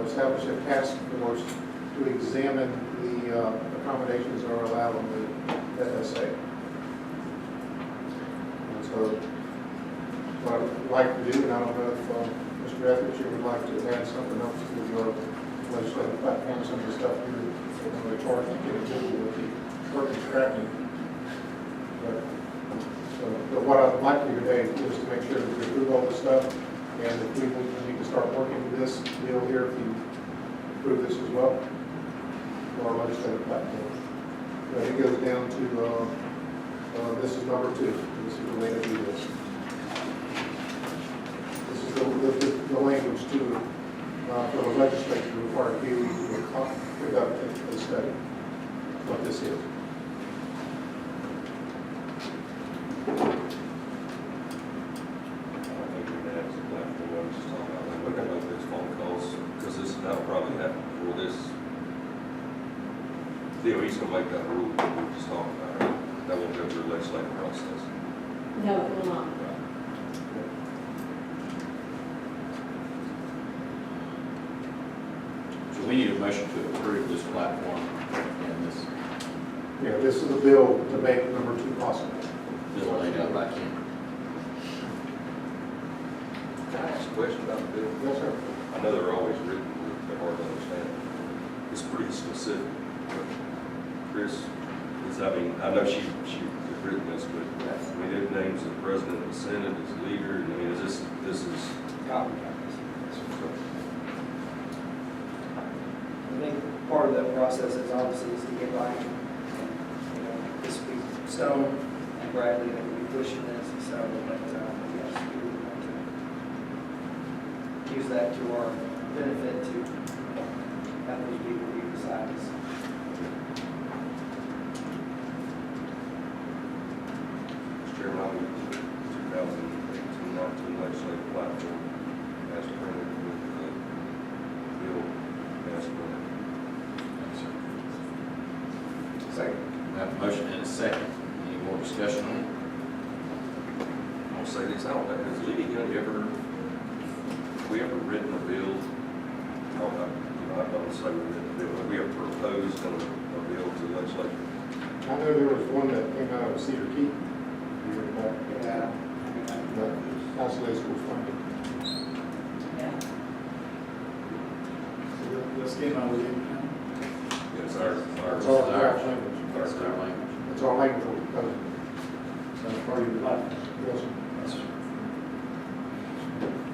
establish a task force to examine the accommodations that are allowed on the FSA. And so what I'd like to do, and I don't know if Mr. Etheridge, you would like to add something else to your legislative platform, some of the stuff you're going to charge to get into with the work and scrapping. But what I'd like to do today is to make sure that we approve all this stuff, and if we need to start working with this bill here, if you approve this as well, for our legislative platform. But it goes down to, this is number 2. This is the way to do this. This is the language to, for the legislature to require you to conduct a study. What this is. That'll probably happen before this. DOE's gonna make that rule that we just talked about, right? That won't go through the legislative process. No, it will not. So we need a motion to approve this platform and this Yeah, this is a bill to make number 2 possible. bill laid out by Kim. Can I ask a question about the bill? Yes, sir. I know they're always written, they're hard to understand. It's pretty specific. Chris, I know she has written this, but I mean, it names the president of the Senate as leader, and I mean, this is. I think part of that process is obviously is to get by. This will be Stone and Bradley that will be pushing this, so but yes, we would want to use that to our benefit to have those people be beside us. Mr. Chairman, I move the 2018-19 legislative platform as printed with the bill as printed. Second. We have a motion and a second. Any more discussion on it? I'll say this, I don't know, has Lee Young ever, have we ever written a bill? I don't say we written a bill, have we ever proposed a bill to the legislature? I know there was one that came out of Cedar Key. Yeah. House Day School funding. This came out of the, Yes, It's all Our- draft language. That's our language. It's all language we're proposing. That's part of your life. Yes.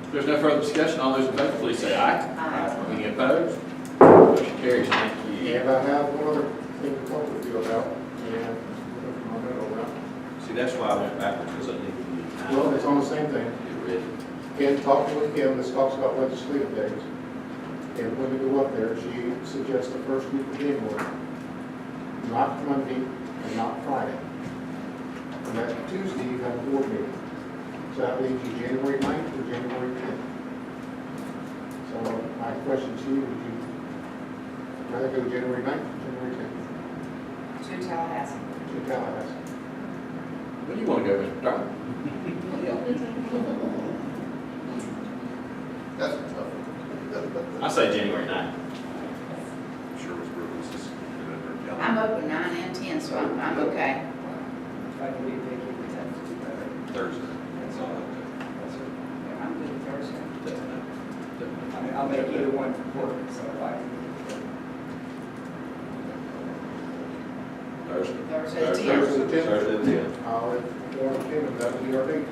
If there's no further discussion, all those in favor, please say aye. Aye. Any opposed? Motion carries. Thank you. And I have one other thing to talk with you about, and comment on that. See, that's why I went backwards, because I need to be time. Well, it's on the same thing. Get ready. In talking with Kim, this talks about legislative days. And when we go up there, she suggests the first week of January, not Monday and not Friday. And that Tuesday, you have a board meeting. So that leaves you January 9th or January 10th. So my question to you, would you rather go January 9th or January 10th? To Tallahassee. To Tallahassee. Where do you want to go, Mr. Darwin? That's a tough one. I say January 9th. Sure was Brooklyn's is good under a calendar. I'm open 9 and 10, so I'm okay. If I can be picky, the 10th would be better. Thursday, that's all I've got. That's it. I'm good Thursday. I mean, I'll make either one work, so if I can. Thursday. Thursday the 10th. Thursday the 10th. Thursday the 10th. I'll inform Kim, and that will be our date.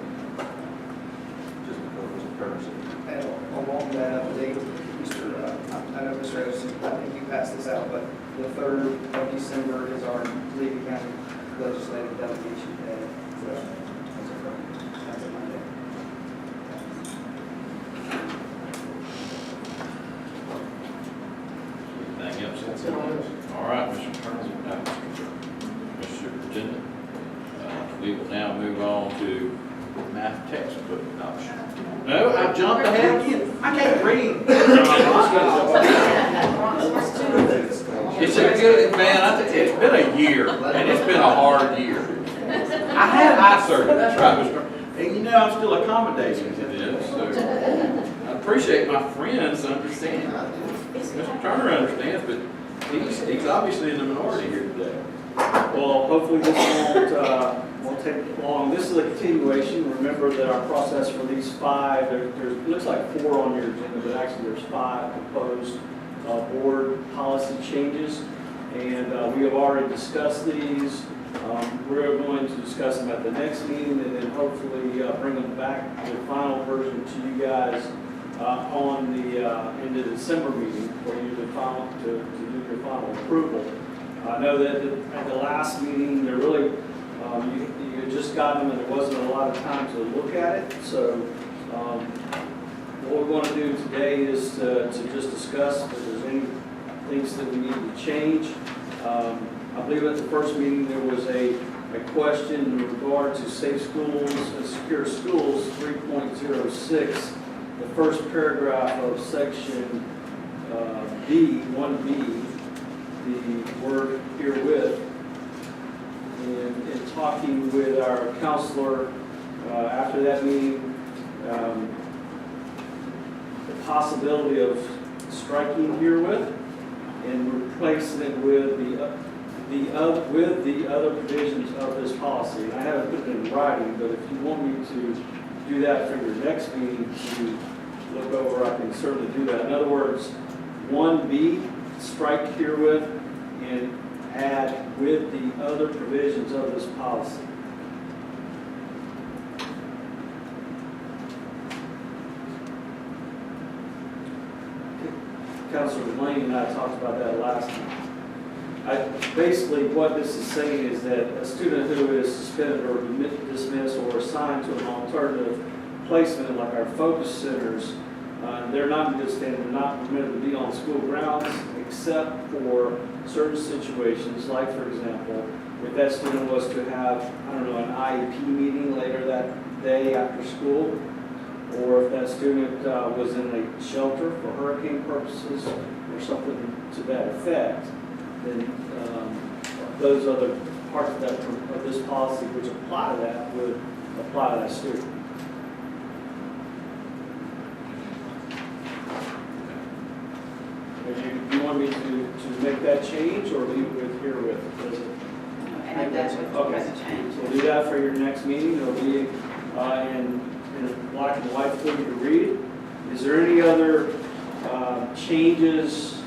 Just because it's a courtesy. And along that date, Mr., I know Mr. Anderson, I think you passed this out, but the 3rd of December is our Lee County Legislative Delegation Day. So, that's a Monday. Anything else? That's it on this. All right, Mr. Colonel, Mr. Superintendent. We will now move on to math textbook adoption. No, I've jumped ahead again. I can't read. It's a good, man, it's been a year, and it's been a hard year. I had eye surgery, that's right, Mr. And you know, I'm still accommodating to this, so I appreciate my friends understanding. Mr. Turner understands, but he's obviously in the minority here today. Well, hopefully this won't take long. This is a continuation. Remember that our process for these 5, there's looks like 4 on your agenda, but actually there's 5 proposed board policy changes. And we have already discussed these. We're going to discuss them at the next meeting and then hopefully bring them back, the final version to you guys on in the December meeting for you to do your final approval. I know that at the last meeting, there really, you had just gotten them and there wasn't a lot of time to look at it. So what we're going to do today is to just discuss if there's any things that we need to change. I believe at the first meeting there was a question in regard to Safe Schools and Secure Schools 3.06, the first paragraph of section B, 1B, the word herewith. And in talking with our counselor after that meeting, the possibility of striking herewith and replacing it with the other provisions of this policy. And I haven't put it in writing, but if you want me to do that for your next meeting to look over, I can certainly do that. In other words, 1B, strike herewith and add with the other provisions of this policy. Councilor Lane and I talked about that last time. Basically, what this is saying is that a student who is suspended or dismissed or assigned to an alternative placement, like our focus centers, they're not in good standing, they're not permitted to be on school grounds except for certain situations, like for example, if that student was to have, I don't know, an IEP meeting later that day after school, or if that student was in a shelter for hurricane purposes or something to that effect, then those other parts of this policy which apply to that would apply to that student. Do you want me to make that change or leave it with herewith? Does it? And that's what Okay. has changed. So we'll do that for your next meeting. It'll be in black and white for you to read. Is there any other changes?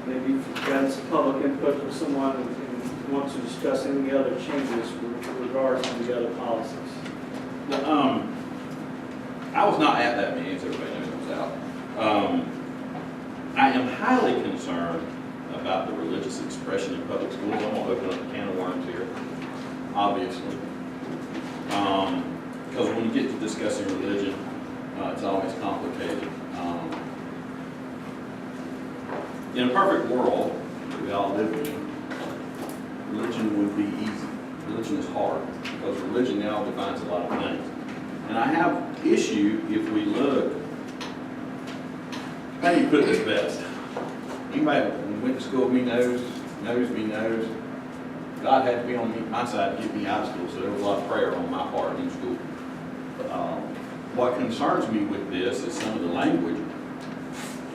Maybe you've gotten some public input from someone in want to discuss any other changes with regards to the other policies. I was not at that meeting, as everybody knows I was out. I am highly concerned about the religious expression in public schools. I'm going to open up a can of worms here, obviously. Because when you get to discussing religion, it's always complicated. In a perfect world that we all live in, religion would be easy. Religion is hard because religion now defines a lot of things. And I have issue if we look, how do you put this best? Anybody who went to school with me knows me. God had to be on my side to get me out of school, so there was a lot of prayer on my part in school. What concerns me with this is some of the language.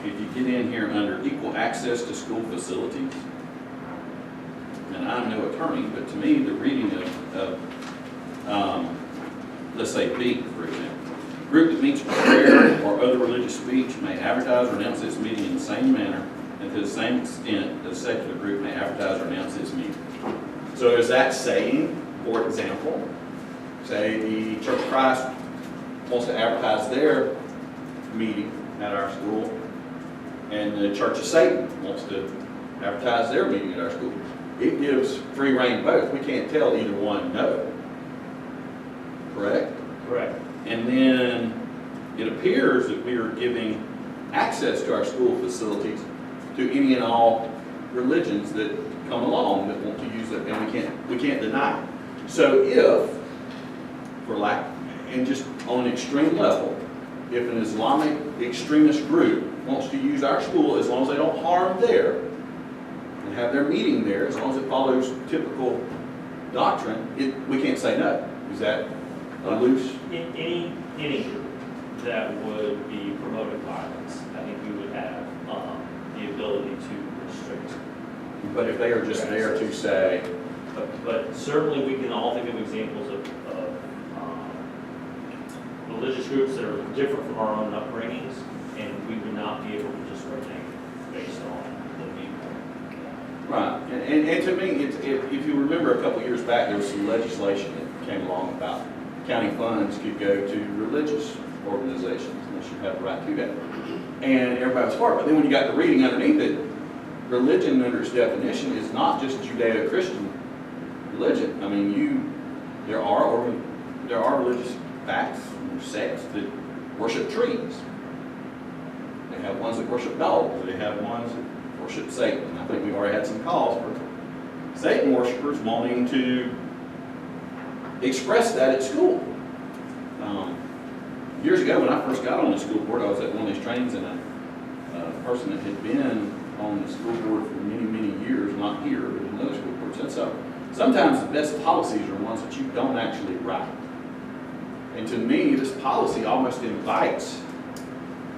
If you get in here under equal access to school facilities, and I'm no attorney, but to me, the reading of let's say B, for example, group that meets for prayer or other religious speech may advertise or announce its meeting in the same manner and to the same extent that a secular group may advertise or announce its meeting. So is that saying, for example, say the Church of Christ wants to advertise their meeting at our school, and the Church of Satan wants to advertise their meeting at our school. It gives free rein both. We can't tell either one no. Correct? Correct. And then it appears that we are giving access to our school facilities to any and all religions that come along that want to use it, and we can't deny it. So if, for lack, and just on an extreme level, if an Islamic extremist group wants to use our school, as long as they don't harm there, and have their meeting there, as long as it follows typical doctrine, we can't say no. Is that a loose? Any group that would be promoting violence, I think we would have the ability to restrict. But if they are just there to say, but certainly we can all think of examples of religious groups that are different from our own upbringings, and we would not be able to just renege based on the viewpoint. right, and to me, if you remember a couple years back, there was some legislation that came along about county funds could go to religious organizations, unless you have the right to that. And everybody was for it, but then when you got the reading underneath it, religion under its definition is not just Judeo-Christian religion. I mean, there are religious facts and sects that worship trees. They have ones that worship dogs. They have ones that worship Satan. I think we've already had some calls for Satan worshipers wanting to express that at school. Years ago, when I first got on the school board, I was at one of these trainings, and a person that had been on the school board for many, many years, not here, but in another school board, said so. Sometimes the best policies are ones that you don't actually write. And to me, this policy almost invites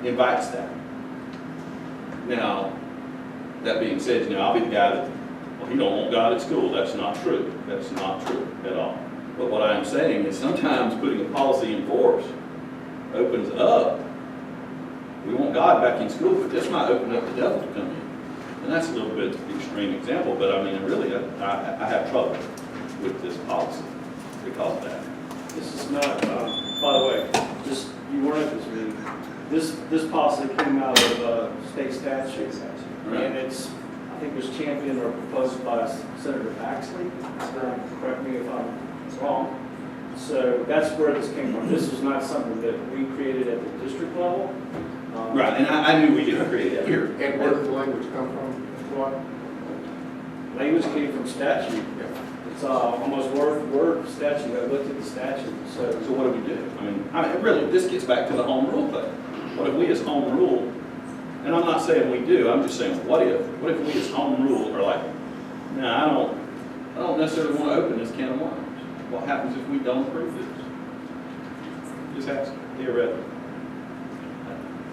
that. Now, that being said, I'll be the guy that, well, he don't want God at school. That's not true. That's not true at all. But what I am saying is sometimes putting a policy in force opens up. We want God back in school, but this might open up the devil to come in. And that's a little bit of an extreme example, but I mean, really, I have trouble with this policy because of that. This is not, by the way, just, you weren't at this meeting. This policy came out of state statute. Right. And it's, I think it was championed or proposed by Senator Baxley. Correct me if I'm wrong. So that's where this came from. This was not something that we created at the district level. Right, and I knew we didn't create it here. And where did the language come from? What? Language came from statute. It's almost word for word statute. I looked at the statute. So what do we do? I mean, really, this gets back to the home rule thing. What if we as home rule, and I'm not saying we do, I'm just saying what if we as home rule are like, no, I don't necessarily want to open this can of worms. What happens if we don't approve this? Just ask, theoretically.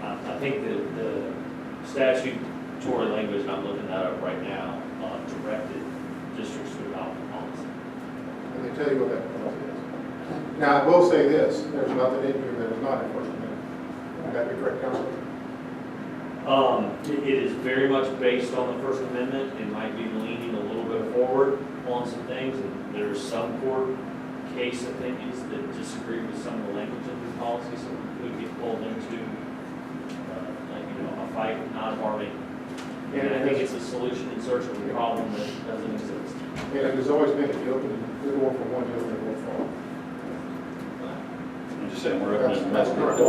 I think that the statutory language, and I'm looking that up right now, directed districts to adopt the policy. Let me tell you what that policy is. Now, I will say this, there's nothing in here that is not in First Amendment. Would that be correct, Council? It is very much based on the First Amendment. It might be leaning a little bit forward on some things, and there's some court case opinions that disagree with some of the language of the policy, so we could get pulled into, a fight not of our making. And I think it's a solution in search of a problem that doesn't exist. And there's always been, if you open the door for one, you open the door for all. I'm just saying, we're opening. That's correct.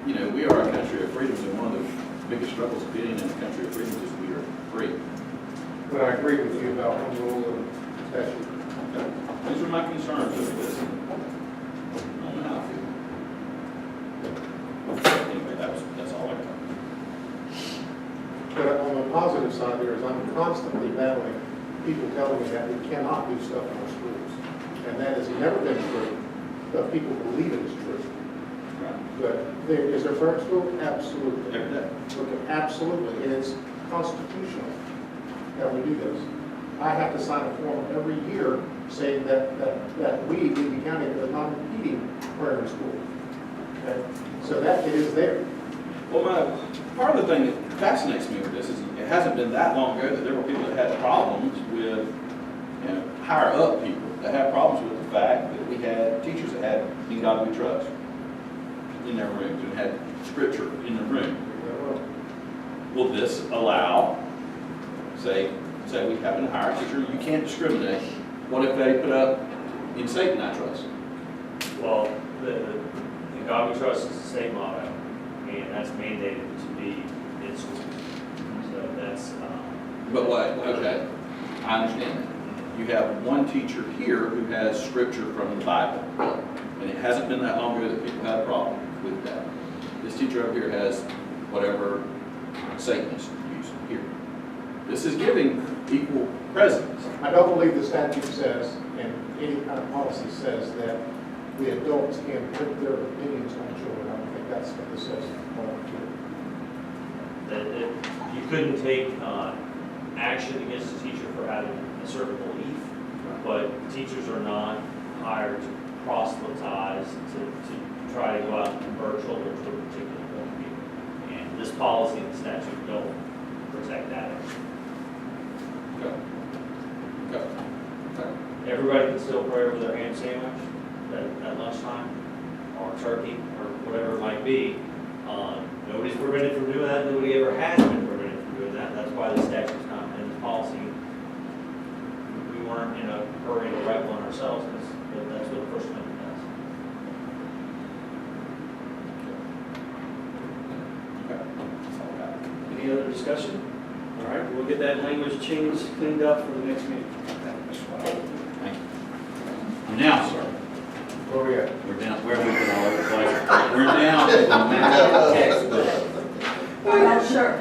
And we are a country of freedoms, and one of the biggest struggles of being in a country of freedoms is we are free. But I agree with you about home rule and statute. Okay. These are my concerns with this. I don't know how I feel. Anyway, that's all I got. But on the positive side, there is I'm constantly battling people telling me that we cannot do stuff in our schools. And that has never been true, but people believe it is true. Right. But is there fair school? Absolutely. Every day. Okay, absolutely, and it's constitutional that we do this. I have to sign a form every year saying that we, Lee County, are not impeding prayer in school. Okay? So that it is there. Well, part of the thing that fascinates me with this is it hasn't been that long ago that there were people that had problems with, higher up people that had problems with the fact that we had teachers that had "In God We Trust" in their rooms and had scripture in the room. Will this allow, say we happen to hire a teacher, you can't discriminate. What if they put up "In Satan I Trust"? Well, the God We Trust is the state motto, and that's mandated to be in school. So that's. But what? Okay, I understand that. You have one teacher here who has scripture from the Bible, and it hasn't been that long ago that people had a problem with that. This teacher over here has whatever Satanists use here. This is giving equal precedence. I don't believe the statute says, and any kind of policy says, that the adults can put their opinions on children. I don't think that's what this says. That you couldn't take action against a teacher for having a certain belief, but teachers are not hired to proselytize, to try to go out and convert children to a particular point of view. And this policy and the statute don't protect that. Okay. Everybody can still pray over their ham sandwich at lunchtime, or turkey, or whatever it might be. Nobody's prevented from doing that. Nobody ever has been prevented from doing that. That's why the statute's not in this policy. We weren't in a hurry to write one ourselves, because that's what the First Amendment does. Any other discussion? All right, we'll get that language changed, cleaned up for the next meeting. Thank you. Now, sir. Where are we at? We're down, where have we been all over the place? We're down to the math textbook. Oh, sure.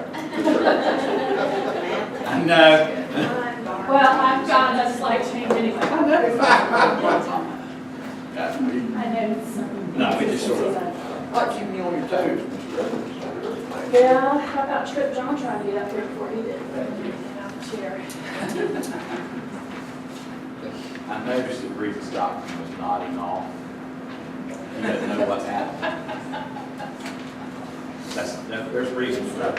I know. Well, I've got a slight change anyway. That's me. I know some. No, we just sort of, like keeping you on your toes, Mr. Evans. Yeah, how about Trip John trying to get up here before he did? Get out the chair. I noticed that Reed Stockton was nodding off. He doesn't know what's happening. There's reasons for that.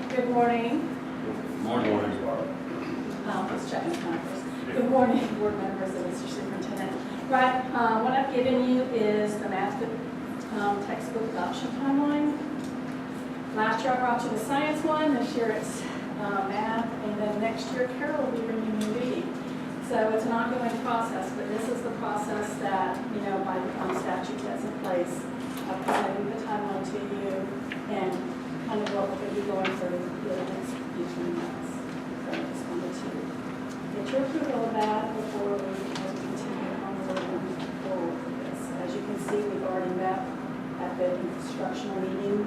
Good morning. Morning. Let's check this one first. Good morning, board members and Mr. Superintendent. Right, what I've given you is the math textbook adoption timeline. Last year I brought you the science one, this year it's math, and then next year Carol will be bringing you reading. So it's an ongoing process, but this is the process that, by the statute that's in place. I'll present the timeline to you and kind of what we're going to be going through the next few months. So I just wanted to get your approval of that before we continue on moving forward with this. As you can see, we've already met at the instructional meeting,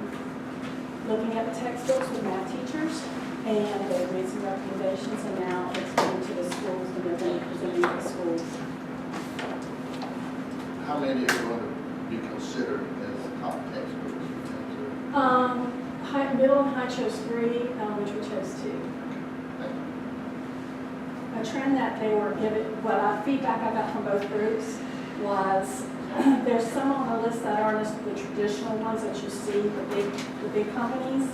looking at the textbooks with math teachers, and they've made some recommendations, and now it's going to the schools, and they're going to present to the schools. How many are going to be considered as top textbooks? Middle and high chose 3, elementary chose 2. A trend that they were given, feedback I got from both groups was, there's some on the list that aren't the traditional ones that you see, the big companies.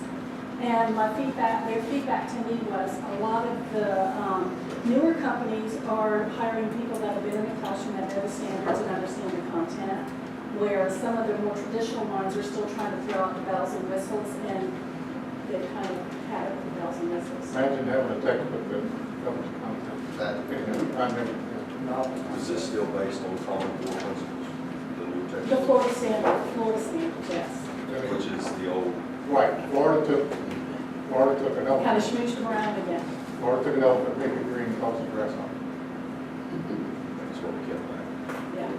And their feedback to me was a lot of the newer companies are hiring people that have been in the classroom that know the standards and understand the content, whereas some of the more traditional ones are still trying to throw out the bells and whistles, and they kind of had it with the bells and whistles. Imagine having a textbook that covers content. I remember. Is this still based on Common Core principles? The new The textbook? Florida standard, yes. Which is the old. Right, Florida took an Kind of elephant. schmooshed them around again. Florida took an elephant, made it green, calls it grass on. That's what we kept back. Yeah.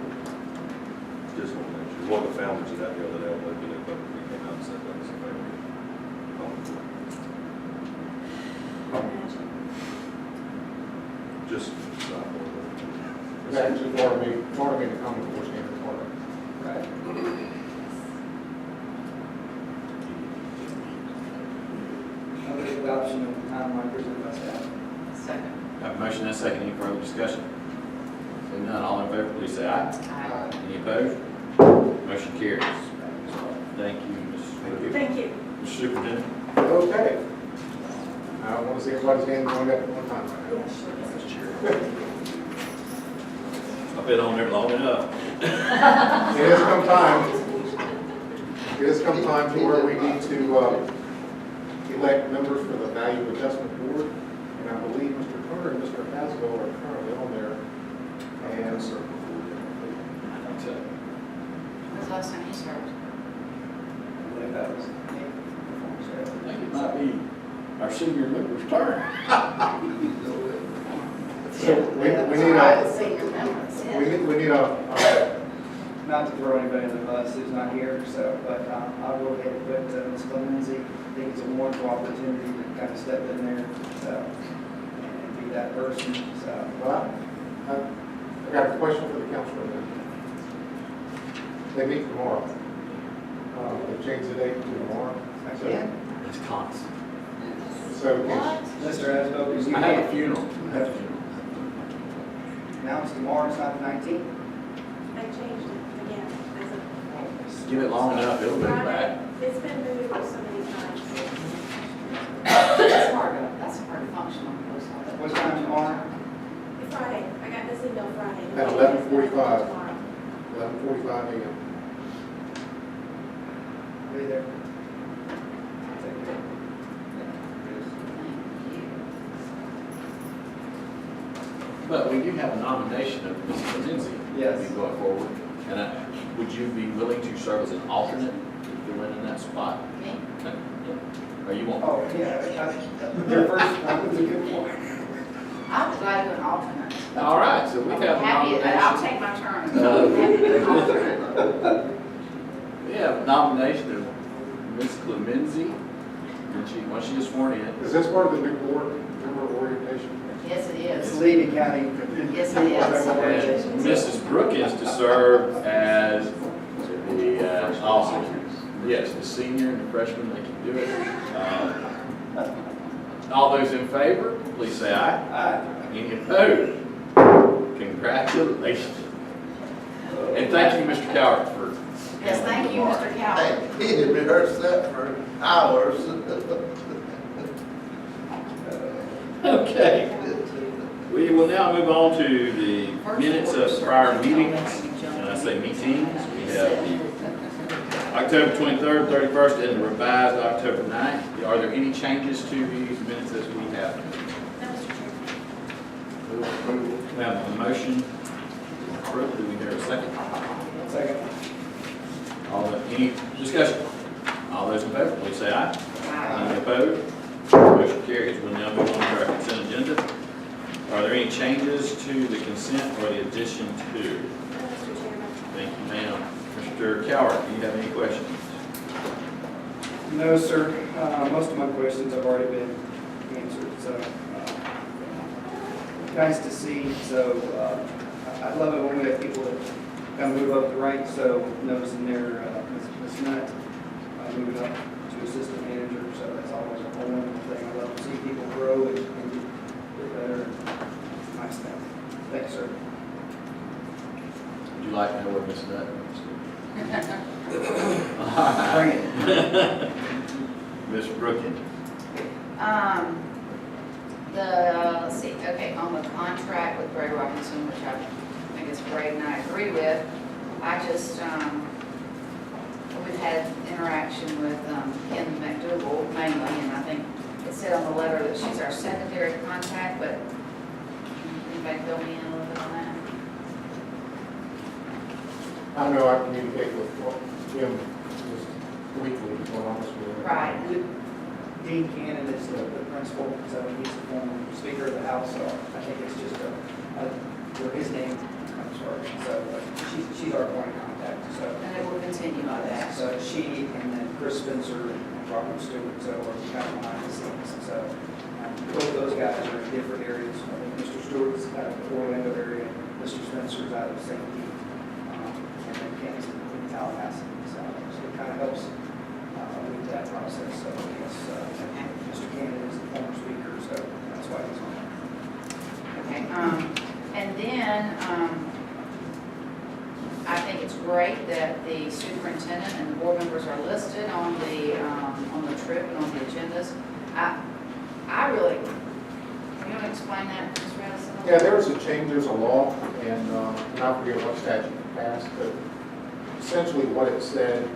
Just one thing. She's one of the founders of that the other day. I'm looking at it, we came out and said that was a favorite. Just stop over It's actually Florida made the Common Core standard Florida. Right. I'll make adoption of the timeline presented by staff. Second. Have a motion and a second. Any further discussion? Seeing none, all in favor, please say aye. Aye. Any opposed? Motion carries. Thank you, Mrs. Thank you. Mr. Superintendent. Okay. I want to see everybody's hand going up at one time. I've been on there long enough. It has come time to where we need to elect members for the Value Adjustment Board. And I believe Mr. Turner and Mr. Haswell are currently on there. And I think so. When's the last time you served? I believe that was me. I think it might be our senior member's turn. so we need a Not to throw anybody in the bus who's not here, so, but I will get it put Ms. Lindsay. I think it's a wonderful opportunity to kind of step in there, so, and be that person, so. well, I got a question for the council. They meet tomorrow. They changed the date to tomorrow. So, It's constant. So Mr. Asbo, is you I have a funeral. now it's tomorrow, it's not the 19th? They changed it again. Give it long enough, it'll be back. It's been moved so many times. That's hard to function on those. What time tomorrow? Friday, I got this email Friday. At 11:45. Tomorrow. 11:45 a.m. Be there. But we do have a nomination of Mrs. Lindsay. Yes. Going forward. And would you be willing to serve as an alternate to fill in that spot? Me? Or you won't? Oh, yeah, your first one was a good one. I'm glad you're an alternate. All right, so we have a Happy, nomination. I'll take my turn. Happy to be an alternate. We have a nomination of Ms. Clemency, and once she is sworn in. Is this part of the new board member orientation? Yes, it It's is. Levy County. Yes, it is. And Mrs. Brookins to serve as the, also, yes, the senior and the freshman, they can do it. All those in favor, please say aye. Aye. Any opposed? Congratulations. And thank you, Mr. Cowart, for. Yes, thank you, Mr. Coward. He had rehearsed that for hours. Okay. We will now move on to the minutes of prior meetings. And I say meetings, we have the October 23rd, 31st, and the revised October 9th. Are there any changes to these minutes as we have? No, Mr. Chairman. We have a motion to approve. Do we hear a second? Second. Any discussion? All those in favor, please say aye. Aye. Any opposed? Motion carries. We'll now move on to our consent agenda. Are there any changes to the consent or the addition to? No, Mr. Chairman. Thank you, ma'am. Mr. Cowart, do you have any questions? No, sir. Most of my questions have already been answered, so nice to see. So I love it when we have people that kind of move up the ranks. So noticing there, Ms. Nutt moving up to assistant manager. So that's always a wonderful thing. I love to see people grow and get better. Nice thing. Thanks, sir. you like to know where Ms. Dutton is? Ms. Brookin. Let's see, okay, on the contract with Gray Robinson, which I guess Gray and I agree with, I just, we've had interaction with Ken McDougal mainly, and I think it said on the letter that she's our secondary contact, but anybody fill me in a little bit on that? I know I communicate with him just weekly, to be honest with you. Right. Dean Cannon is the principal, so he's the former Speaker of the House, so I think it's just where his name comes from. So she's our point of contact, so. And it will continue on that. So she and then Chris Spencer and Robert Stewart, so are kind of behind the scenes. So both those guys are in different areas. I think Mr. Stewart's out of the Orlando area, Mr. Spencer's out of St. Pete, and then Ken's in Tallahassee. So it kind of helps with that process. So yes, Mr. Cannon is the former speaker, so that's why he's on there. Okay, and then, I think it's great that the superintendent and the board members are listed on the trip and on the agendas. I really, you want to explain that, Ms. Radisson? Yeah, there's a law, and I forget what statute passed, but essentially what it said,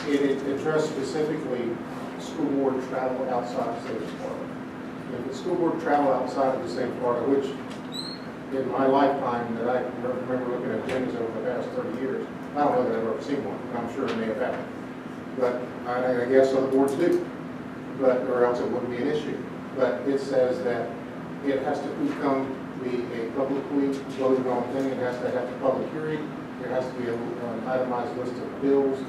it addressed specifically school board travel outside of the state of Florida. If the school board travel outside of the state of Florida, which in my lifetime that I remember looking at agendas over the past 30 years, I don't know that I've ever seen one, and I'm sure it may have happened. But I guess other boards do, or else it wouldn't be an issue. But it says that it has to be a publicly voted on thing, it has to have a public hearing, there has to be an itemized list of bills,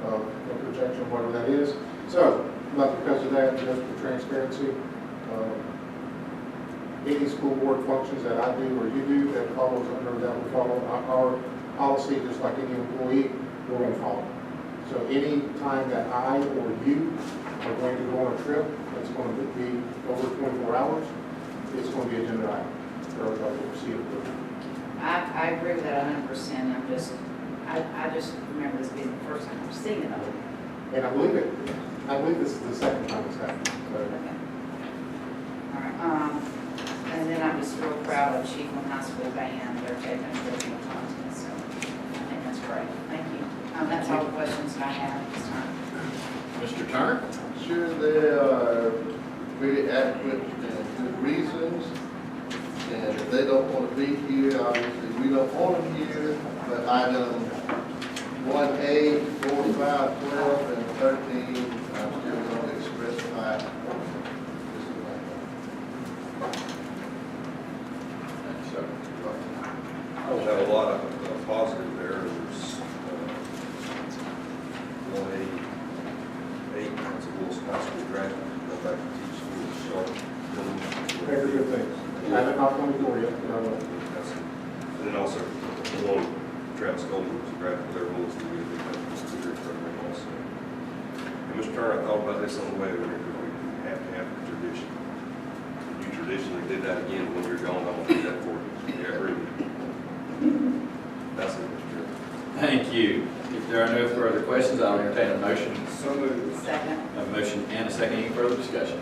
of projection, whatever that is. So, but because of that, just for transparency, any school board functions that I do or you do that follows under that we follow our policy, just like any employee, we're going to follow. So any time that I or you are going to go on a trip that's going to be over 24 hours, it's going to be agenda item for everybody to see it. I agree with that 100%. I just remember this being the first time I've seen it. And I believe this is the second time it's happened. So. Okay. All right. And then I'm just real proud of Chiefland High School Band. They're taking a trip on contest, so I think that's great. Thank you. That's all the questions I have at this time. Mr. Turner? Sure, there are very adequate and good reasons. And if they don't want to be here, obviously we don't want them here. But item 1A, 4, 5, 12, and 13, I'm still going to express my disappointment. I don't have a lot of positive there. There's 188 principals, high school graduates, go back to teach school at Sharp. Very good things. I haven't knocked on the door yet, but I will. And then also, Travis Goldman was a graduate there, was the student program also. And Mr. Turner, I thought about this on the way over here, because we have to have a tradition. You traditionally did that again when you're gone, I won't do that for you. Yeah, I agree with you. That's it, Mr. Chairman. Thank you. If there are no further questions, I'll entertain a motion. So moved. Second. A motion and a second. Any further discussion?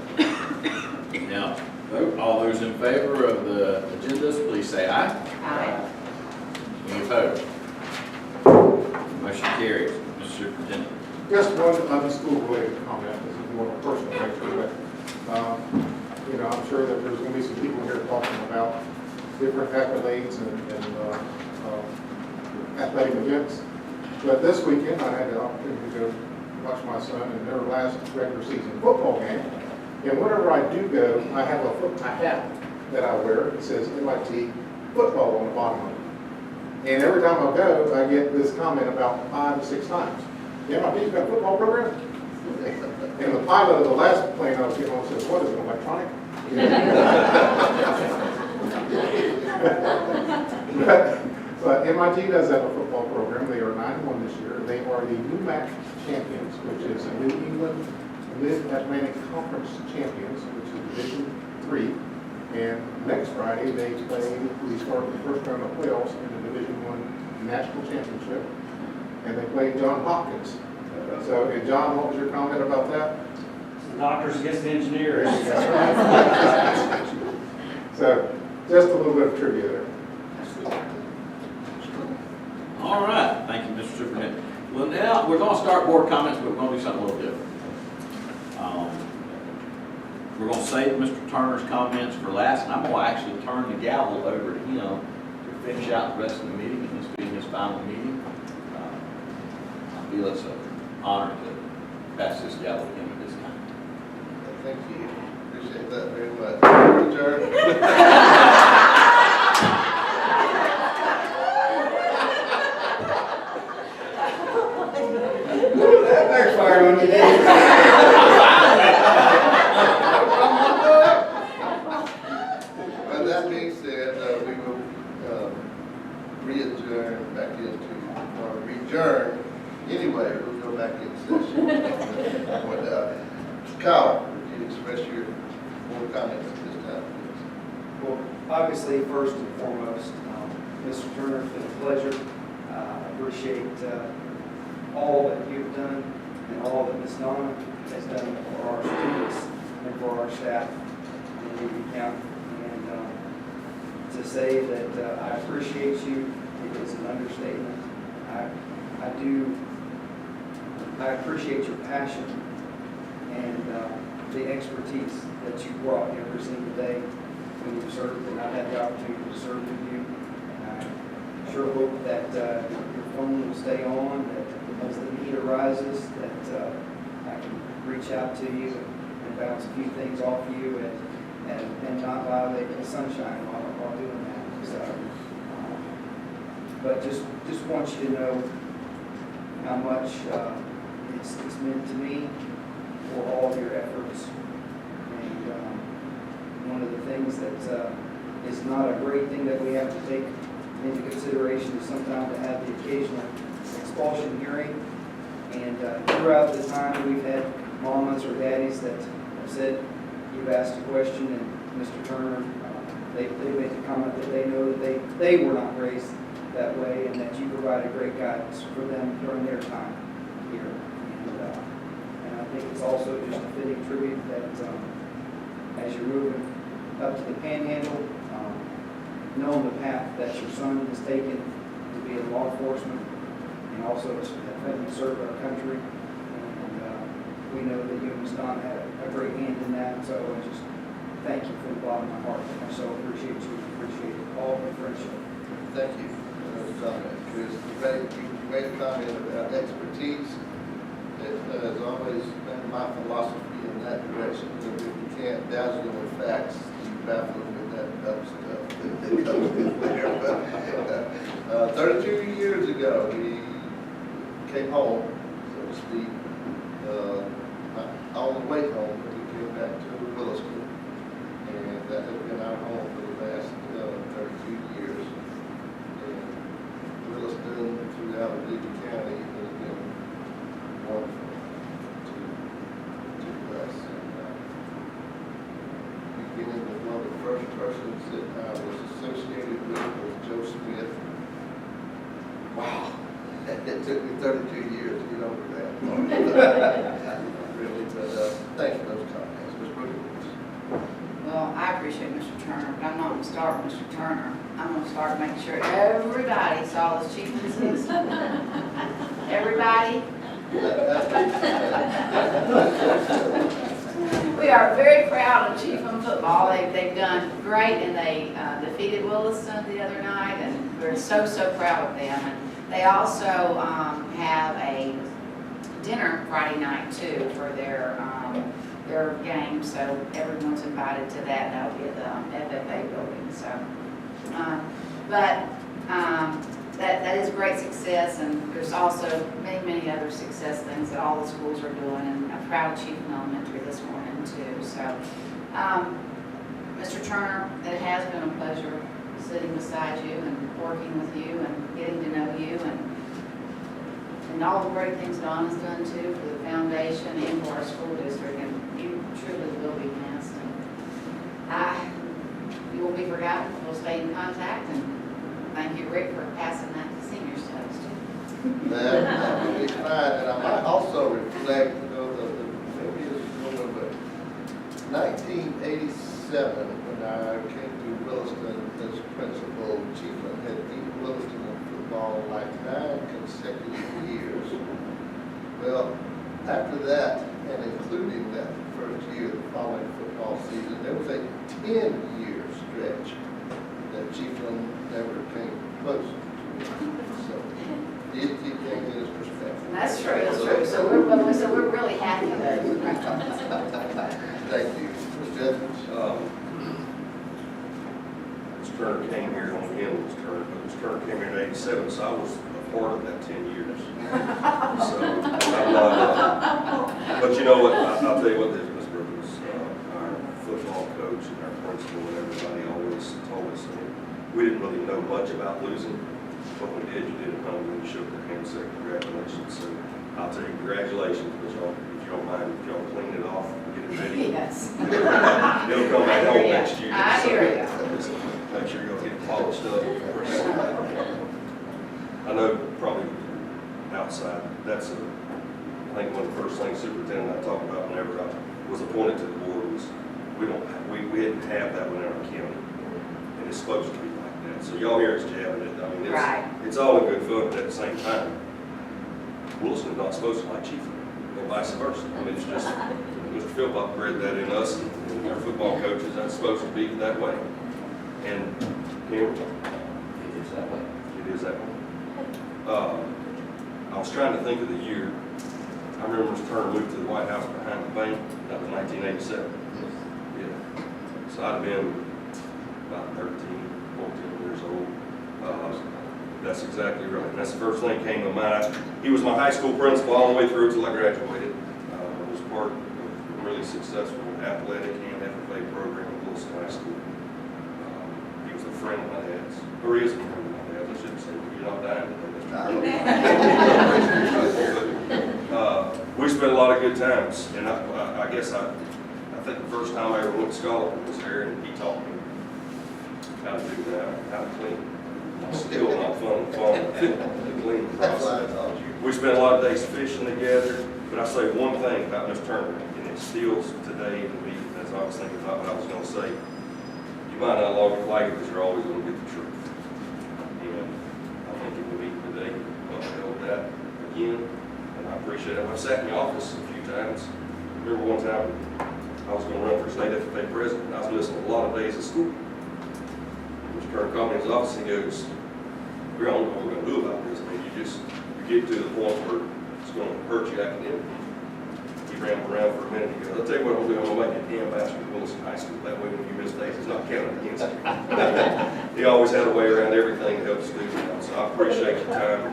Now, vote. All those in favor of the agendas, please say aye. Aye. Any opposed? Motion carries. Mr. Superintendent. Just one school-related comment. This is more of a personal nature, but I'm sure that there's going to be some people here talking about different accolades and athletic events. But this weekend, I had the opportunity to go watch my son in their last regular season football game. And whenever I do go, I have a hat that I wear. It says MIT football on the bottom of it. And every time I go, I get this comment about 5 to 6 times. MIT's got a football program? And the pilot of the last plane I was getting on says, what is it, electronic? But MIT does have a football program. They are 9-1 this year. They are the UMAC champions, which is a New England Mid-Atlantic Conference champions, which is Division III. And next Friday, we start the first round of playoffs in the Division I national championship, and they played John Hopkins. So, and John, what was your comment about that? Doctors against engineers. That's right. So, just a little bit of trivia there. All right, thank you, Mr. Superintendent. Well, now, we're going to start board comments, but we're going to do something a little different. We're going to save Mr. Turner's comments for last, and I'm going to actually turn the gavel over to him to finish out the rest of the meeting, and this being his final meeting. I feel it's an honor to pass this gavel to him at this time. Thank you. Appreciate that very much. Adjourn. That backfired on you. But that being said, we will re-adjourn back into, or adjourn. Anyway, we'll go back in session. Kyle, would you express your more comments at this time, please? Well, obviously, first and foremost, Mr. Turner, it's been a pleasure. I appreciate all that you've done and all that Ms. Donna has done for our students and for our staff in Union County. And to say that I appreciate you, it is an understatement. I appreciate your passion and the expertise that you brought every single day when you served, and I've had the opportunity to serve with you. And I sure hope that your phone will stay on, that as the need arises, that I can reach out to you and bounce a few things off you and not violate the sunshine while doing that. So, but just want you to know how much it's meant to me for all of your efforts. And one of the things that is not a great thing that we have to take into consideration is sometimes to have the occasional expulsion hearing. And throughout the time, we've had mamas or daddies that have said, you've asked a question, and Mr. Turner, they made the comment that they know that they were not raised that way, and that you provided great guidance for them during their time here. And I think it's also just a fitting tribute that as you're moving up to the Panhandle, knowing the path that your son has taken to be in law enforcement, and also having served our country. And we know that you and Ms. Don had a great hand in that, so I just thank you from the bottom of my heart. I so appreciate you, appreciate all of your friendship. Thank you for those comments, Chris. You made a comment about expertise. It has always been my philosophy in that direction. If you can't dazzle them with facts, you baffle them with that other stuff that comes in there. But 32 years ago, we came home, so to speak, not all the way home, but we came back to Williston. And that has been our home for the last 32 years. And Williston, throughout Lee County, has been wonderful to us. And beginning with one of the first persons that I was associated with was Joe Smith. Wow, it took me 32 years to get over that. Really, but thank you for those comments. Ms. Brooks. Well, I appreciate Mr. Turner, but I'm not going to start with Mr. Turner. I'm going to start making sure everybody saw his chief assist. Everybody. We are very proud of Chiefland football. They've done great, and they defeated Williston the other night, and we're so proud of them. And they also have a dinner Friday night too for their game, so everyone's invited to that. That'll be at the FFA building. So, that is great success, and there's also many other success things that all the schools are doing, and I'm proud of Chiefland Elementary this morning too. So, Mr. Turner, it has been a pleasure sitting beside you and working with you and getting to know you, and all the great things Donna's done too for the foundation and for our school district, and you truly will be missed. And you will be forgotten. We'll stay in contact, and thank you, Rick, for passing that to seniors That would be fine, and I might also reflect, maybe it's over 1987, when I came to Williston as principal. Chiefland had beaten Williston in football like 9 consecutive years. Well, after that, and including that first year, the following football season, there was a 10-year stretch that Chiefland never came close to. So, you keep things in his perspective. That's true, that's true. So we're really happy there. Thank you. Mr. Edmonds? Mr. Turner came here on him, Mr. Turner, but Mr. Turner came here in '87, so I was a part of that 10 years. So, I'm not, but you know what, I'll tell you what, Ms. Brooks, our football coach and our principal and everybody always told us, we didn't really know much about losing. What we did, you did at home, and you shook their hand and said congratulations. So I'll tell you congratulations, but y'all, if y'all mind, if y'all clean it off, get it ready. Yes. It'll come back home next year. I hear you. So make sure you'll get it polished up. I know probably outside, that's I think one of the first things superintendent and I talked about whenever I was appointed to the board was we didn't have that one in our county, and it's supposed to be like that. So y'all hear us jabbing it. I mean, it's all in good fun, but at the same time, Wilson is not supposed to like Chiefland, or vice versa. I mean, it's just Mr. Philpott bred that in us, and our football coaches. That's supposed to be that way. And here, it is that way. It is that way. I was trying to think of the year. I remember Mr. Turner moved to the White House behind the bank. That was 1987. Yeah. So I'd have been about 13, 14 years old. That's exactly right. And that's the first thing that came to mind. He was my high school principal all the way through until I graduated. I was part of a really successful athletic and FFA program at Wilson High School. He was a friend of my dad's, or he is a friend of my dad's. I shouldn't say you're not dying today. We spent a lot of good times, and I guess I think the first time I ever went to Scotland was there, and he taught me how to do that, how to clean. Still not fun the cleaning process. We spent a lot of days fishing together, but I say one thing about Mr. Turner, and it still today to me, as I was thinking about what I was going to say, you might not like it, but you're always going to get the truth. And I think in the meeting today, upheld that again, and I appreciate it. I've sat in the office a few times. I remember one time I was going to run for state FFA president, and I was missing a lot of days of school. Mr. Turner called me in his office and he goes, "We don't know what we're going to do about this. I mean, you get to the point where it's going to hurt you academically." He rambled around for a minute. He goes, "I'll tell you what I'm going to do. I'm going to make you an ambassador to Wilson High School. That way when you miss days, it's not counted against you." He always had a way around everything to help students out. So I appreciate your time,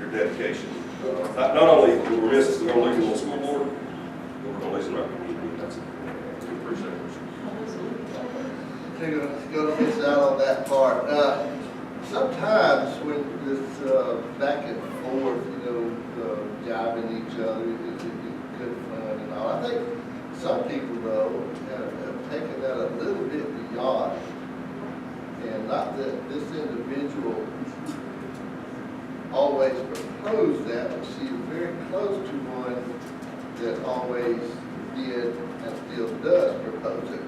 your dedication. Not only will we miss, we're going to lose on the school board, but we're going to lose in our community. That's it. We appreciate it. You're going to miss out on that part. Sometimes when this back and forth, jiving each other is good fun and all. I think some people, though, have taken that a little bit beyond. And not that this individual always proposed that, but she is very close to one that always did and still does propose it.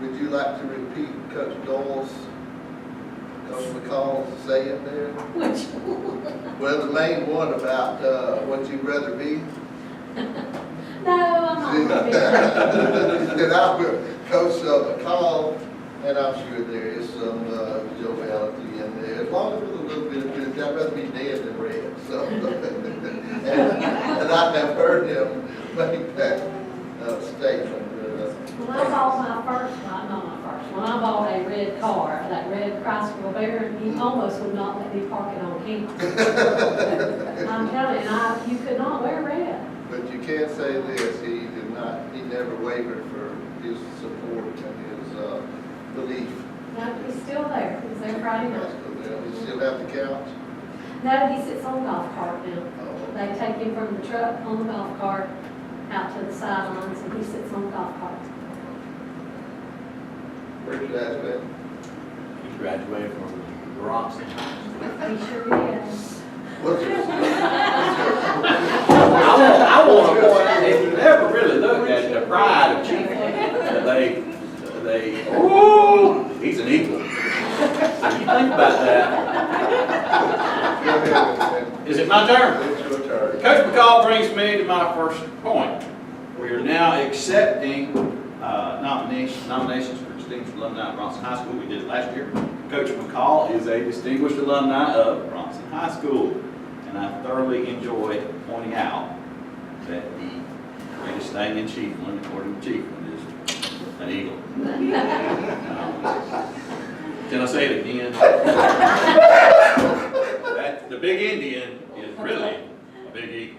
Would you like to repeat Coach McCall's saying there? Which? Well, the main one about what you'd rather be. No, I'm not. And I will Coach McCall, and I'm sure there is some joviality in there. As long as with a little bit of good, I'd rather be dead than red. So, and I have heard him make that statement. When I bought when I bought a red car, that red Chrysler Bear, he almost would not let me park it on campus. I'm telling you, you could not wear red. But you can say this, he never wavered for his support and his belief. No, he's still there. He's there Friday night. He still have the couch? No, he sits on the golf cart now. They take him from the truck on the golf cart out to the sidelines, and he sits on the golf cart. Where did you graduate? He graduated from Bronx. He sure is. I want to point out, if you ever really look at the pride of Chief, ooh, he's an eagle. So you think about that. Is it my turn? It's your turn. Coach McCall brings me to my first point. We are now accepting nominations for distinguished alumni of Bronson High School. We did it last year. Coach McCall is a distinguished alumni of Bronson High School. And I thoroughly enjoy pointing out that the greatest thing in Chiefland, according to Chiefland, is an eagle. Can I say it again? The big Indian is really a big eagle.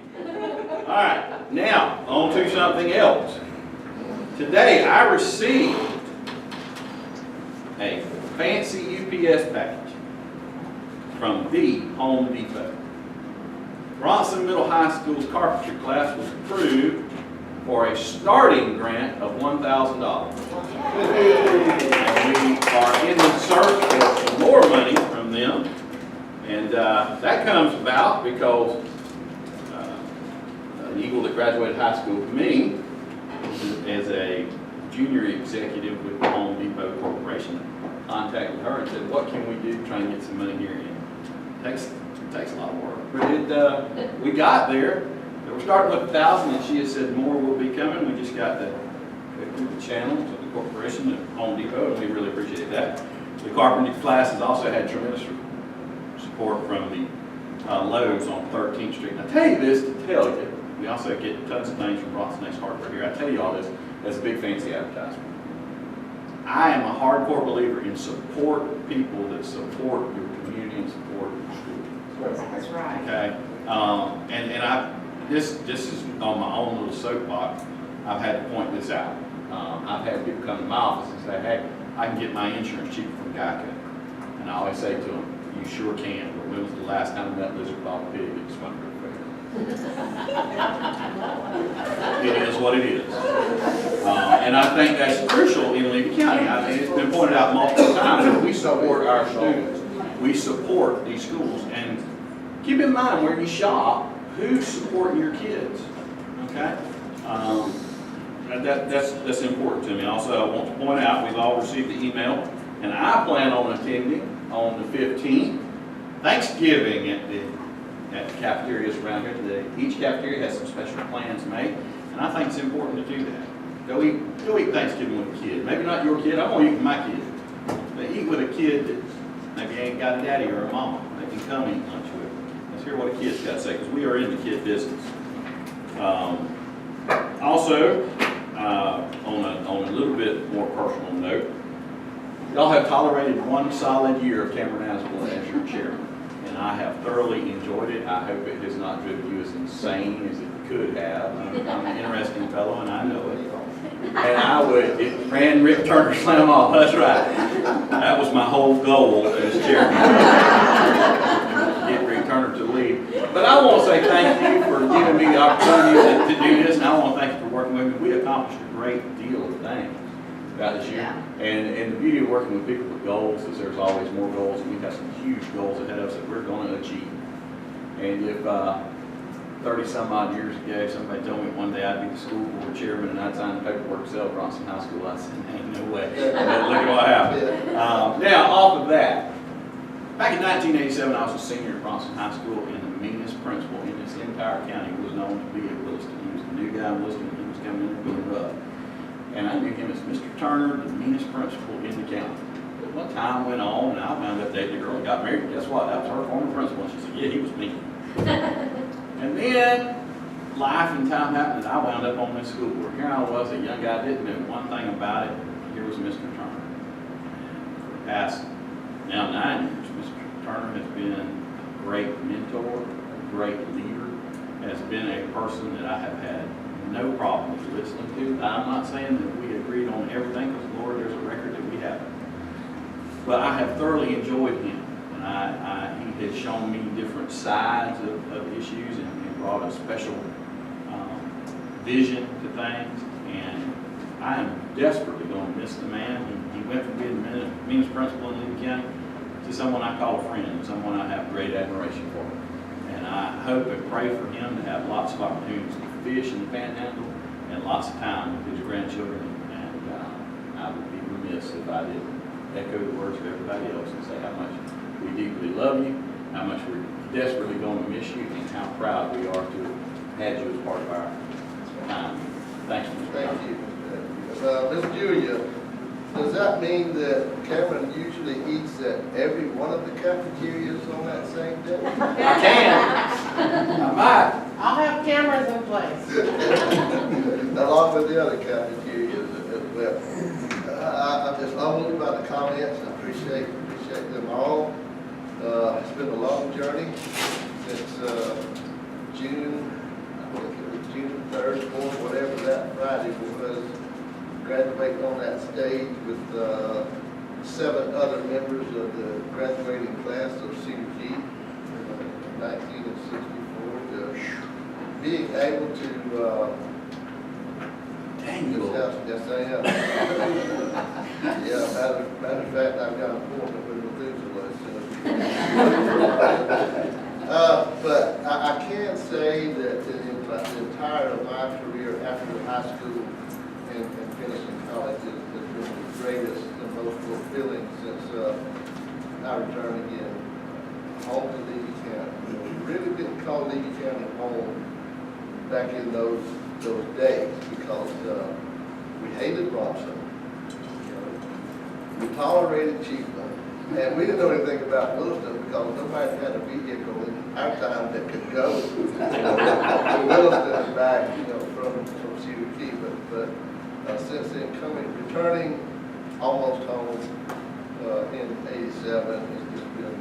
All right, now on to something else. Today I received a fancy UPS package from the Home Depot. Bronson Middle High School's carpentry class was approved for a starting grant of $1,000. And we are in the search for some more money from them. And that comes about because an eagle that graduated high school with me as a junior executive with the Home Depot Corporation contacted her and said, what can we do to try and get some money here in? It takes a lot of work. But we got there. We're starting with 1,000 and she has said more will be coming. We just got the channel to the corporation, the Home Depot, and we really appreciate that. The carpentry class has also had tremendous support from the Lowe's on 13th Street. And I tell you this to tell you, we also get tons of things from Bronson Ace Hardware here. I tell you all this as a big fancy advertisement. I am a hardcore believer in support people that support your community and support your school. That's right. Okay, this is on my own little soapbox. I've had to point this out. I've had people come to my office and say, hey, I can get my insurance cheaper from Geico. And I always say to them, you sure can, but when was the last time that lizard bought a pig at the Swinburne Fair? It is what it is. And I think that's crucial in Levy County. I mean, it's been pointed out multiple times that we support our students. We support these schools. And keep in mind where you shop, who's supporting your kids, okay? That's important to me. Also, I want to point out, we've all received the email, and I plan on attending on the 15th, Thanksgiving at the cafeterias around here today. Each cafeteria has some special plans made, and I think it's important to do that. Go eat Thanksgiving with a kid. Maybe not your kid, I want to eat with my kid. But eat with a kid that maybe ain't got a daddy or a mama. They can come eat lunch with. Let's hear what a kid's got to say, because we are in the kid business. Also, on a little bit more personal note, y'all have tolerated one solid year of Cameron Aswell as your chairman, and I have thoroughly enjoyed it. I hope it has not driven you as insane as it could have. I'm an interesting fellow, and I know it. And it ran Rick Turner slam off. That's right. That was my whole goal as chairman. Get Rick Turner to leave. But I want to say thank you for giving me the opportunity to do this, and I want to thank you for working with me. We accomplished a great deal of things about this year. Yeah. And the beauty of working with people with goals is there's always more goals, and we have some huge goals ahead of us that we're going to achieve. And if 30-some-odd years ago, somebody told me one day I'd be the school board chairman and I'd sign the paperwork to sell Bronson High School, I said, ain't no way. But look at what happened. Now, off of that, back in 1987, I was a senior at Bronson High School, and the meanest principal in this entire county was known to be at Williston. He was the new guy in Williston, and he was coming in and being rough. And I knew him as Mr. Turner, the meanest principal in the county. Well, time went on, and I wound up dating a girl and got married. Guess what? That was her former principal. And she said, yeah, he was mean. And then life and time happened, and I wound up on this school board. Here I was, a young guy, didn't know one thing about it. Here was Mr. Turner. For the past now 9 years, Mr. Turner has been a great mentor, a great leader, has been a person that I have had no problem with listening to. I'm not saying that we agreed on everything, because Lord, there's a record that we haven't. But I have thoroughly enjoyed him. And he has shown me different sides of issues and brought a special vision to things. And I am desperately going to miss the man. He went from being the meanest principal in Levy County to someone I call a friend, someone I have great admiration for. And hope and pray for him to have lots of opportunities to fish in the Panhandle and lots of time with his grandchildren. And I would be remiss if I didn't echo the words of everybody else and say how much we deeply love you, how much we're desperately going to miss you, and how proud we are to have had you as part of our time. Thanks, Mr. Thank you. Ms. Julia, does that mean that Cameron usually eats at every one of the cafeterias on that same day? I can. I might. I'll have cameras in place. Along with the other cafeterias as well. I'm just humbled by the comments. I appreciate them all. It's been a long journey since June, I think it was June 3rd, 4th, whatever that Friday was, graduating on that stage with 7 other members of the graduating class of CUG, 1964. Being able to yes, I am. Yeah, matter of fact, I've got an appointment with Methuselah. But I can say that the entire of my career after high school and finishing college has been the greatest and most fulfilling since I returned again home to Levy County. We really didn't call Levy County home back in those days because we hated Robson. We tolerated Chiefland, and we didn't know anything about Williston because nobody had a vehicle in our time that could go to Williston and back, from CUG. But since then, returning almost home in '87 has just been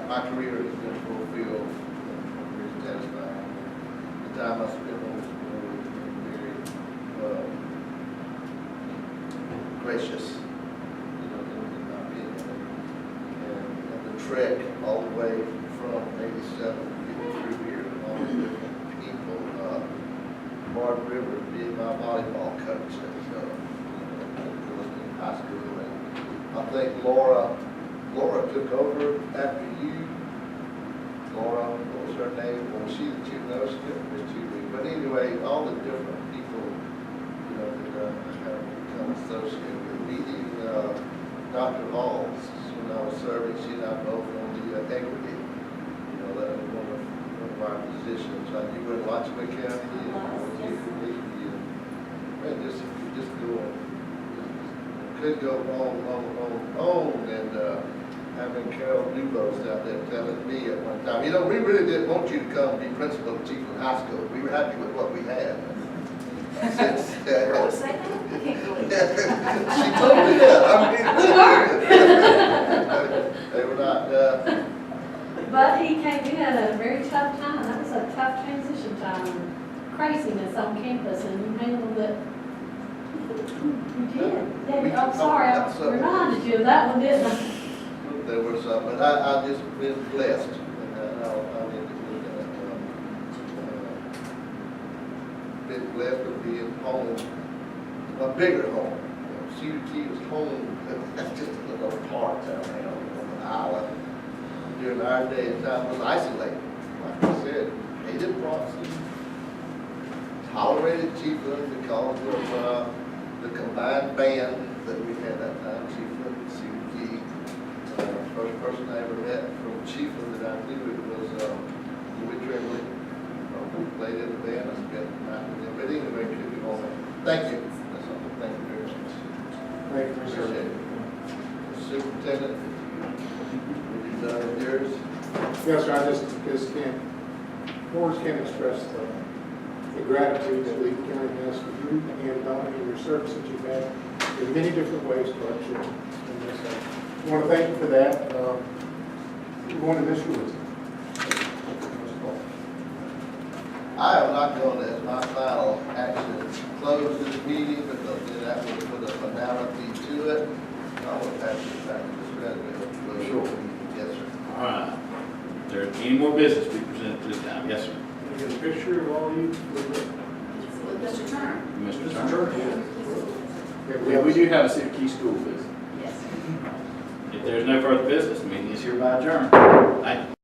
my career has been fulfilled and very satisfying. The time I spent on this board has been very gracious, in my opinion. And the trek all the way from '87 getting through here, and all the different people. Mark Rivers being my volleyball coach at Williston High School, and I think Laura took over after you. Laura, what was her name? Was she the chief? No, she couldn't be chief. But anyway, all the different people, that I have become associated with. Meeting Dr. Halls when I was serving, she and I both on the equity. That was one of our positions. You were in Watchman County, and I was here in Levy, and just going. Could go on, and having Carol Dubose out there telling me at one time, we really didn't want you to come be principal of Chiefland High School. We were happy with what we had. Since, she told me that. They were not. But he came in at a very tough time. That was a tough transition time. Craziness on campus, and you handled it. You did. Debbie, I'm sorry, I reminded you of that one, didn't I? There were some, but I just been blessed. And I'll end it with that. Been blessed with being home, a bigger home. CUG was home, that's just a little part down there on the island. During our day and time was isolated. Like I said, hated Bronson, tolerated Chiefland because of the combined band that we had that time, Chiefland and CUG. First person I ever met from Chiefland that I knew was Louis Tremblay. We played in the band. I spent the night with him. But anyway, it could be all that. Thank you. That's all. Thank you very much. Thank you, Appreciate it. Superintendent, would you done with yours? Yes, sir, I just words can't express the gratitude that Levy County has for you and Donna and your service that you've had in many different ways to our children. I want to thank you for that. We're going to miss you with I am not going to, as my final action, close this meeting because then that would put a finality to it. I will pass it back to Mr. President. Sure. Yes, sir. All right. Is there any more business to be presented this time? Yes, sir. Get a picture of all you. Mr. Turner. Mr. Turner. Yeah, we do have a City Key School visit. Yes. If there's no further business, the meeting is hereby adjourned. Thank you.